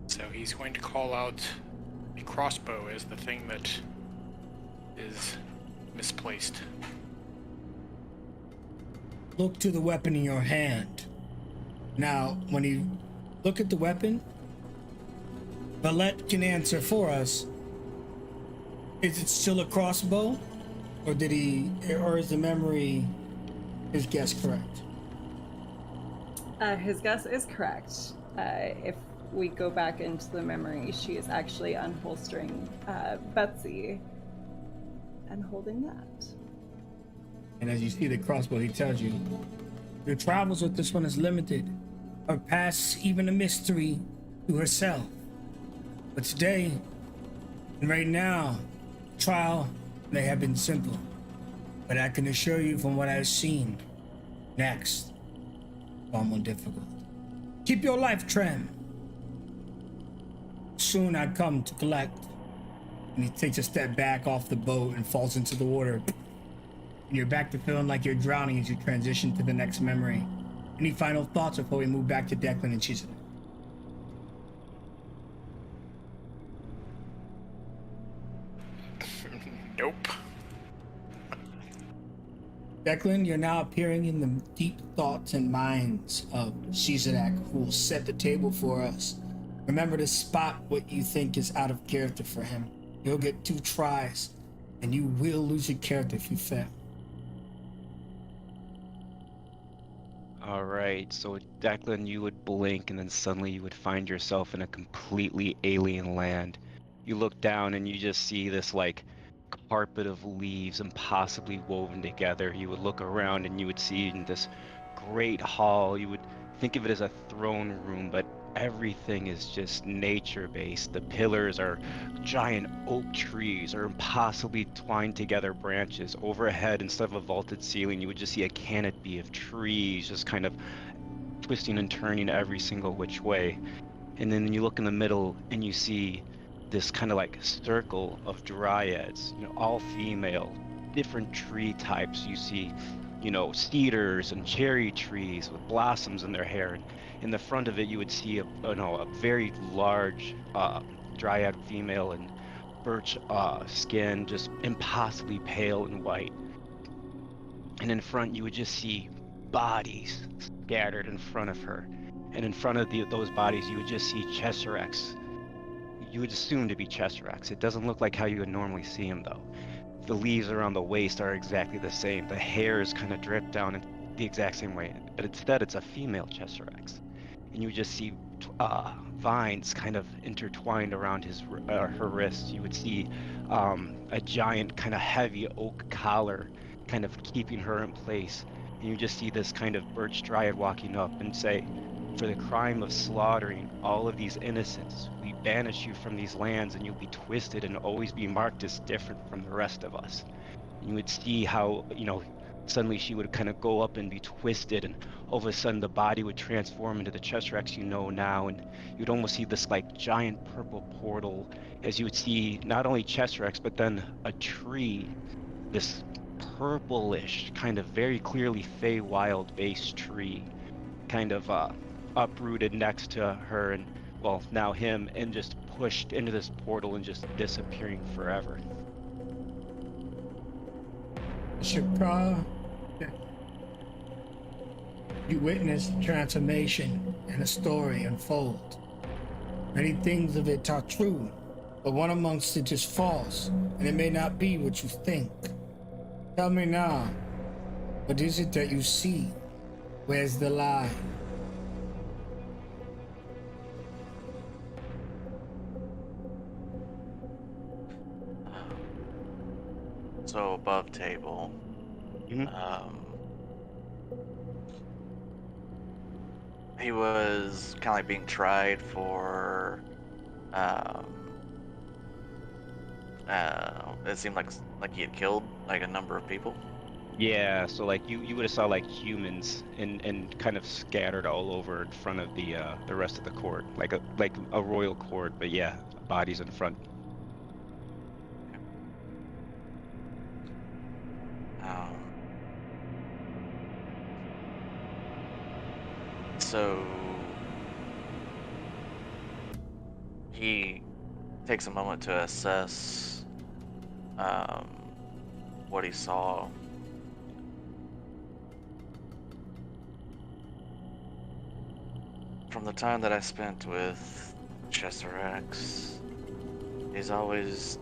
Speaker 6: So he's going to call out a crossbow as the thing that is misplaced.
Speaker 1: Look to the weapon in your hand. Now, when you look at the weapon, Valette can answer for us. Is it still a crossbow? Or is the memory, his guess correct?
Speaker 4: His guess is correct. If we go back into the memory, she is actually unholstering Betsy and holding that.
Speaker 1: And as you see the crossbow, he tells you, your travels with this one is limited. Her past even a mystery to herself. But today, and right now, trial may have been simple. But I can assure you from what I've seen, next, far more difficult. Keep your life trim. Soon I come to collect. And he takes a step back off the boat and falls into the water. And you're back to feeling like you're drowning as you transition to the next memory. Any final thoughts before we move back to Declan and Chizuk?
Speaker 6: Nope.
Speaker 1: Declan, you're now appearing in the deep thoughts and minds of Shizak, who will set the table for us. Remember to spot what you think is out of character for him. You'll get 2 tries, and you will lose your character if you fail.
Speaker 7: All right, so Declan, you would blink and then suddenly you would find yourself in a completely alien land. You look down and you just see this like carpet of leaves impossibly woven together. You would look around and you would see in this great hall, you would think of it as a throne room, but everything is just nature-based. The pillars are giant oak trees or impossibly twined together branches. Overhead, instead of a vaulted ceiling, you would just see a canopy of trees just kind of twisting and turning every single which way. And then you look in the middle and you see this kind of like circle of dryads, all female, different tree types. You see, cedars and cherry trees with blossoms in their hair. And in the front of it, you would see a very large dryad female in birch skin, just impossibly pale and white. And in front, you would just see bodies scattered in front of her. And in front of those bodies, you would just see Chesserex. You would assume to be Chesserex. It doesn't look like how you would normally see him, though. The leaves around the waist are exactly the same. The hairs kind of drip down in the exact same way. But instead, it's a female Chesserex. And you would just see vines kind of intertwined around her wrists. You would see a giant kind of heavy oak collar kind of keeping her in place. And you just see this kind of birch dryad walking up and say, for the crime of slaughtering all of these innocents, we banish you from these lands and you'll be twisted and always be marked as different from the rest of us. And you would see how, suddenly she would kind of go up and be twisted, and all of a sudden the body would transform into the Chesserex you know now, and you'd almost see this like giant purple portal as you would see not only Chesserex, but then a tree, this purplish, kind of very clearly Feywild based tree, kind of uprooted next to her and, well, now him, and just pushed into this portal and just disappearing forever.
Speaker 1: Shakra, you witnessed transformation and a story unfold. Many things of it are true, but one amongst it is false, and it may not be what you think. Tell me now, what is it that you see? Where's the lie?
Speaker 5: So above table,
Speaker 7: Mhm.
Speaker 5: He was kind of like being tried for. It seemed like he had killed like a number of people.
Speaker 7: Yeah, so like you would have saw like humans and kind of scattered all over in front of the rest of the court, like a royal court, but yeah, bodies in front.
Speaker 5: Um, so he takes a moment to assess um, what he saw. From the time that I spent with Chester X, he's always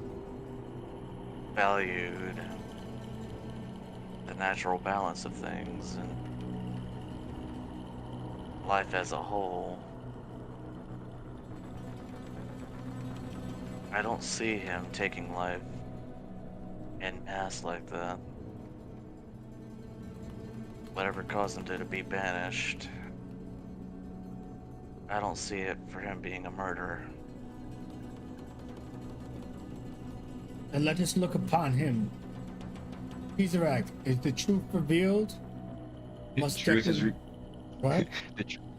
Speaker 5: valued the natural balance of things and life as a whole. I don't see him taking life en masse like that. Whatever caused him to be banished, I don't see it for him being a murderer.
Speaker 1: And let us look upon him. Tesseract, is the truth revealed? Must
Speaker 7: Truth is
Speaker 1: definitely- What?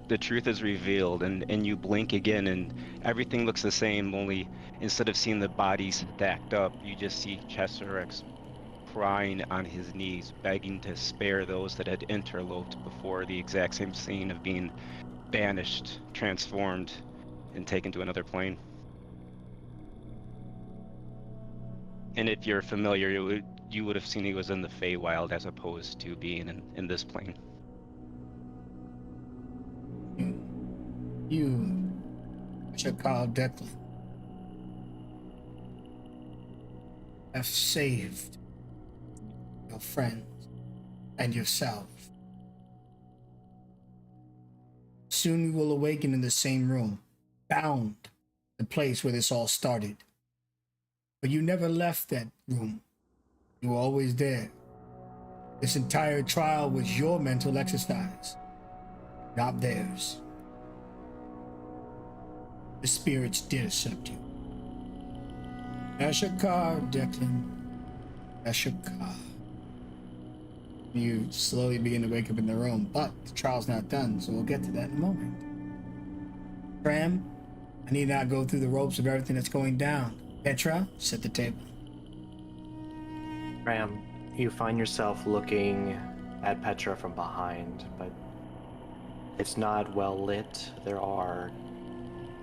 Speaker 7: the truth is revealed, and you blink again, and everything looks the same. Only instead of seeing the bodies stacked up, you just see Chester X crying on his knees, begging to spare those that had interloped before the exact same scene of being banished, transformed, and taken to another plane. And if you're familiar, you would have seen he was in the Feywild as opposed to being in this plane.
Speaker 1: You should call Declan. Have saved your friends and yourself. Soon you will awaken in the same room, bound, the place where this all started. But you never left that room. You were always there. This entire trial was your mental exercise, not theirs. The spirits did accept you. That's your card, Declan. That's your card. You slowly begin to wake up in the room, but the trial's not done, so we'll get to that in a moment. Tram, I need not go through the ropes of everything that's going down. Petra, set the table.
Speaker 2: Ram, you find yourself looking at Petra from behind, but it's not well lit. There are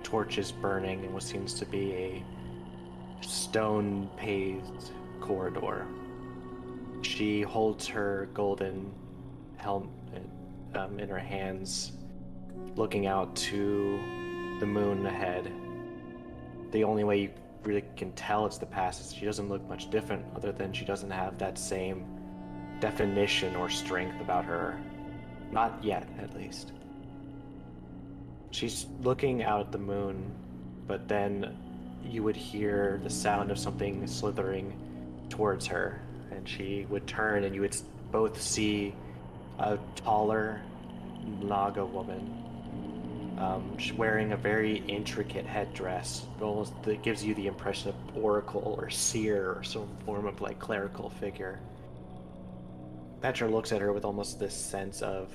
Speaker 2: torches burning in what seems to be a stone-paved corridor. She holds her golden helmet in her hands, looking out to the moon ahead. The only way you really can tell it's the past is she doesn't look much different, other than she doesn't have that same definition or strength about her. Not yet, at least. She's looking out at the moon, but then you would hear the sound of something slithering towards her, and she would turn and you would both see a taller Naga woman wearing a very intricate headdress, almost that gives you the impression of oracle or seer or some form of like clerical figure. Petra looks at her with almost this sense of,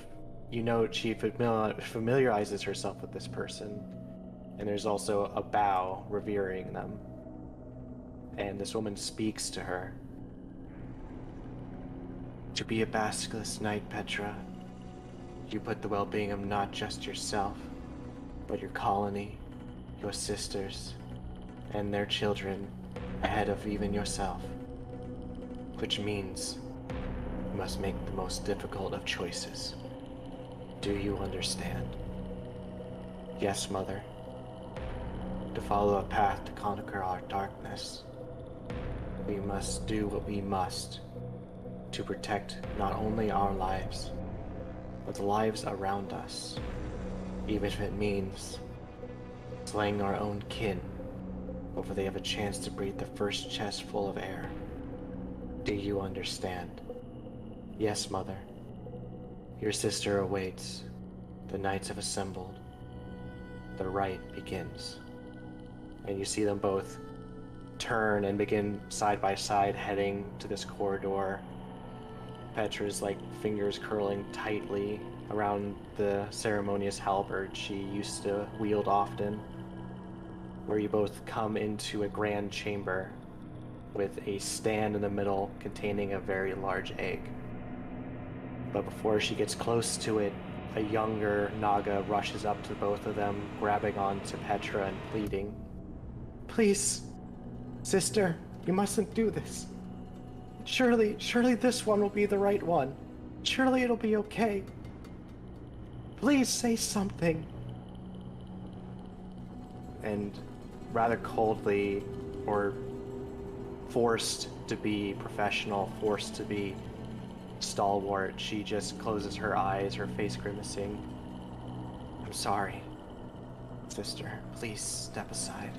Speaker 2: you know, she familiarizes herself with this person, and there's also a bow revering them. And this woman speaks to her. To be a basilisk knight, Petra, you put the well-being of not just yourself, but your colony, your sisters, and their children ahead of even yourself. Which means you must make the most difficult of choices. Do you understand? Yes, Mother. To follow a path to conquer our darkness, we must do what we must to protect not only our lives, but the lives around us, even if it means slaying our own kin before they have a chance to breathe the first chest full of air. Do you understand? Yes, Mother. Your sister awaits. The knights have assembled. The rite begins. And you see them both turn and begin side by side heading to this corridor. Petra's fingers curling tightly around the ceremonious halberd she used to wield often, where you both come into a grand chamber with a stand in the middle containing a very large egg. But before she gets close to it, a younger Naga rushes up to both of them, grabbing onto Petra and pleading, "Please, sister, you mustn't do this. Surely this one will be the right one. Surely it'll be okay. Please say something." And rather coldly, or forced to be professional, forced to be stalwart, she just closes her eyes, her face grimacing. "I'm sorry, sister. Please step aside."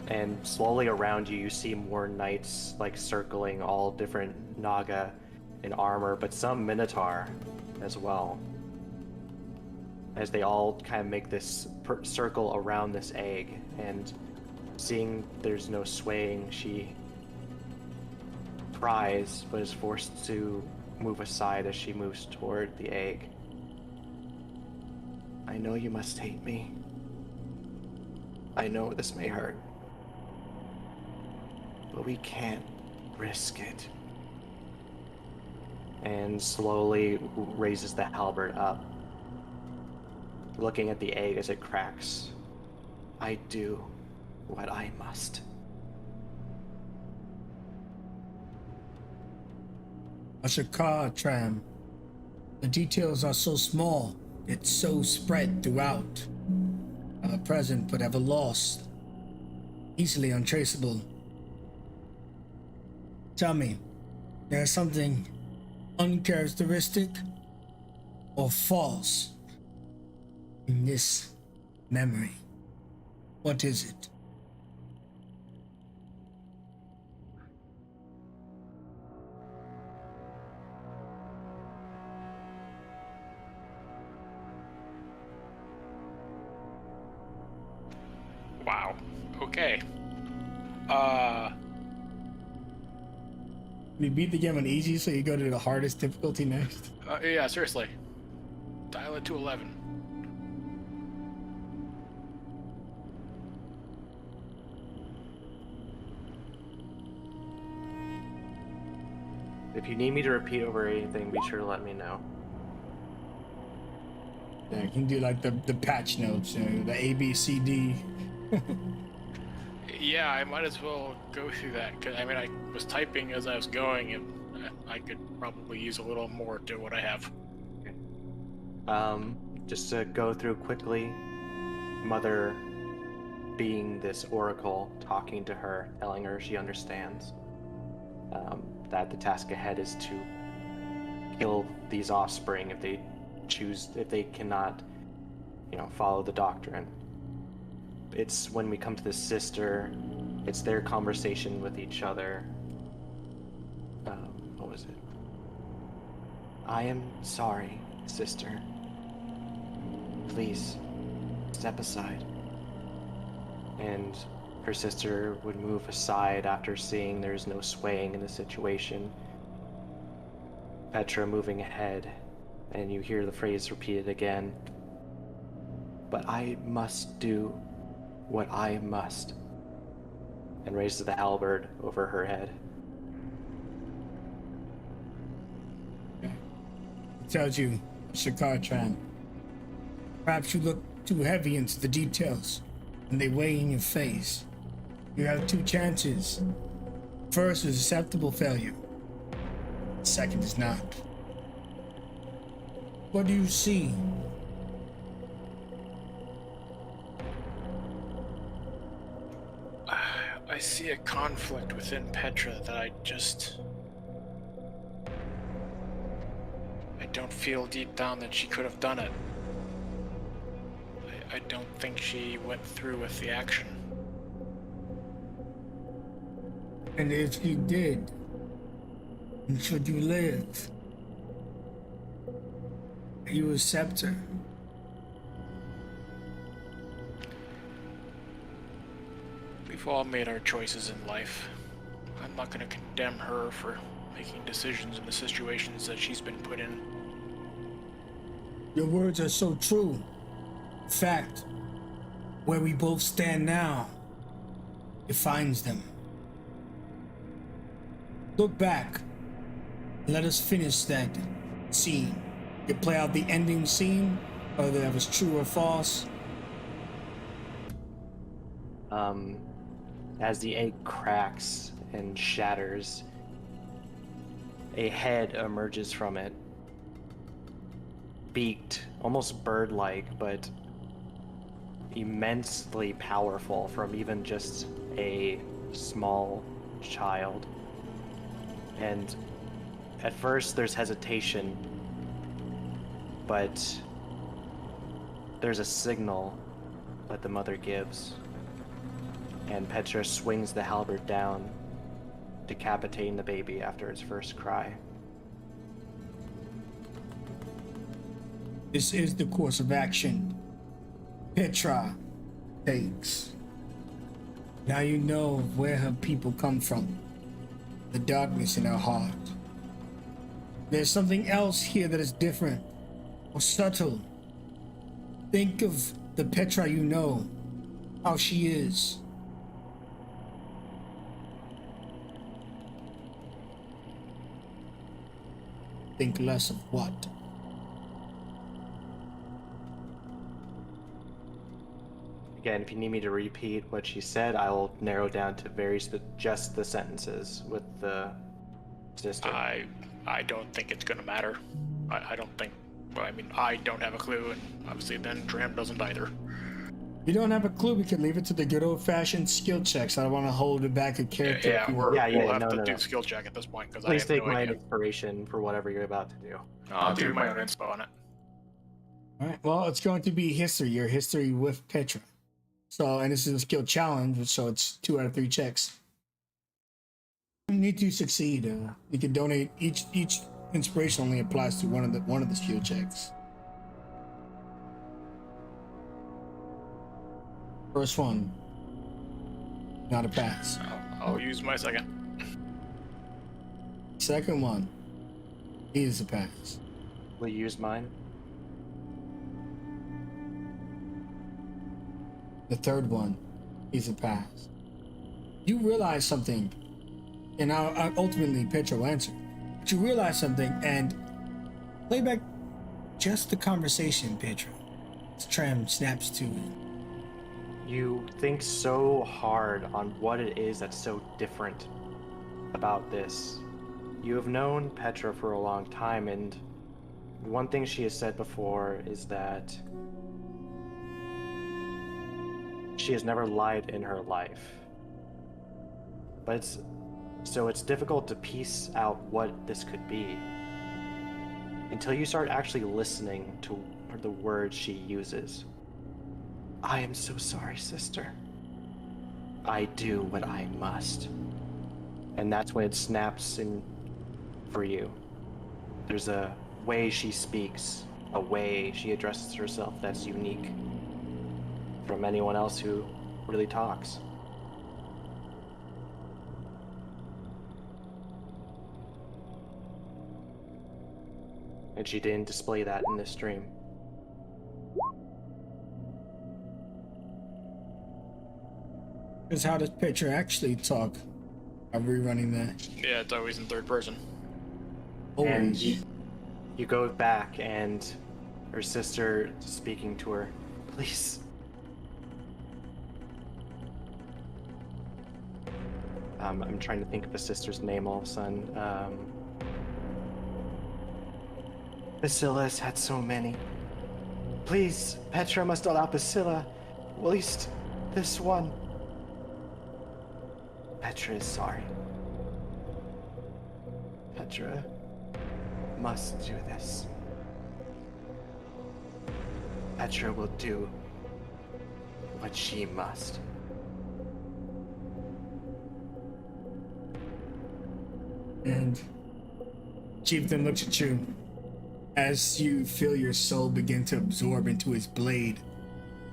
Speaker 2: And slowly around you, you see more knights circling, all different Naga in armor, but some Minotaur as well. As they all kind of make this circle around this egg, and seeing there's no swaying, she tries, but is forced to move aside as she moves toward the egg. "I know you must hate me. I know this may hurt. But we can't risk it." And slowly raises the halberd up, looking at the egg as it cracks. "I do what I must."
Speaker 1: Ashakar Tram. The details are so small, it's so spread throughout. Ever present but ever lost. Easily untraceable. Tell me, there's something uncharacteristic or false in this memory. What is it?
Speaker 6: Wow. Okay.
Speaker 1: You beat the game on easy, so you go to the hardest difficulty next.
Speaker 6: Yeah, seriously. Dial it to 11.
Speaker 2: If you need me to repeat over anything, be sure to let me know.
Speaker 1: Yeah, you can do the patch notes, the A, B, C, D.
Speaker 6: Yeah, I might as well go through that, because I was typing as I was going, and I could probably use a little more to what I have.
Speaker 2: Just to go through quickly, Mother being this oracle, talking to her, telling her she understands, that the task ahead is to kill these offspring if they cannot, follow the doctrine. It's when we come to the sister, it's their conversation with each other. What was it? "I am sorry, sister. Please, step aside." And her sister would move aside after seeing there's no swaying in the situation. Petra moving ahead, and you hear the phrase repeated again. "But I must do what I must," and raises the halberd over her head.
Speaker 1: It tells you, Shakar Tram. Perhaps you look too heavy into the details, and they weigh in your face. You have two chances. First is acceptable failure. Second is not. What do you see?
Speaker 6: I see a conflict within Petra that I don't feel deep down that she could have done it. I don't think she went through with the action.
Speaker 1: And if you did, And should you live, you a scepter.
Speaker 6: We've all made our choices in life. I'm not going to condemn her for making decisions in the situations that she's been put in.
Speaker 1: Your words are so true. In fact, where we both stand now defines them. Look back. Let us finish that scene. You play out the ending scene, whether that was true or false.
Speaker 2: As the egg cracks and shatters, a head emerges from it. Beaked, almost bird-like, but immensely powerful from even just a small child. And at first there's hesitation, but there's a signal that the mother gives. And Petra swings the halberd down, decapitating the baby after its first cry.
Speaker 1: This is the course of action Petra takes. Now you know where her people come from. The darkness in her heart. There's something else here that is different or subtle. Think of the Petra you know, how she is. Think less of what?
Speaker 2: Again, if you need me to repeat what she said, I will narrow down to just the sentences with the sister.
Speaker 6: I don't think it's gonna matter. I don't think. Well, I mean, I don't have a clue, and obviously then Dram doesn't either.
Speaker 1: You don't have a clue, we could leave it to the good old-fashioned skill checks. I don't want to hold it back a character.
Speaker 6: Yeah,
Speaker 1: if you
Speaker 6: we'll have to
Speaker 2: no.
Speaker 6: do skill check at this point because I
Speaker 2: Please
Speaker 6: have
Speaker 2: take
Speaker 6: no
Speaker 2: my
Speaker 6: idea.
Speaker 2: inspiration for whatever you're about to do.
Speaker 6: I'll do my own inspo on it.
Speaker 1: All right. Well, it's going to be history. Your history with Petra. So, and this is a skill challenge, so it's 2 out of 3 checks. You need to succeed. You can donate. Each inspiration only applies to one of the skill checks. First one, not a pass.
Speaker 6: I'll use my second.
Speaker 1: Second one is a pass.
Speaker 2: Will you use mine?
Speaker 1: The third one is a pass. You realize something, and I ultimately Petra will answer. But you realize something, and play back just the conversation, Petra. Tram snaps to it.
Speaker 2: You think so hard on what it is that's so different about this. You have known Petra for a long time, and one thing she has said before is that she has never lied in her life. But it's difficult to piece out what this could be until you start actually listening to the words she uses. I am so sorry, sister. I do what I must. And that's when it snaps in for you. There's a way she speaks, a way she addresses herself that's unique from anyone else who really talks. And she didn't display that in this stream.
Speaker 1: Because how does Petra actually talk? Are we running that?
Speaker 6: Yeah, it's always in third person.
Speaker 2: And
Speaker 1: Always.
Speaker 2: you go back and her sister speaking to her, please. I'm trying to think of the sister's name all of a sudden. Priscilla has had so many. Please, Petra must allow Priscilla, at least this one. Petra is sorry. Petra must do this. Petra will do what she must.
Speaker 1: And Chieftain looks at you as you feel your soul begin to absorb into his blade.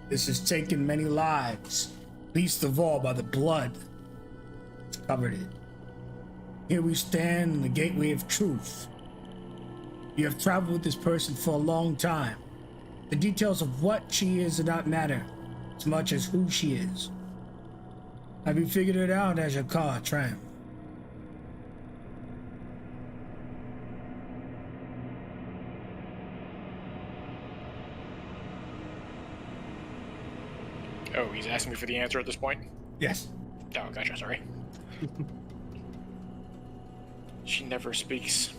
Speaker 1: This has taken many lives, least of all by the blood that's covered it. Here we stand in the gateway of truth. You have traveled with this person for a long time. The details of what she is do not matter as much as who she is. Have you figured it out as your car, Tram?
Speaker 6: Oh, he's asking me for the answer at this point?
Speaker 1: Yes.
Speaker 6: Oh, gotcha, sorry. She never speaks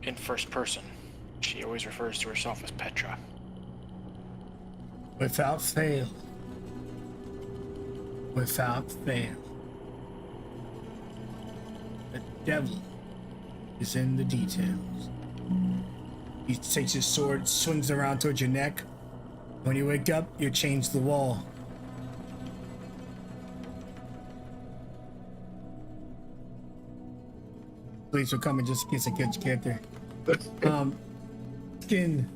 Speaker 6: in first person. She always refers to herself as Petra.
Speaker 1: Without fail. Without fail. The devil is in the details. He takes his sword, swings around towards your neck. When you wake up, you're chained to the wall. Police will come in just in case I catch your character. Skin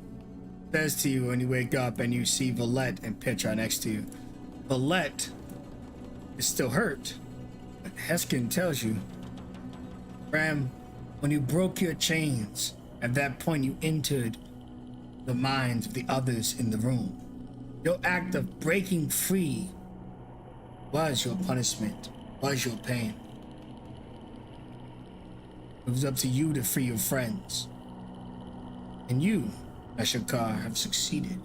Speaker 1: says to you when you wake up and you see Valette and Petra next to you. Valette is still hurt, but Heskin tells you, Ram, when you broke your chains, at that point you entered the minds of the others in the room. Your act of breaking free was your punishment, was your pain. It was up to you to free your friends. And you, Ashokar, have succeeded.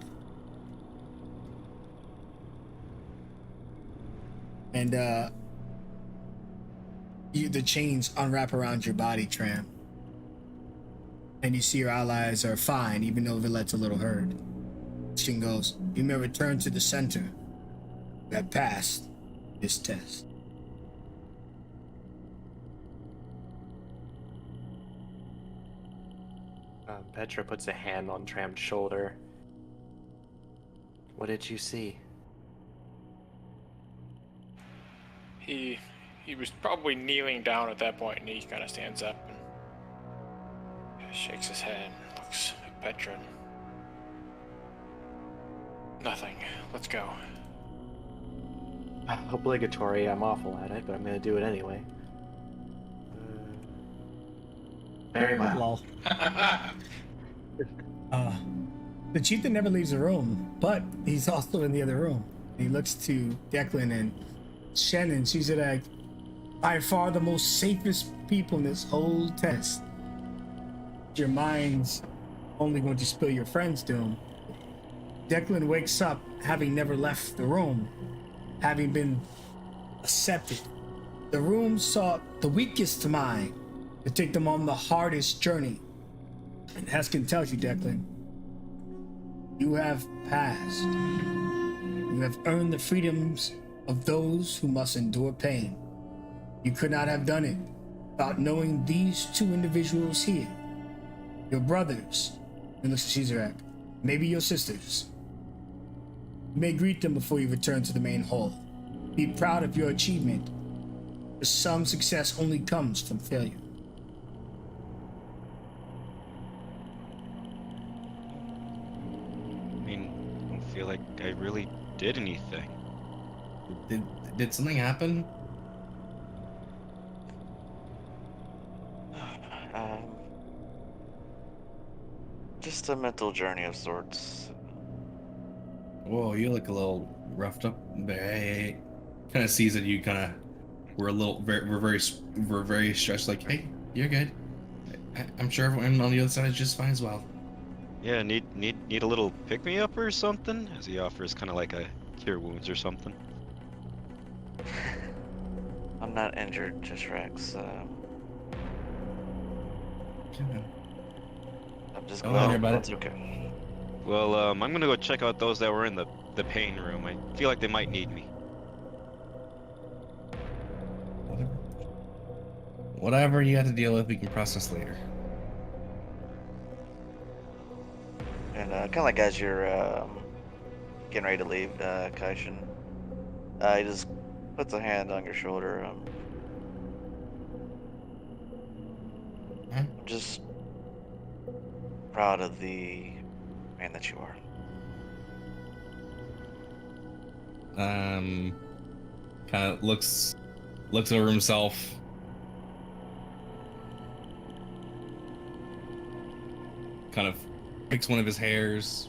Speaker 1: And the chains unwrap around your body, Tram. And you see your allies are fine, even though Villette's a little hurt. Shin goes, you may return to the center. You have passed this test.
Speaker 2: Petra puts a hand on Tram's shoulder. What did you see?
Speaker 6: He was probably kneeling down at that point, and he kind of stands up and shakes his head and looks at Petra. Nothing. Let's go.
Speaker 2: Obligatory, I'm awful at it, but I'm gonna do it anyway. Very well.
Speaker 1: The chieftain never leaves the room, but he's also in the other room. He looks to Declan and Shannon. She's like, by far the most safest people in this whole test. Your mind's only going to spill your friend's doom. Declan wakes up having never left the room, having been accepted. The room sought the weakest mind to take them on the hardest journey. And Heskin tells you, Declan, you have passed. You have earned the freedoms of those who must endure pain. You could not have done it without knowing these two individuals here. Your brothers, and looks at Caesarak, maybe your sisters. You may greet them before you return to the main hall. Be proud of your achievement, for some success only comes from failure.
Speaker 7: I mean, I don't feel like I really did anything.
Speaker 3: Did something happen?
Speaker 5: Just a mental journey of sorts.
Speaker 3: Whoa, you look a little roughed up. Kind of sees that you kind of were a little we're very stressed. Like, hey, you're good. I'm sure everyone on the other side is just fine as well.
Speaker 7: Yeah, need a little pick me up or something? As he offers kind of like a cure wounds or something.
Speaker 5: I'm not injured, just Rex. I'm just
Speaker 3: Oh,
Speaker 5: glad
Speaker 3: everybody.
Speaker 5: that's okay.
Speaker 7: Well, I'm gonna go check out those that were in the pain room. I feel like they might need me.
Speaker 3: Whatever you have to deal with, we can process later.
Speaker 5: And kind of like as you're getting ready to leave, Kaishin, he just puts a hand on your shoulder. I'm just proud of the man that you are.
Speaker 3: Kind of looks over himself. Kind of picks one of his hairs,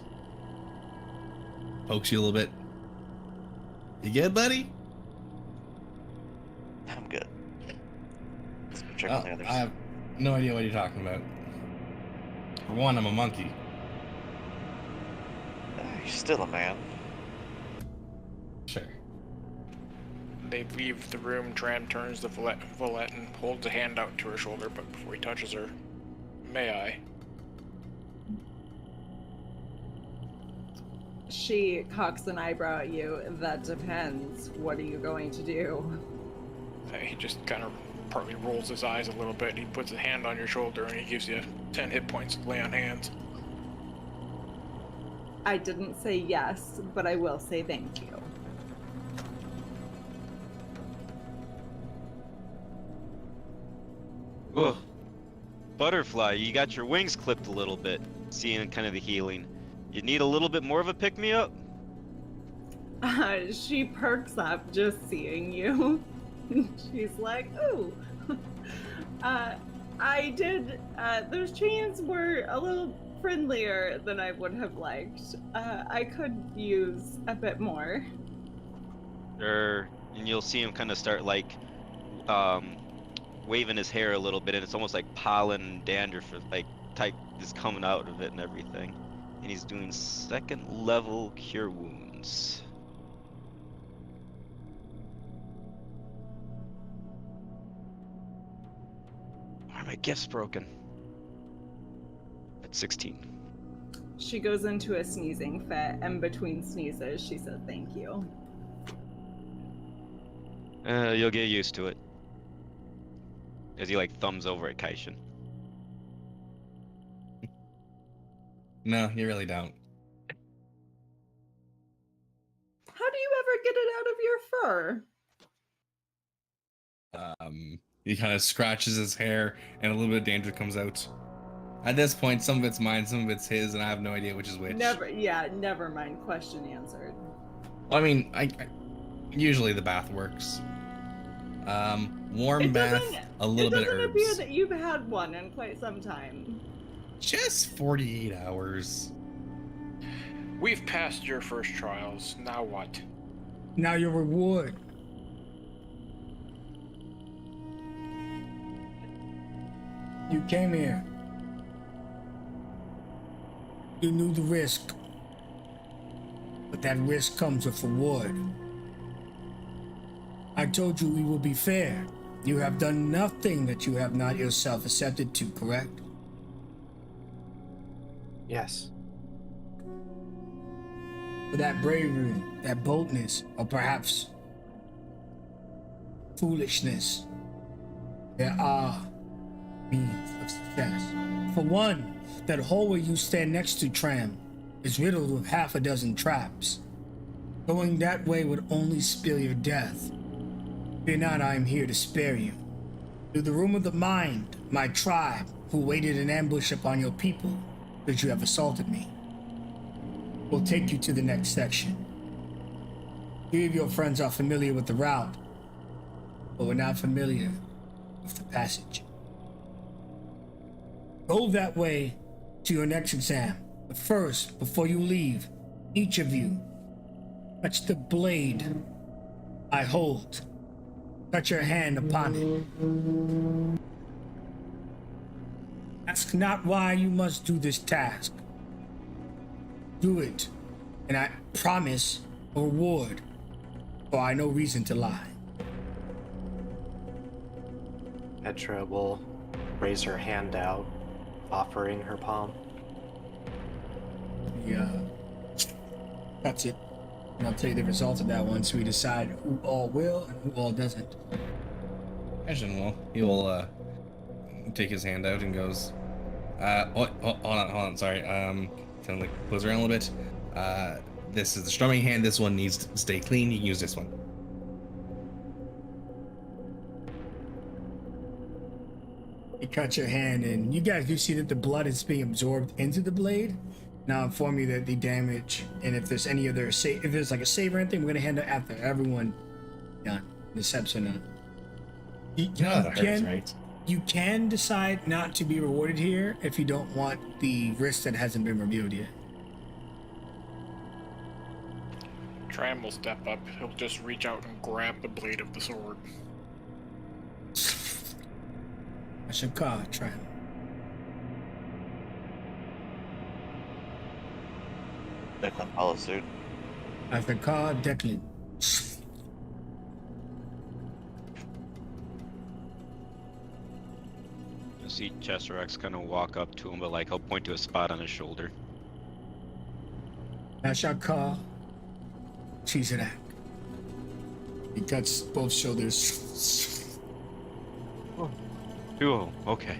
Speaker 3: pokes you a little bit. You good, buddy?
Speaker 5: I'm good. Just gonna check
Speaker 3: Oh,
Speaker 5: on the others.
Speaker 3: I have no idea what you're talking about. For one, I'm a monkey.
Speaker 5: You're still a man.
Speaker 3: Sure.
Speaker 6: They leave the room. Tram turns to Valette and holds a hand out to her shoulder, but before he touches her, may I?
Speaker 4: She cocks an eyebrow at you. That depends. What are you going to do?
Speaker 6: He just kind of partly rolls his eyes a little bit. He puts a hand on your shoulder and he gives you 10 hit points to lay on hands.
Speaker 4: I didn't say yes, but I will say thank you.
Speaker 7: Ugh. Butterfly, you got your wings clipped a little bit, seeing kind of the healing. You need a little bit more of a pick-me-up?
Speaker 4: She perks up just seeing you. She's like, ooh. I did, those chains were a little friendlier than I would have liked. I could use a bit more.
Speaker 7: Sure. And you'll see him kind of start like waving his hair a little bit, and it's almost like pollen and dandruff like type is coming out of it and everything. And he's doing 2nd level cure wounds. Why are my gifts broken? At 16.
Speaker 4: She goes into a sneezing fit, and between sneezes, she said thank you.
Speaker 7: You'll get used to it. As he like thumbs over at Kaishin.
Speaker 3: No, you really don't.
Speaker 4: How do you ever get it out of your fur?
Speaker 3: He kind of scratches his hair, and a little bit of dandruff comes out. At this point, some of it's mine, some of it's his, and I have no idea which is which.
Speaker 4: Never mind. Question answered.
Speaker 3: I mean, I usually the bath works. Warm bath, a little bit of
Speaker 4: It doesn't appear
Speaker 3: herbs.
Speaker 4: that you've had one in quite some time.
Speaker 3: Just 48 hours.
Speaker 6: We've passed your first trials. Now what?
Speaker 1: Now your reward. You came here. You knew the risk. But that risk comes with reward. I told you we will be fair. You have done nothing that you have not yourself accepted to, correct?
Speaker 2: Yes.
Speaker 1: For that bravery, that boldness, or perhaps foolishness, there are means of success. For one, that hole where you stand next to Tram is riddled with half a dozen traps. Going that way would only spill your death. Fear not, I am here to spare you. Through the room of the mind, my tribe, who waited in ambush upon your people, because you have assaulted me, will take you to the next section. 3 of your friends are familiar with the route, but we're not familiar with the passage. Go that way to your next exam, but first, before you leave, each of you, touch the blade I hold. Touch your hand upon it. Ask not why you must do this task. Do it, and I promise a reward, for I no reason to lie.
Speaker 2: Petra will raise her hand out, offering her palm.
Speaker 1: Yeah, that's it. And I'll tell you the result of that once we decide who all will and who all doesn't.
Speaker 3: Kaishin will. He will take his hand out and goes, hold on, sorry. Kind of like close around a little bit. This is the strumming hand. This one needs to stay clean. You can use this one.
Speaker 1: You cut your hand, and you guys do see that the blood is being absorbed into the blade. Now inform you that the damage, and if there's any other if there's like a save or anything, we're gonna hand it after everyone done. The steps are done.
Speaker 3: Right?
Speaker 1: You can decide not to be rewarded here if you don't want the risk that hasn't been revealed yet.
Speaker 6: Tram will step up. He'll just reach out and grab the blade of the sword.
Speaker 1: That's your car, Tram.
Speaker 5: Declan follows suit.
Speaker 1: After car, Declan.
Speaker 7: You'll see Chester X kind of walk up to him, but like he'll point to a spot on his shoulder.
Speaker 1: That's your car. Cheese it out. He cuts both shoulders.
Speaker 7: Oh, okay.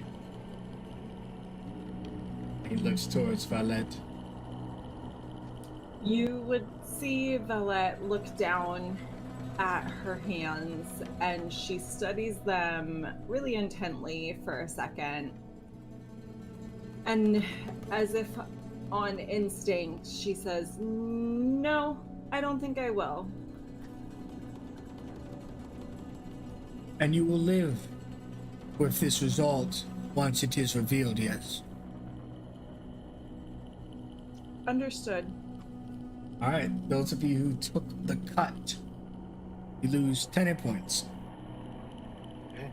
Speaker 1: He looks towards Valette.
Speaker 4: You would see Valette look down at her hands, and she studies them really intently for a second. And as if on instinct, she says, "No, I don't think I will."
Speaker 1: And you will live with this result once it is revealed, yes.
Speaker 4: Understood.
Speaker 1: All right, those of you who took the cut, you lose 10 hit points.
Speaker 2: Okay.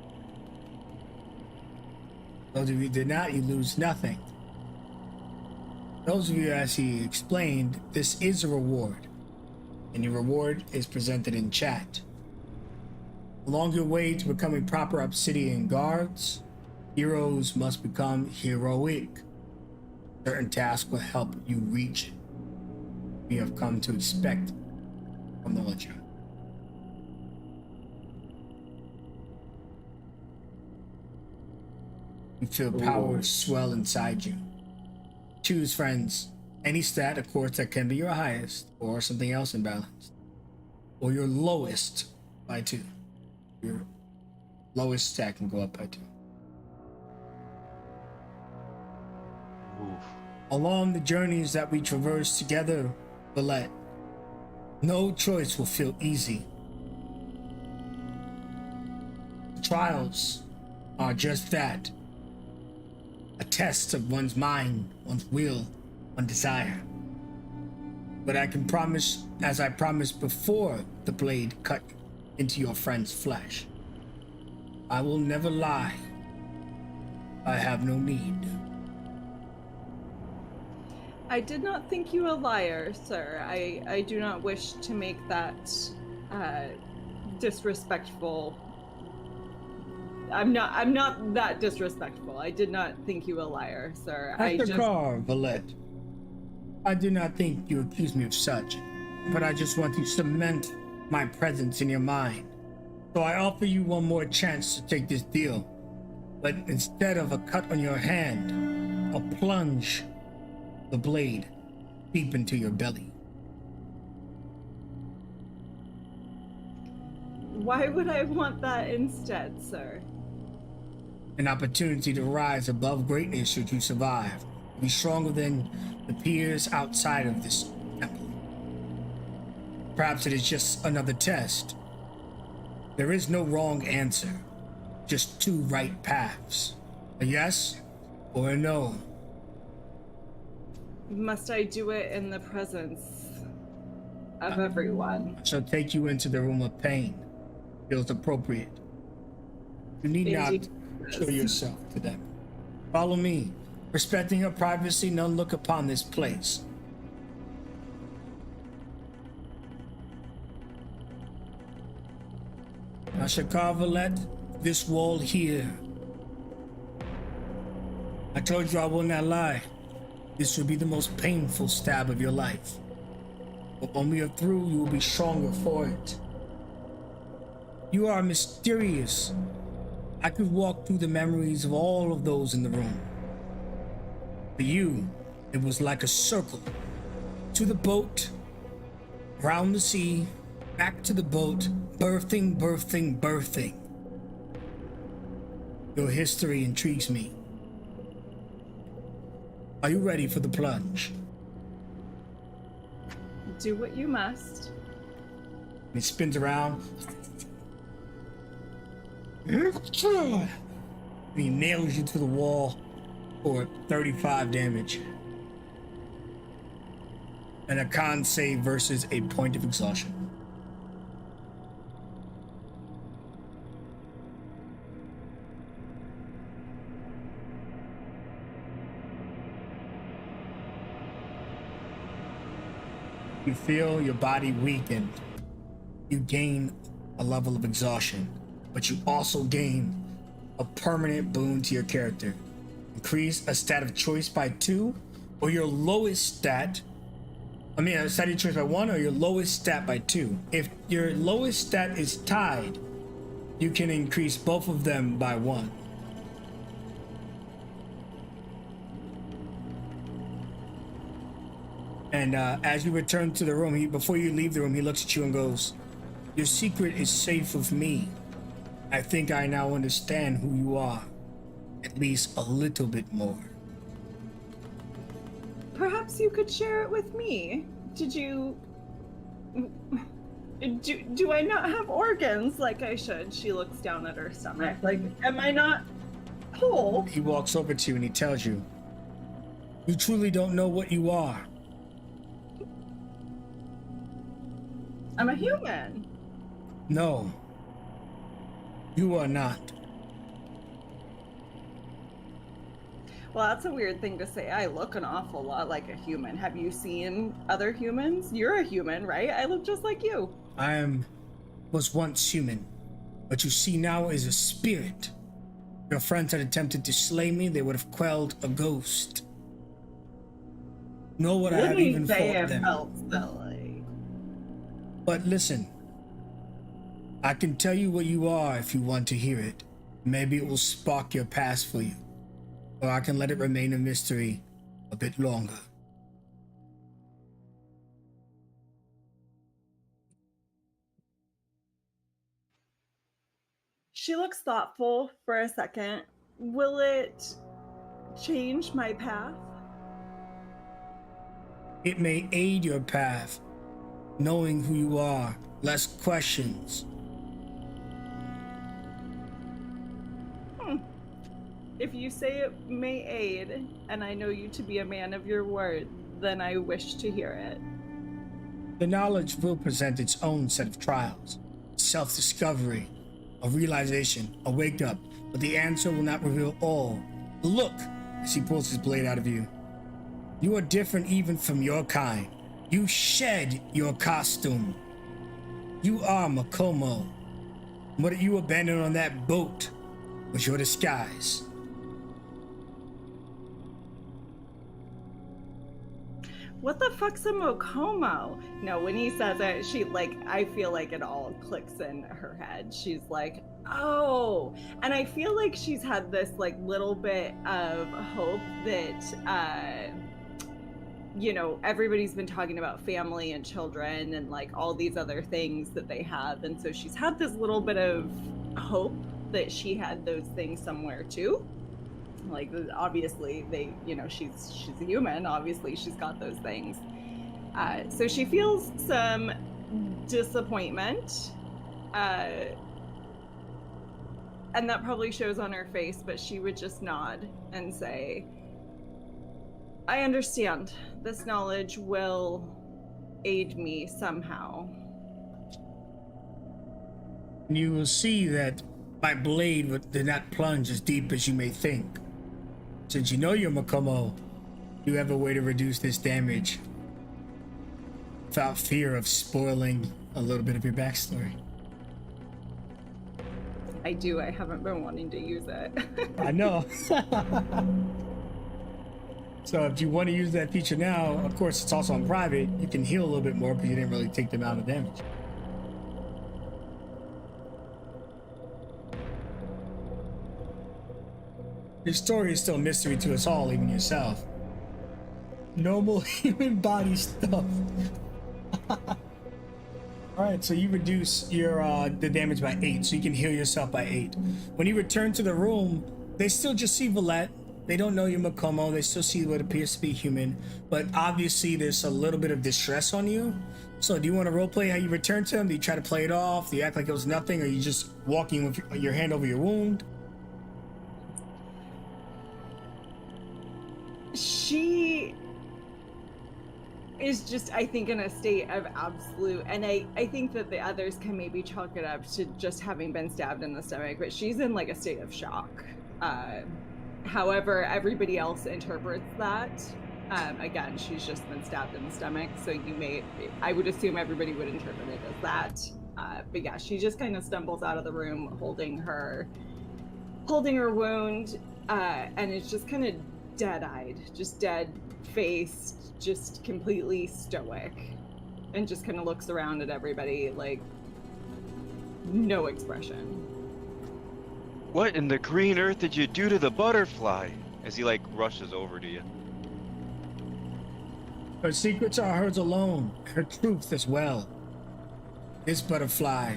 Speaker 1: Those of you who did not, you lose nothing. Those of you, as he explained, this is a reward, and your reward is presented in chat. Along your way to becoming proper Obsidian guards, heroes must become heroic. Certain tasks will help you reach it. We have come to expect from the Ledger. You feel power swell inside you. Choose, friends, any stat, of course, that can be your highest, or something else imbalanced, or your lowest by 2. Your lowest stat can go up by 2.
Speaker 7: Oof.
Speaker 1: Along the journeys that we traverse together, Valette, no choice will feel easy. The trials are just that. A test of one's mind, one's will, one's desire. But I can promise, as I promised before the blade cut into your friend's flesh, I will never lie. I have no need.
Speaker 4: I did not think you a liar, sir. I do not wish to make that disrespectful. I'm not that disrespectful. I did not think you a liar, sir.
Speaker 1: Valette. I do not think you accuse me of such, but I just want to cement my presence in your mind. So I offer you one more chance to take this deal. But instead of a cut on your hand, I'll plunge the blade deep into your belly.
Speaker 4: Why would I want that instead, sir?
Speaker 1: An opportunity to rise above greatness should you survive. Be stronger than the peers outside of this temple. Perhaps it is just another test. There is no wrong answer, just 2 right paths. A yes or a no.
Speaker 4: Must I do it in the presence of everyone?
Speaker 1: I shall take you into the room of pain. Feels appropriate. You need
Speaker 4: Indeed.
Speaker 1: not show yourself to them. Follow me. Respecting her privacy, none look upon this place. Now, Shakar Valette, this wall here. I told you I will not lie. This will be the most painful stab of your life. But when we are through, you will be stronger for it. You are mysterious. I could walk through the memories of all of those in the room. For you, it was like a circle. To the boat, round the sea, back to the boat, birthing, birthing, birthing. Your history intrigues me. Are you ready for the plunge?
Speaker 4: Do what you must.
Speaker 1: He spins around. And he nails you to the wall for 35 damage. And a con save versus a point of exhaustion. You feel your body weaken. You gain a level of exhaustion, but you also gain a permanent boon to your character. Increase a stat of choice by 2, or your lowest stat. A stat of choice by 1, or your lowest stat by 2. If your lowest stat is tied, you can increase both of them by 1. And as you return to the room, before you leave the room, he looks at you and goes, "Your secret is safe with me. I think I now understand who you are, at least a little bit more."
Speaker 4: Perhaps you could share it with me. Did you... Do I not have organs like I should? She looks down at her stomach. Like, am I not whole?
Speaker 1: He walks over to you and he tells you, "You truly don't know what you are."
Speaker 4: I'm a human.
Speaker 1: No, you are not.
Speaker 4: Well, that's a weird thing to say. I look an awful lot like a human. Have you seen other humans? You're a human, right? I look just like you.
Speaker 1: Was once human. What you see now is a spirit. If your friends had attempted to slay me, they would have quelled a ghost. Nor would I have even fought them.
Speaker 4: Felt silly.
Speaker 1: But listen, I can tell you what you are if you want to hear it. Maybe it will spark your past for you. Or I can let it remain a mystery a bit longer.
Speaker 4: She looks thoughtful for a second. Will it change my path?
Speaker 1: It may aid your path, knowing who you are, less questions.
Speaker 4: If you say it may aid, and I know you to be a man of your word, then I wish to hear it.
Speaker 1: The knowledge will present its own set of trials, self-discovery, a realization, a wake-up, but the answer will not reveal all. Look, as he pulls his blade out of you. You are different even from your kind. You shed your costume. You are Makomo. What you abandoned on that boat was your disguise.
Speaker 4: What the fuck's a Mokomo? No, when he says it, she I feel like it all clicks in her head. She's like, oh. And I feel like she's had this little bit of hope that everybody's been talking about family and children and all these other things that they have. And so she's had this little bit of hope that she had those things somewhere too. Obviously she's a human. Obviously she's got those things. So she feels some disappointment. And that probably shows on her face, but she would just nod and say, I understand. This knowledge will aid me somehow.
Speaker 1: You will see that my blade did not plunge as deep as you may think. Since you know you're Makomo, you have a way to reduce this damage without fear of spoiling a little bit of your backstory.
Speaker 4: I do. I haven't been wanting to use it.
Speaker 1: I know. So if you want to use that feature now, of course it's also on private, you can heal a little bit more because you didn't really take the amount of damage. Your story is still a mystery to us all, even yourself. Normal human body stuff. All right, so you reduce your the damage by 8, so you can heal yourself by 8. When you return to the room, they still just see Valette. They don't know you're Makomo. They still see what appears to be human, but obviously there's a little bit of distress on you. So do you want to roleplay how you return to them? Do you try to play it off? Do you act like it was nothing, or are you just walking with your hand over your wound?
Speaker 4: She is just, I think, in a state of absolute, and I think that the others can maybe chalk it up to just having been stabbed in the stomach, but she's in like a state of shock. However, everybody else interprets that. Again, she's just been stabbed in the stomach, so I would assume everybody would interpret it as that. But yeah, she just kind of stumbles out of the room holding her wound, and is just kind of dead-eyed, just dead-faced, just completely stoic, and just kind of looks around at everybody like no expression.
Speaker 7: What in the green earth did you do to the butterfly? As he like rushes over to you.
Speaker 1: Her secrets are hers alone, her truth as well. This butterfly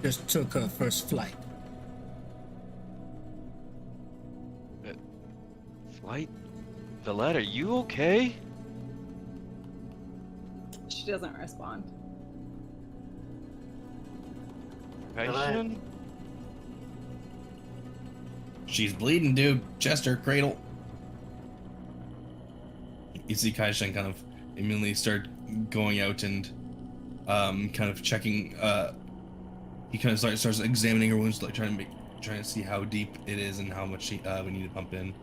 Speaker 1: just took her first flight.
Speaker 7: Flight? Valette, are you okay?
Speaker 4: She doesn't respond.
Speaker 7: Kaishin?
Speaker 3: She's bleeding, dude. Chester, cradle. You see Kaishan kind of immediately start going out and kind of checking. He kind of starts examining her wounds, like trying to see how deep it is and how much we need to pump in.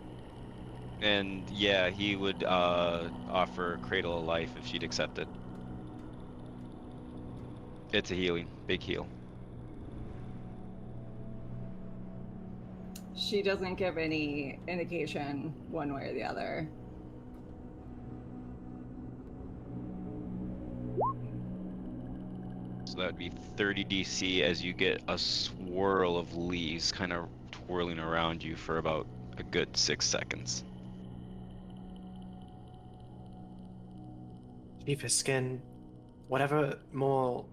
Speaker 7: And yeah, he would offer Cradle of Life if she'd accept it. It's a healing, big heal.
Speaker 4: She doesn't give any indication one way or the other.
Speaker 7: So that would be 30 DC as you get a swirl of leaves kind of twirling around you for about a good 6 seconds.
Speaker 2: Chief of Skin, whatever more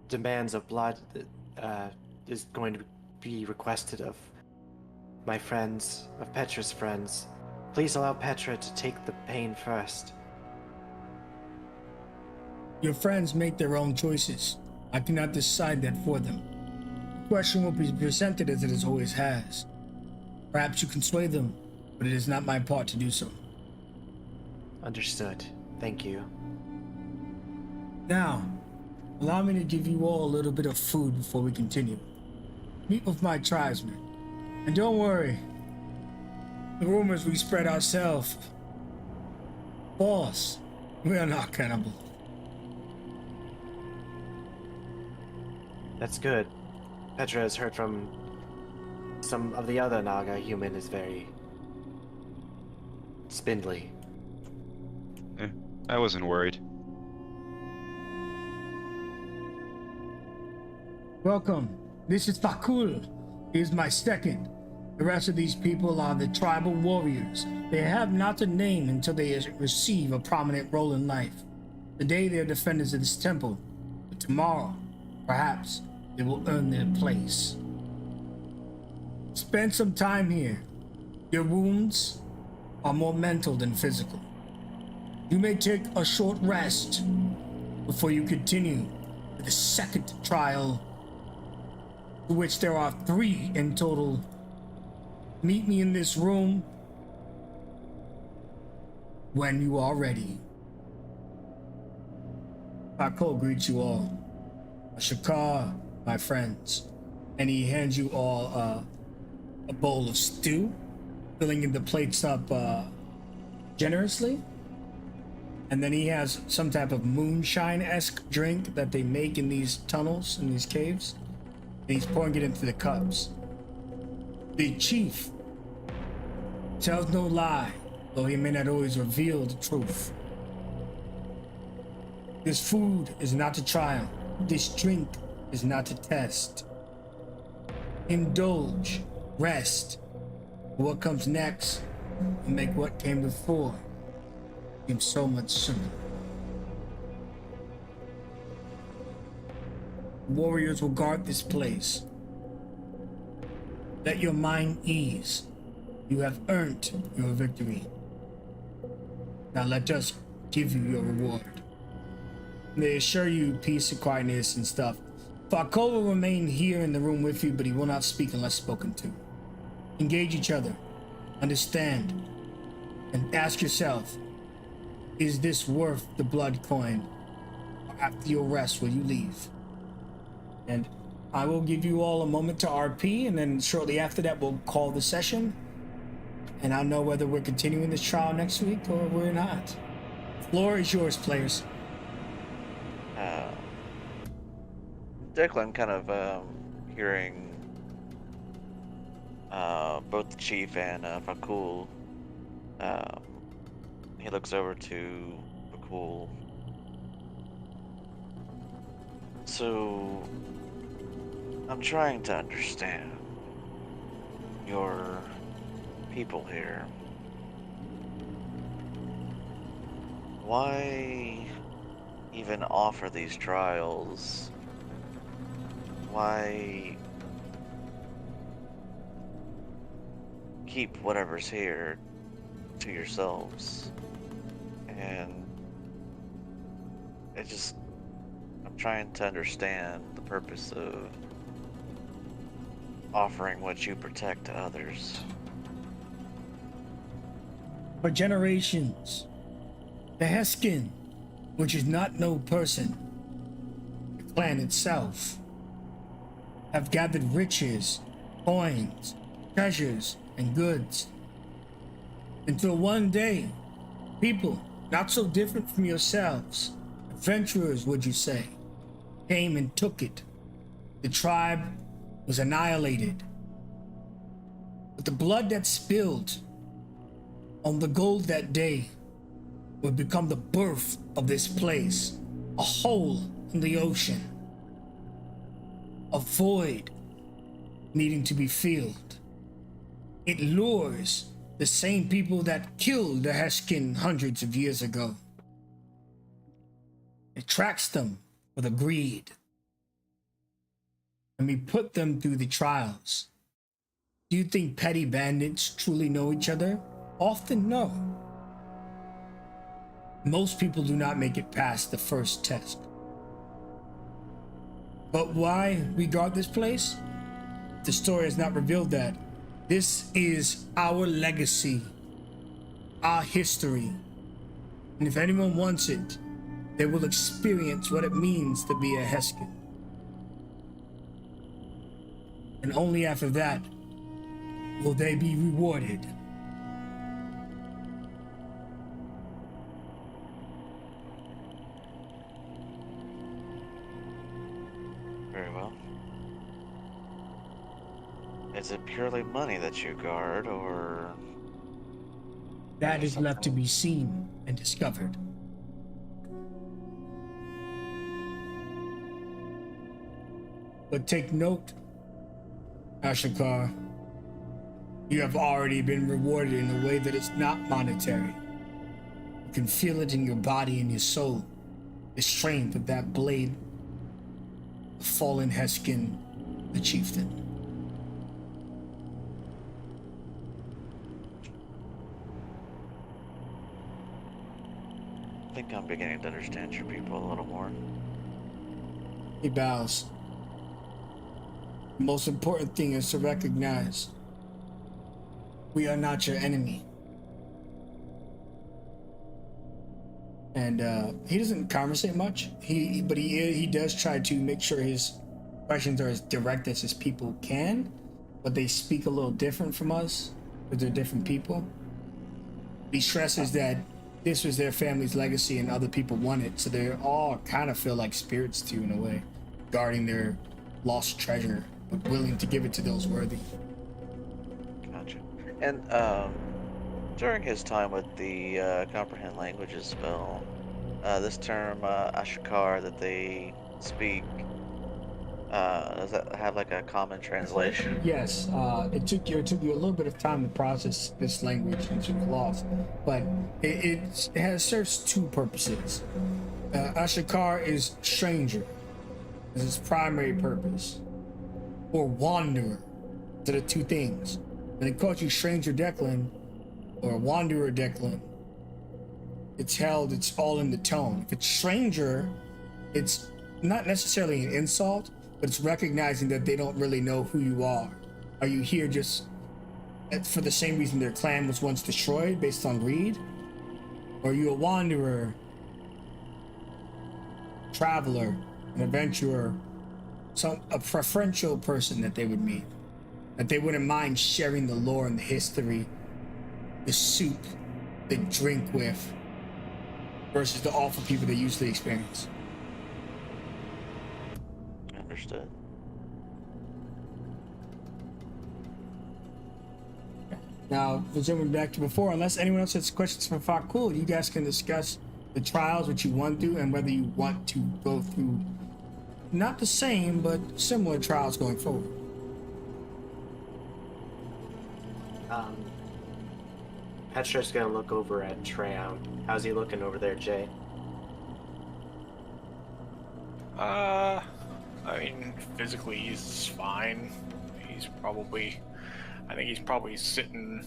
Speaker 2: demands of blood that is going to be requested of my friends, of Petra's friends, please allow Petra to take the pain first.
Speaker 1: Your friends make their own choices. I cannot decide that for them. The question will be presented as it always has. Perhaps you can sway them, but it is not my part to do so.
Speaker 2: Understood. Thank you.
Speaker 1: Now, allow me to give you all a little bit of food before we continue. Meet with my tribesmen. And don't worry, the rumors we spread ourselves. Boss, we are not cannibal.
Speaker 2: That's good. Petra has heard from some of the other Naga human is very spindly.
Speaker 7: I wasn't worried.
Speaker 1: Welcome. This is Fakul. He is my second. The rest of these people are the tribal warriors. They have not a name until they receive a prominent role in life. Today they are defenders of this temple, but tomorrow, perhaps, they will earn their place. Spend some time here. Your wounds are more mental than physical. You may take a short rest before you continue to the second trial, to which there are 3 in total. Meet me in this room when you are ready. Fakul greets you all. Ashakar, my friends. And he hands you all a bowl of stew, filling in the plates up generously. And then he has some type of moonshine-esque drink that they make in these tunnels, in these caves. And he's pouring it into the cups. The chief tells no lie, though he may not always reveal the truth. This food is not a trial. This drink is not a test. Indulge, rest. What comes next will make what came before seem so much simpler. Warriors will guard this place. Let your mind ease. You have earned your victory. Now let us give you your reward. They assure you peace and quietness and stuff. Falco will remain here in the room with you, but he will not speak unless spoken to. Engage each other, understand, and ask yourself, is this worth the blood coin? Or after your rest, will you leave? And I will give you all a moment to RP, and then shortly after that, we'll call the session. And I'll know whether we're continuing this trial next week or we're not. Floor is yours, players.
Speaker 5: Declan kind of hearing both the chief and Fakul. He looks over to Fakul. So, I'm trying to understand your people here. Why even offer these trials? Why keep whatever's here to yourselves? And I'm trying to understand the purpose of offering what you protect to others.
Speaker 1: For generations, the Heskin, which is not no person, the clan itself, have gathered riches, coins, treasures, and goods. Until one day, people not so different from yourselves, adventurers would you say, came and took it. The tribe was annihilated. But the blood that spilled on the gold that day would become the birth of this place, a hole in the ocean, a void needing to be filled. It lures the same people that killed the Heskin hundreds of years ago. It attracts them with a greed. And we put them through the trials. Do you think petty bandits truly know each other? Often no. Most people do not make it past the first test. But why we guard this place? The story has not revealed that. This is our legacy, our history. And if anyone wants it, they will experience what it means to be a Heskin. And only after that will they be rewarded.
Speaker 5: Very well. Is it purely money that you guard, or...
Speaker 1: That is left to be seen and discovered. But take note, Ashikar, you have already been rewarded in a way that is not monetary. You can feel it in your body and your soul, the strength of that blade, the fallen Heskin, the chieftain.
Speaker 5: I think I'm beginning to understand your people a little more.
Speaker 1: He bows. The most important thing is to recognize we are not your enemy. And he doesn't conversate much. But he does try to make sure his questions are as direct as his people can, but they speak a little different from us because they're different people. He stresses that this was their family's legacy and other people want it, so they all kind of feel like spirits too, in a way, guarding their lost treasure, but willing to give it to those worthy.
Speaker 5: Gotcha. And during his time with the Comprehend Languages spell, this term Ashikar that they speak, does that have like a common translation?
Speaker 1: Yes, it took you a little bit of time to process this language into cloth, but it serves two purposes. Ashikar is stranger, as its primary purpose, or wanderer. Those are the two things. When it calls you stranger Declan or wanderer Declan, it's all in the tone. If it's stranger, it's not necessarily an insult, but it's recognizing that they don't really know who you are. Are you here just for the same reason their clan was once destroyed, based on greed? Or are you a wanderer, traveler, an adventurer, a preferential person that they would meet, that they wouldn't mind sharing the lore and the history, the soup they drink with, versus the awful people they usually experience?
Speaker 5: Understood.
Speaker 1: Now, resuming back to before, unless anyone else has questions for Fakul, you guys can discuss the trials, what you want to do, and whether you want to go through not the same, but similar trials going forward.
Speaker 2: Petra's gonna look over at Treon. How's he looking over there, Jay?
Speaker 6: I mean, physically he's fine. I think he's probably sitting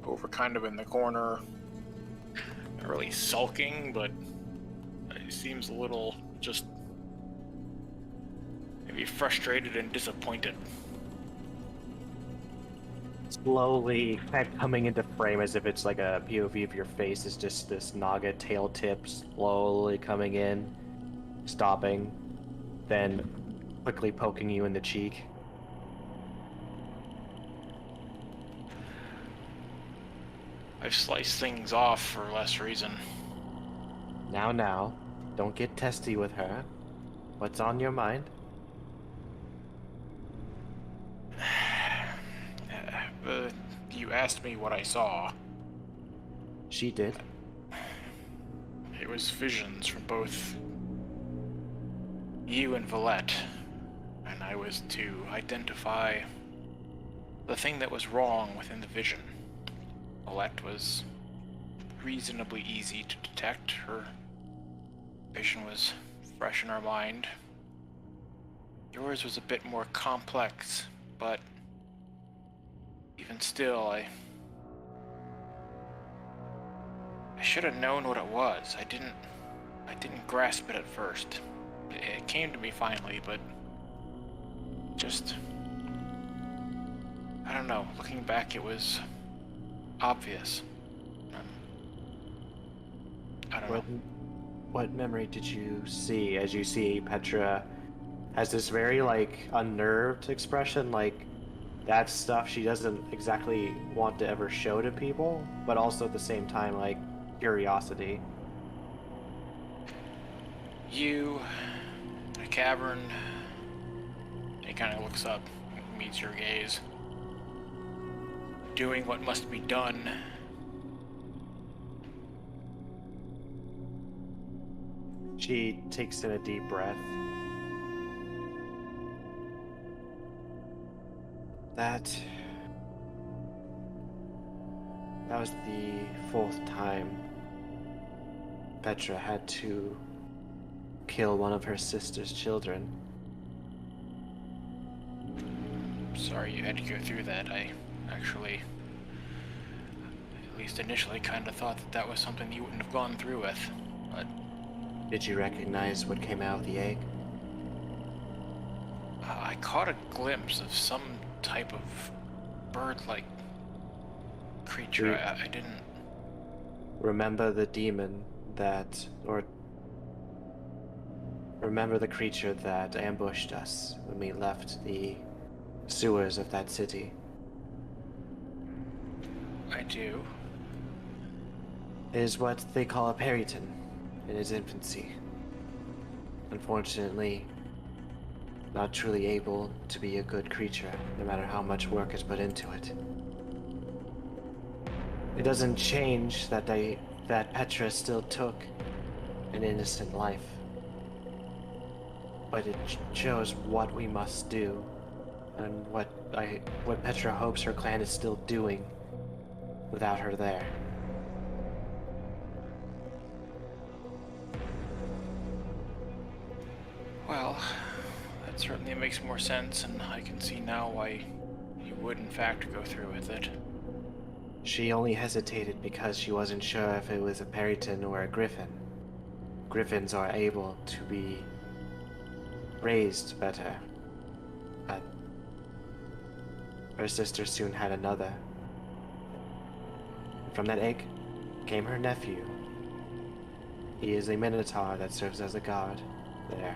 Speaker 6: over kind of in the corner, not really sulking, but he seems a little just maybe frustrated and disappointed.
Speaker 2: Slowly kind of coming into frame as if it's like a POV of your face is just this Naga tail tip slowly coming in, stopping, then quickly poking you in the cheek.
Speaker 6: I've sliced things off for less reason.
Speaker 2: Now, don't get testy with her. What's on your mind?
Speaker 6: You asked me what I saw.
Speaker 2: She did.
Speaker 6: It was visions from both you and Valette, and I was to identify the thing that was wrong within the vision. Valette was reasonably easy to detect. Her vision was fresh in our mind. Yours was a bit more complex, but even still, I should have known what it was. I didn't grasp it at first. It came to me finally, but just, I don't know. Looking back, it was obvious. I don't know.
Speaker 2: What memory did you see as you see Petra has this very like unnerved expression, like that's stuff she doesn't exactly want to ever show to people, but also at the same time like curiosity.
Speaker 6: You, in a cavern, he kind of looks up, meets your gaze. Doing what must be done.
Speaker 2: She takes in a deep breath. That was the fourth time Petra had to kill one of her sister's children.
Speaker 6: Sorry you had to go through that. I actually, at least initially, kind of thought that was something you wouldn't have gone through with, but...
Speaker 2: Did you recognize what came out of the egg?
Speaker 6: I caught a glimpse of some type of bird-like creature. I didn't...
Speaker 2: Remember the demon remember the creature that ambushed us when we left the sewers of that city?
Speaker 6: I do.
Speaker 2: It is what they call a periton in its infancy. Unfortunately, not truly able to be a good creature, no matter how much work is put into it. It doesn't change that Petra still took an innocent life. But it shows what we must do, and what Petra hopes her clan is still doing without her there.
Speaker 6: Well, certainly makes more sense, and I can see now why you would in fact go through with it.
Speaker 2: She only hesitated because she wasn't sure if it was a Perryton or a Griffin. Griffins are able to be raised better, but her sister soon had another. From that egg came her nephew. He is a Minotaur that serves as a guard there.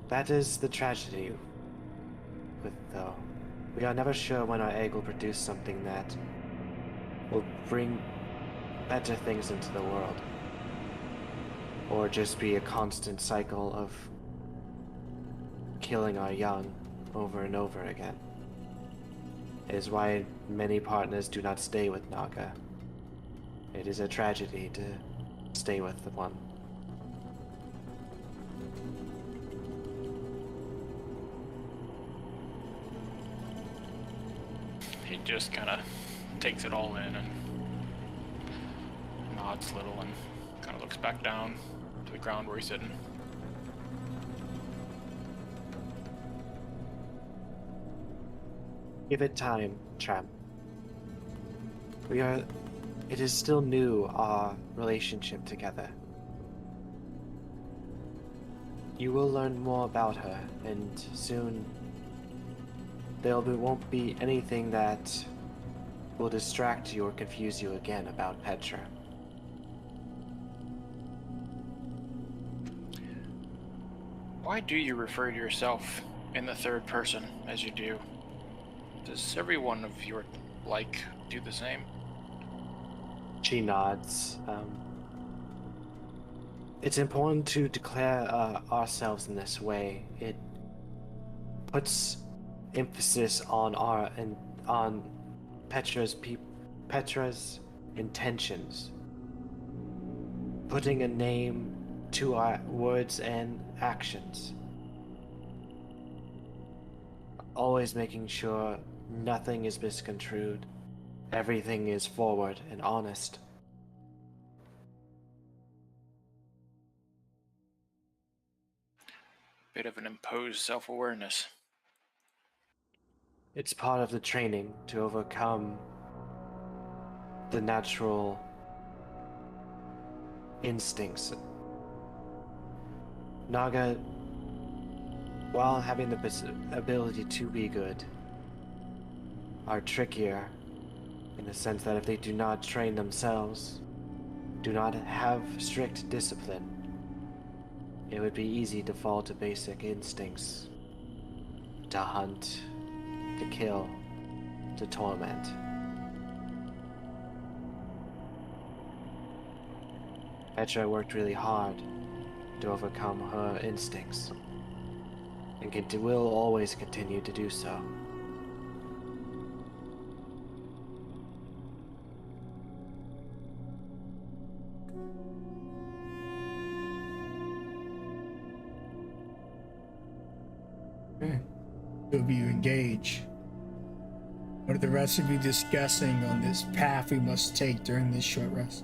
Speaker 2: That is the tragedy with though. We are never sure when our egg will produce something that will bring better things into the world. Or just be a constant cycle of killing our young over and over again. It is why many partners do not stay with Naga. It is a tragedy to stay with the one.
Speaker 6: He just kind of takes it all in and nods a little and kind of looks back down to the ground where he's sitting.
Speaker 2: Give it time, Tramp. It is still new, our relationship together. You will learn more about her, and soon won't be anything that will distract you or confuse you again about Petra.
Speaker 6: Why do you refer to yourself in the third person as you do? Does everyone of your like do the same?
Speaker 2: She nods. It's important to declare ourselves in this way. It puts emphasis on on Petra's intentions, putting a name to our words and actions, always making sure nothing is misconstrued, everything is forward and honest.
Speaker 6: Bit of an imposed self-awareness.
Speaker 2: It's part of the training to overcome the natural instincts. Naga, while having the ability to be good, are trickier in the sense that if they do not train themselves, do not have strict discipline, it would be easy to fall to basic instincts. To hunt, to kill, to torment. Petra worked really hard to overcome her instincts, and will always continue to do so.
Speaker 1: Okay. Two of you engage. What are the rest of you discussing on this path we must take during this short rest?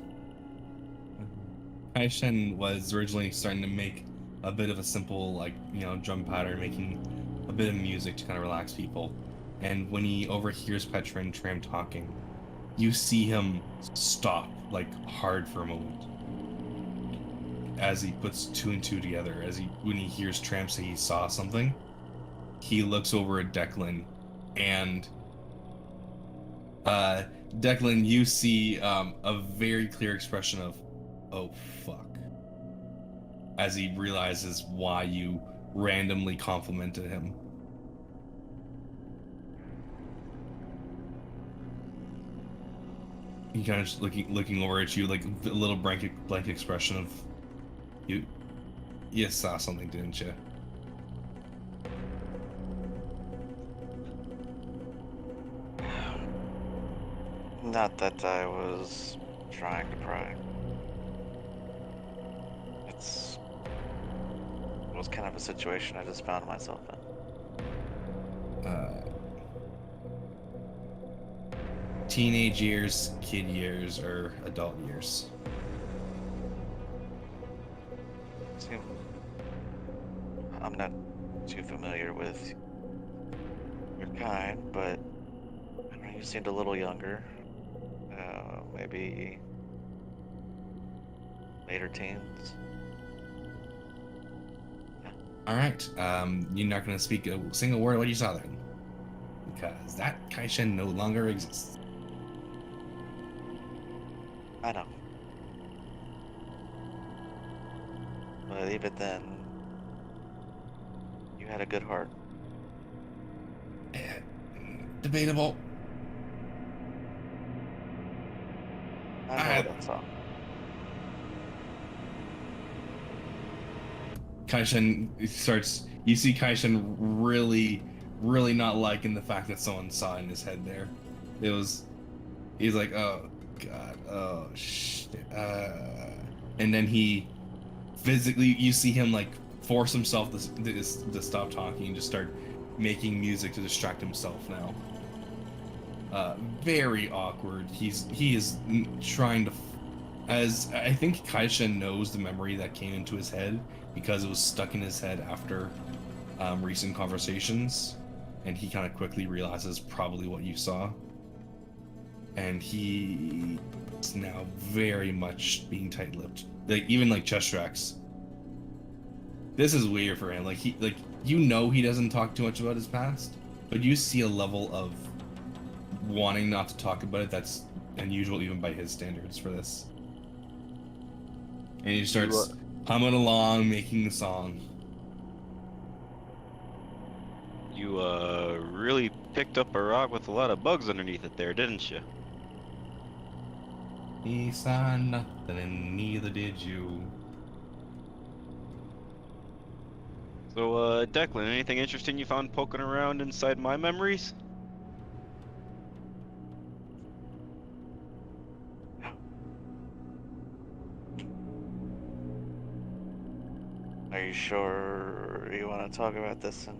Speaker 3: Kaishen was originally starting to make a bit of a simple, drum pattern, making a bit of music to kind of relax people. And when he overhears Petra and Tram talking, you see him stop, hard for a moment. As he puts two and two together, when he hears Tram say he saw something, he looks over at Declan, and Declan, you see a very clear expression of, oh fuck, as he realizes why you randomly complimented him. He kind of just looking over at you, like a little blank expression of, you saw something, didn't you?
Speaker 5: Not that I was trying to pry. It was kind of a situation I just found myself in.
Speaker 3: Teenage years, kid years, or adult years?
Speaker 5: I'm not too familiar with your kind, but I don't know, you seemed a little younger. Maybe later teens.
Speaker 3: All right. You're not gonna speak a single word of what you saw then, because that Kaishin no longer exists.
Speaker 5: I know. But even then, you had a good heart.
Speaker 3: Debatable.
Speaker 5: I
Speaker 3: I
Speaker 5: know
Speaker 3: had
Speaker 5: what I saw.
Speaker 3: Kaishin starts. You see Kaishin really not liking the fact that someone saw in his head there. He's like, oh god, oh shit. And then he physically, you see him like force himself to stop talking and just start making music to distract himself now. Very awkward. He is trying to, as I think Kaishin knows the memory that came into his head because it was stuck in his head after recent conversations, and he kind of quickly realizes probably what you saw, and he is now very much being tight-lipped, like even like chest tracks. This is weird for him. Like he doesn't talk too much about his past, but you see a level of wanting not to talk about it that's unusual even by his standards for this. And he starts humming along, making the song.
Speaker 7: You really picked up a rock with a lot of bugs underneath it there, didn't you?
Speaker 3: He saw nothing, and neither did you.
Speaker 7: So, Declan, anything interesting you found poking around inside my memories?
Speaker 5: Are you sure you want to talk about this in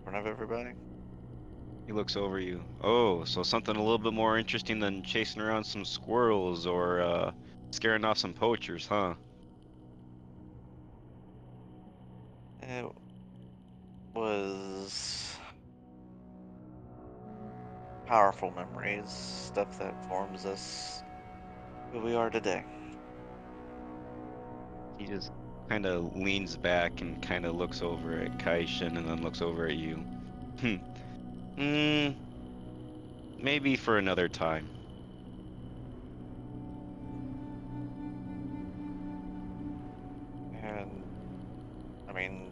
Speaker 5: front of everybody?
Speaker 7: He looks over you. Oh, so something a little bit more interesting than chasing around some squirrels or, scaring off some poachers, huh?
Speaker 5: It was powerful memories, stuff that forms us who we are today.
Speaker 7: He just kind of leans back and kind of looks over at Kaishin and then looks over at you. Maybe for another time.
Speaker 5: And, I mean,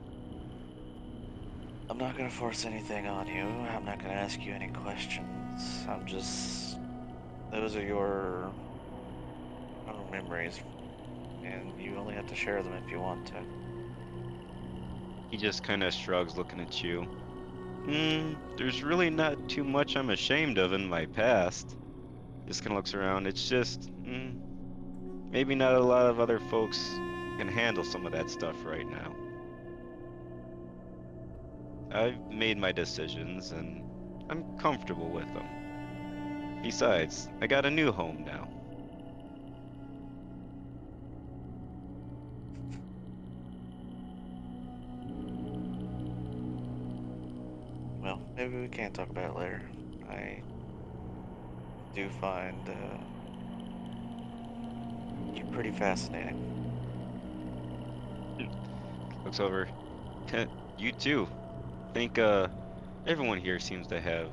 Speaker 5: I'm not gonna force anything on you. I'm not gonna ask you any questions. Those are your own memories, and you only have to share them if you want to.
Speaker 7: He just kind of shrugs looking at you. There's really not too much I'm ashamed of in my past. Just kind of looks around. It's just, maybe not a lot of other folks can handle some of that stuff right now. I've made my decisions and I'm comfortable with them. Besides, I got a new home now.
Speaker 5: Well, maybe we can talk about it later. I do find you pretty fascinating.
Speaker 7: Looks over. You too. Think, everyone here seems to have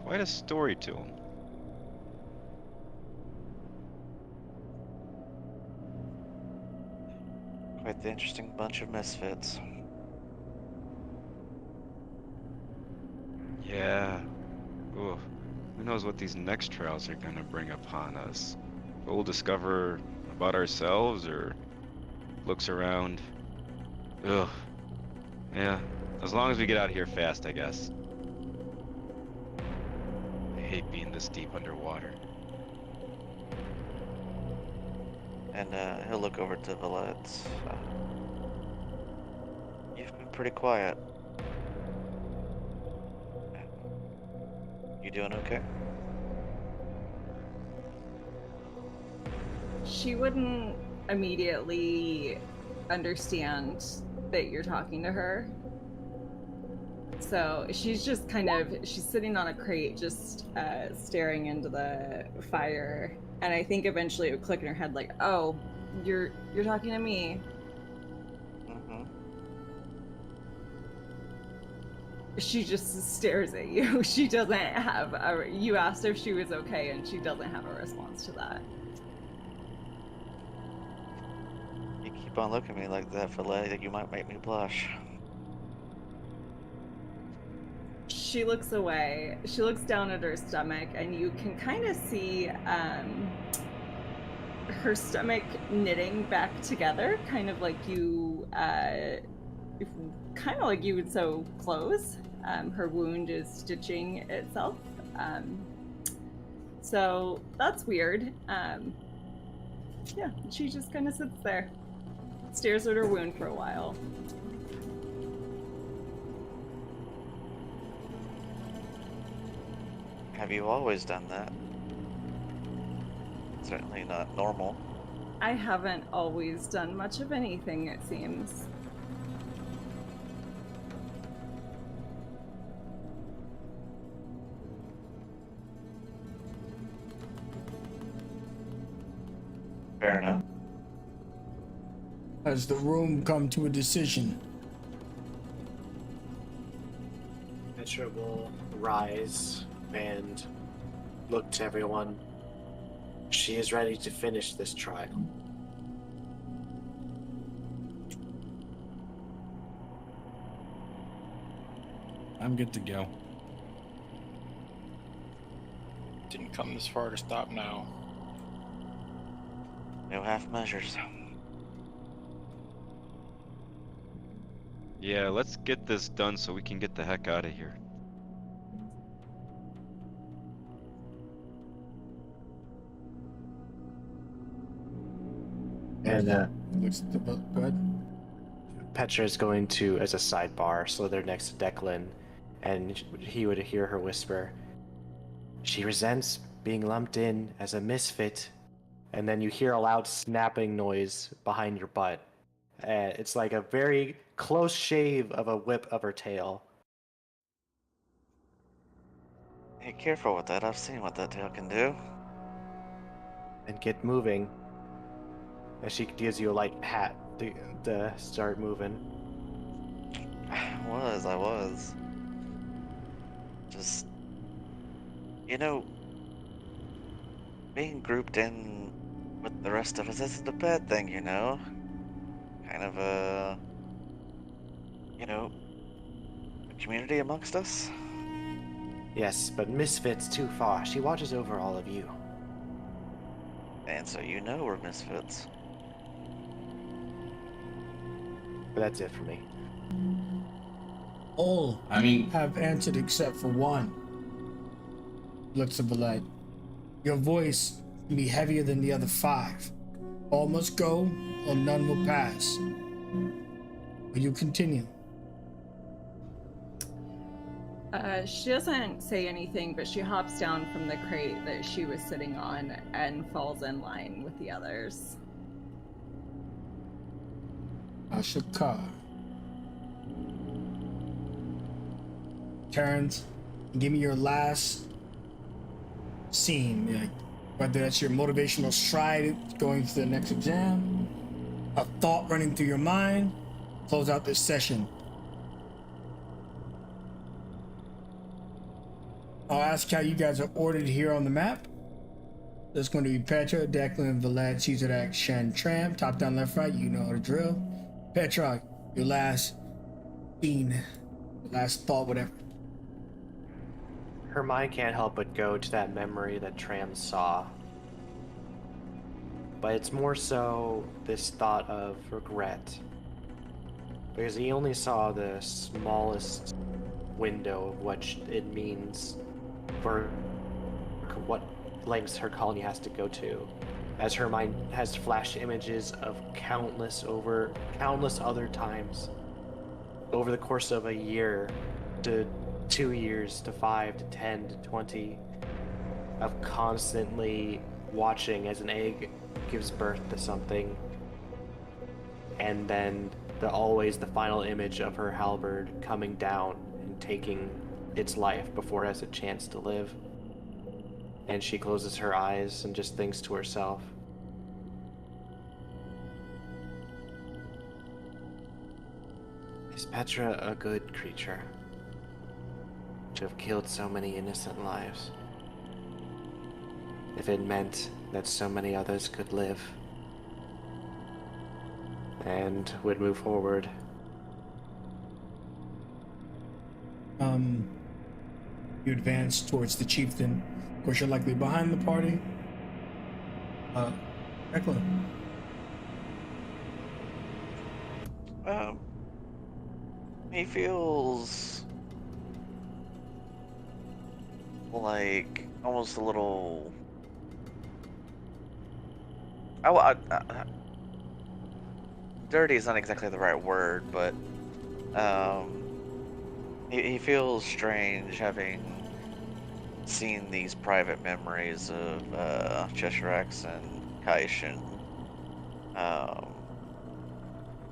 Speaker 7: quite a story to them.
Speaker 5: Quite the interesting bunch of misfits.
Speaker 7: Yeah. Ooh. Who knows what these next trials are gonna bring upon us? We'll discover about ourselves or looks around. Ugh. Yeah. As long as we get out of here fast, I guess. I hate being this deep underwater.
Speaker 5: And he'll look over to Valette. You've been pretty quiet. You doing okay?
Speaker 4: She wouldn't immediately understand that you're talking to her. So she's just she's sitting on a crate, just staring into the fire. And I think eventually it would click in her head, like, "Oh, you're talking to me."
Speaker 5: Mm-hmm.
Speaker 4: She just stares at you. She doesn't have you asked her if she was okay, and she doesn't have a response to that.
Speaker 5: You keep on looking at me like that, Filet, you might make me blush.
Speaker 4: She looks away. She looks down at her stomach, and you can kind of see her stomach knitting back together, kind of like you would sew clothes. Her wound is stitching itself. So that's weird. Yeah, she just kind of sits there, stares at her wound for a while.
Speaker 5: Have you always done that? Certainly not normal.
Speaker 4: I haven't always done much of anything, it seems.
Speaker 5: Fair enough.
Speaker 1: Has the room come to a decision?
Speaker 2: Petra will rise and look to everyone. She is ready to finish this trial.
Speaker 3: I'm good to go.
Speaker 6: Didn't come this far to stop now.
Speaker 5: No half measures.
Speaker 7: Yeah, let's get this done so we can get the heck out of here.
Speaker 2: And
Speaker 1: Looks at the book. Go ahead.
Speaker 2: Petra is going to, as a sidebar, so they're next to Declan, and he would hear her whisper, "She resents being lumped in as a misfit," and then you hear a loud snapping noise behind your butt. It's like a very close shave of a whip of her tail.
Speaker 5: Hey, careful with that. I've seen what that tail can do.
Speaker 2: And get moving. As she gives you a light pat to start moving.
Speaker 5: I was. Just, being grouped in with the rest of us isn't a bad thing, Kind of a community amongst us.
Speaker 2: Yes, but misfits too far. She watches over all of you.
Speaker 5: And so we're misfits.
Speaker 2: But that's it for me.
Speaker 1: All have answered except for one. Looks at Valette. Your voice can be heavier than the other 5. All must go, or none will pass. Will you continue?
Speaker 4: She doesn't say anything, but she hops down from the crate that she was sitting on and falls in line with the others.
Speaker 1: Ashakar turns and give me your last scene, like, whether that's your motivational stride going to the next exam, a thought running through your mind. Close out this session. I'll ask how you guys are ordered here on the map. There's going to be Petra, Declan, Vlad, Caesarak, Shen, Tram, top down, left, right. You know the drill. Petra, your last scene, your last thought, whatever.
Speaker 2: Her mind can't help but go to that memory that Tram saw. But it's more so this thought of regret. Because he only saw the smallest window of what it means for what lengths her colony has to go to, as her mind has flashed images of countless other times over the course of a year to 2 years to 5 to 10 to 20 of constantly watching as an egg gives birth to something, and then always the final image of her halberd coming down and taking its life before it has a chance to live. And she closes her eyes and just thinks to herself, is Petra a good creature to have killed so many innocent lives? If it meant that so many others could live and would move forward.
Speaker 1: You advance towards the chieftain. Of course, you're likely behind the party. Declan.
Speaker 5: He feels like almost a little. Dirty is not exactly the right word, but he feels strange having seen these private memories of Cheshire X and Kaishin.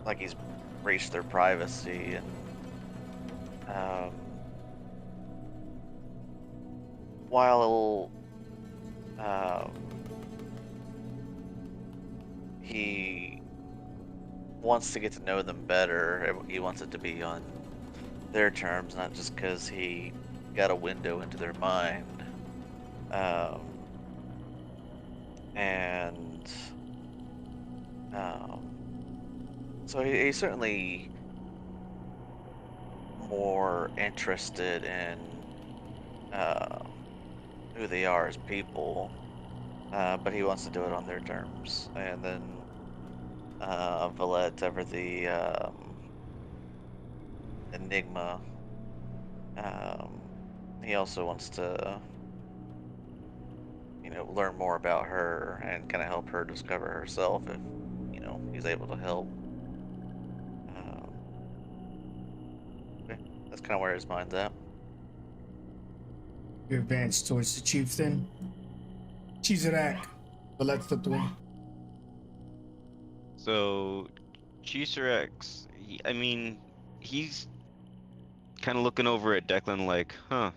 Speaker 5: Like he's breached their privacy, and while he wants to get to know them better, he wants it to be on their terms, not just because he got a window into their mind. So he's certainly more interested in who they are as people, but he wants to do it on their terms. And then Valette, ever the enigma, he also wants to, learn more about her and kind of help her discover herself if, he's able to help. Okay. That's kind of where his mind's at.
Speaker 1: You advance towards the chieftain. Chizarak. But let's flip the way.
Speaker 7: So, Cheeserex, he's kind of looking over at Declan like, huh,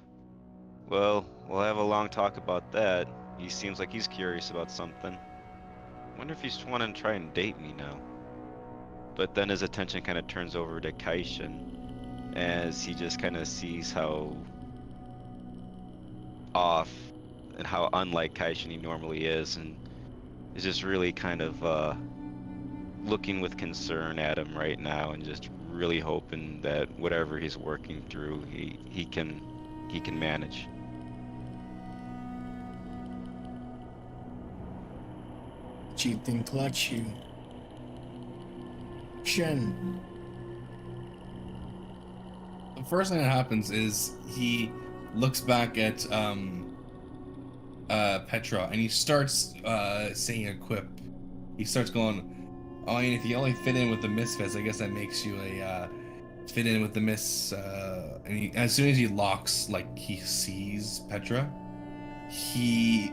Speaker 7: well, we'll have a long talk about that. He seems like he's curious about something. Wonder if he's wanting to try and date me now. But then his attention kind of turns over to Kaishin as he just kind of sees how off and how unlike Kaishin he normally is, and is just really kind of looking with concern at him right now, and just really hoping that whatever he's working through, he can manage.
Speaker 1: Chieftain clutch you. Shen.
Speaker 3: The first thing that happens is he looks back at Petra, and he starts saying a quip. He starts going, "Oh, and if you only fit in with the misfits, I guess that makes you a fit in with the miss." And as soon as he locks, like he sees Petra, he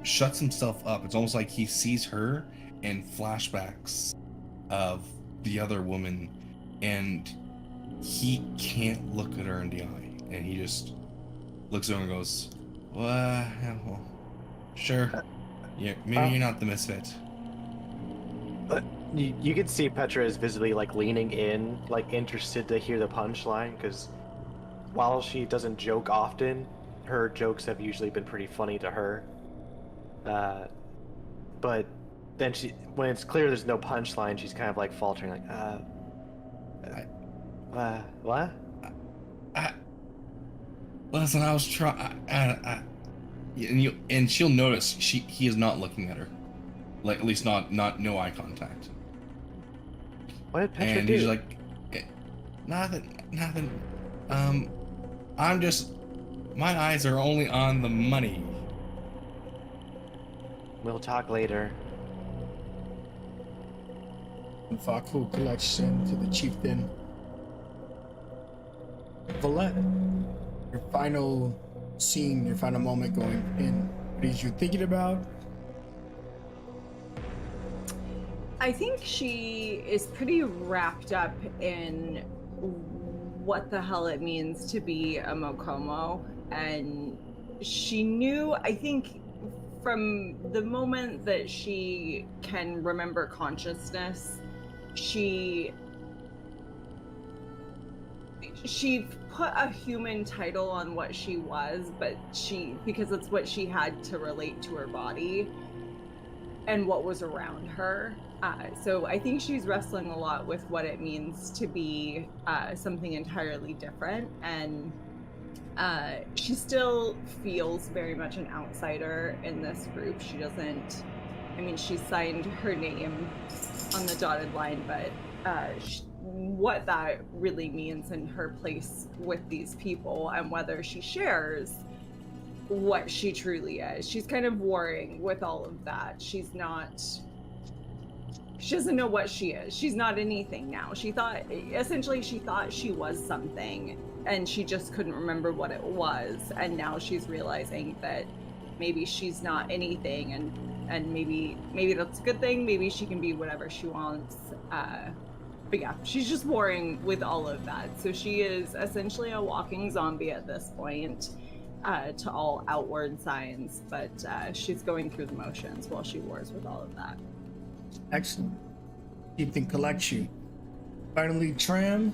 Speaker 3: shuts himself up. It's almost like he sees her and flashbacks of the other woman, and he can't look at her in the eye, and he just looks over and goes, "Well, sure, yeah, maybe you're not the misfit."
Speaker 2: But you can see Petra is visibly like leaning in, like interested to hear the punchline, because while she doesn't joke often, her jokes have usually been pretty funny to her. But then when it's clear there's no punchline, she's kind of like faltering, like, what?
Speaker 3: Listen, I was trying, and she'll notice he is not looking at her, like at least not no eye contact.
Speaker 2: What did Petra
Speaker 3: And
Speaker 2: do?
Speaker 3: he's like, nothing. I'm just, my eyes are only on the money.
Speaker 2: We'll talk later.
Speaker 1: Faku collection to the chieftain. Valette, your final scene, your final moment going in. What is you thinking about?
Speaker 4: I think she is pretty wrapped up in what the hell it means to be a Mokomo. And she knew, I think, from the moment that she can remember consciousness, she put a human title on what she was, but because it's what she had to relate to her body and what was around her. So I think she's wrestling a lot with what it means to be something entirely different. And she still feels very much an outsider in this group. She doesn't, I mean, she signed her name on the dotted line, but what that really means in her place with these people and whether she shares what she truly is. She's kind of warring with all of that. She doesn't know what she is. She's not anything now. She thought she was something and she just couldn't remember what it was. And now she's realizing that maybe she's not anything, and maybe that's a good thing. Maybe she can be whatever she wants. But yeah, she's just warring with all of that. So she is essentially a walking zombie at this point, to all outward signs, but she's going through the motions while she wars with all of that.
Speaker 1: Excellent. Chieftain collects you. Finally, Tram.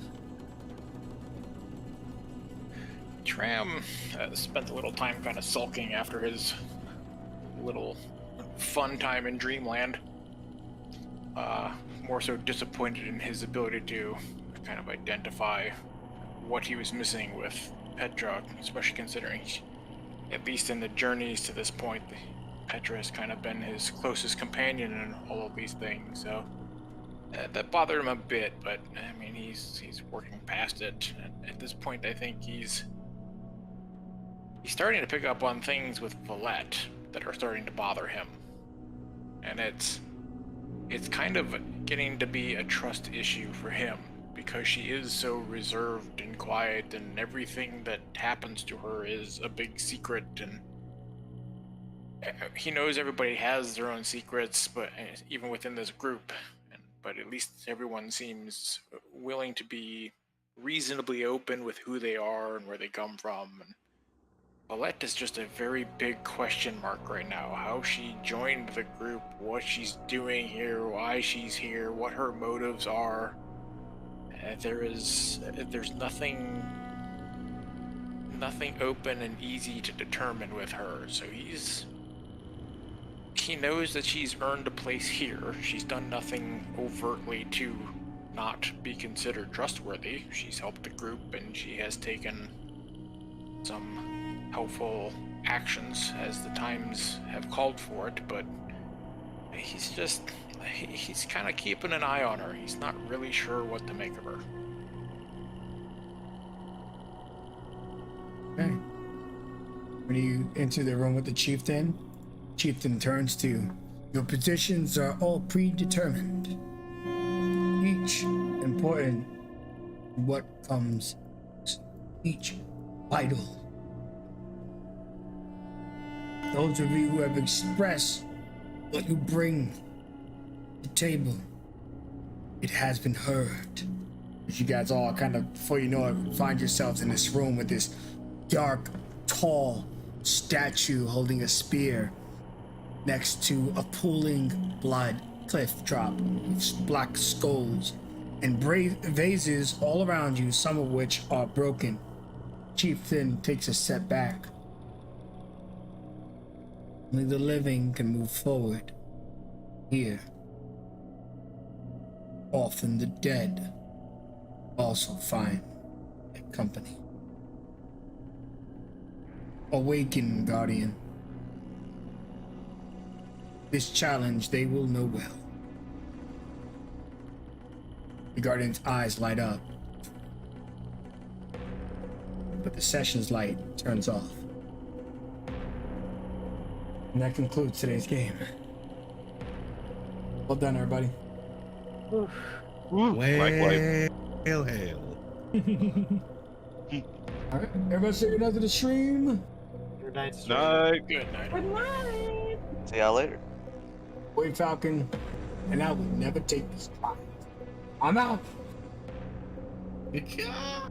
Speaker 6: Tram spent a little time kind of sulking after his little fun time in Dreamland. More so disappointed in his ability to kind of identify what he was missing with Petra, especially considering, at least in the journeys to this point, Petra has kind of been his closest companion in all of these things. So that bothered him a bit, but I mean, he's working past it. At this point, I think he's starting to pick up on things with Valette that are starting to bother him, and it's kind of getting to be a trust issue for him, because she is so reserved and quiet, and everything that happens to her is a big secret, and he knows everybody has their own secrets, but even within this group, but at least everyone seems willing to be reasonably open with who they are and where they come from. And Valette is just a very big question mark right now. How she joined the group, what she's doing here, why she's here, what her motives are. There's nothing open and easy to determine with her. So he knows that she's earned a place here. She's done nothing overtly to not be considered trustworthy. She's helped the group, and she has taken some helpful actions as the times have called for it, but he's kind of keeping an eye on her. He's not really sure what to make of her.
Speaker 1: Okay. When you enter the room with the chieftain turns to, your positions are all predetermined. Each important, what comes, each vital. Those of you who have expressed what you bring to the table, it has been heard. As you guys all kind of, before you know it, find yourselves in this room with this dark, tall statue holding a spear next to a pooling blood cliff drop with black skulls and vases all around you, some of which are broken. Chieftain takes a step back. Only the living can move forward. Here. Often the dead also find their company. Awaken, Guardian. This challenge they will know well. The Guardian's eyes light up, but the session's light turns off. And that concludes today's game. Well done, everybody.
Speaker 3: Hail.
Speaker 1: Alright, everybody say good night to the stream.
Speaker 2: Good night.
Speaker 6: Good night.
Speaker 4: Good night.
Speaker 5: See y'all later.
Speaker 1: Wait, Falcon. and I would never take this trial. I'm out.
Speaker 3: Yeah.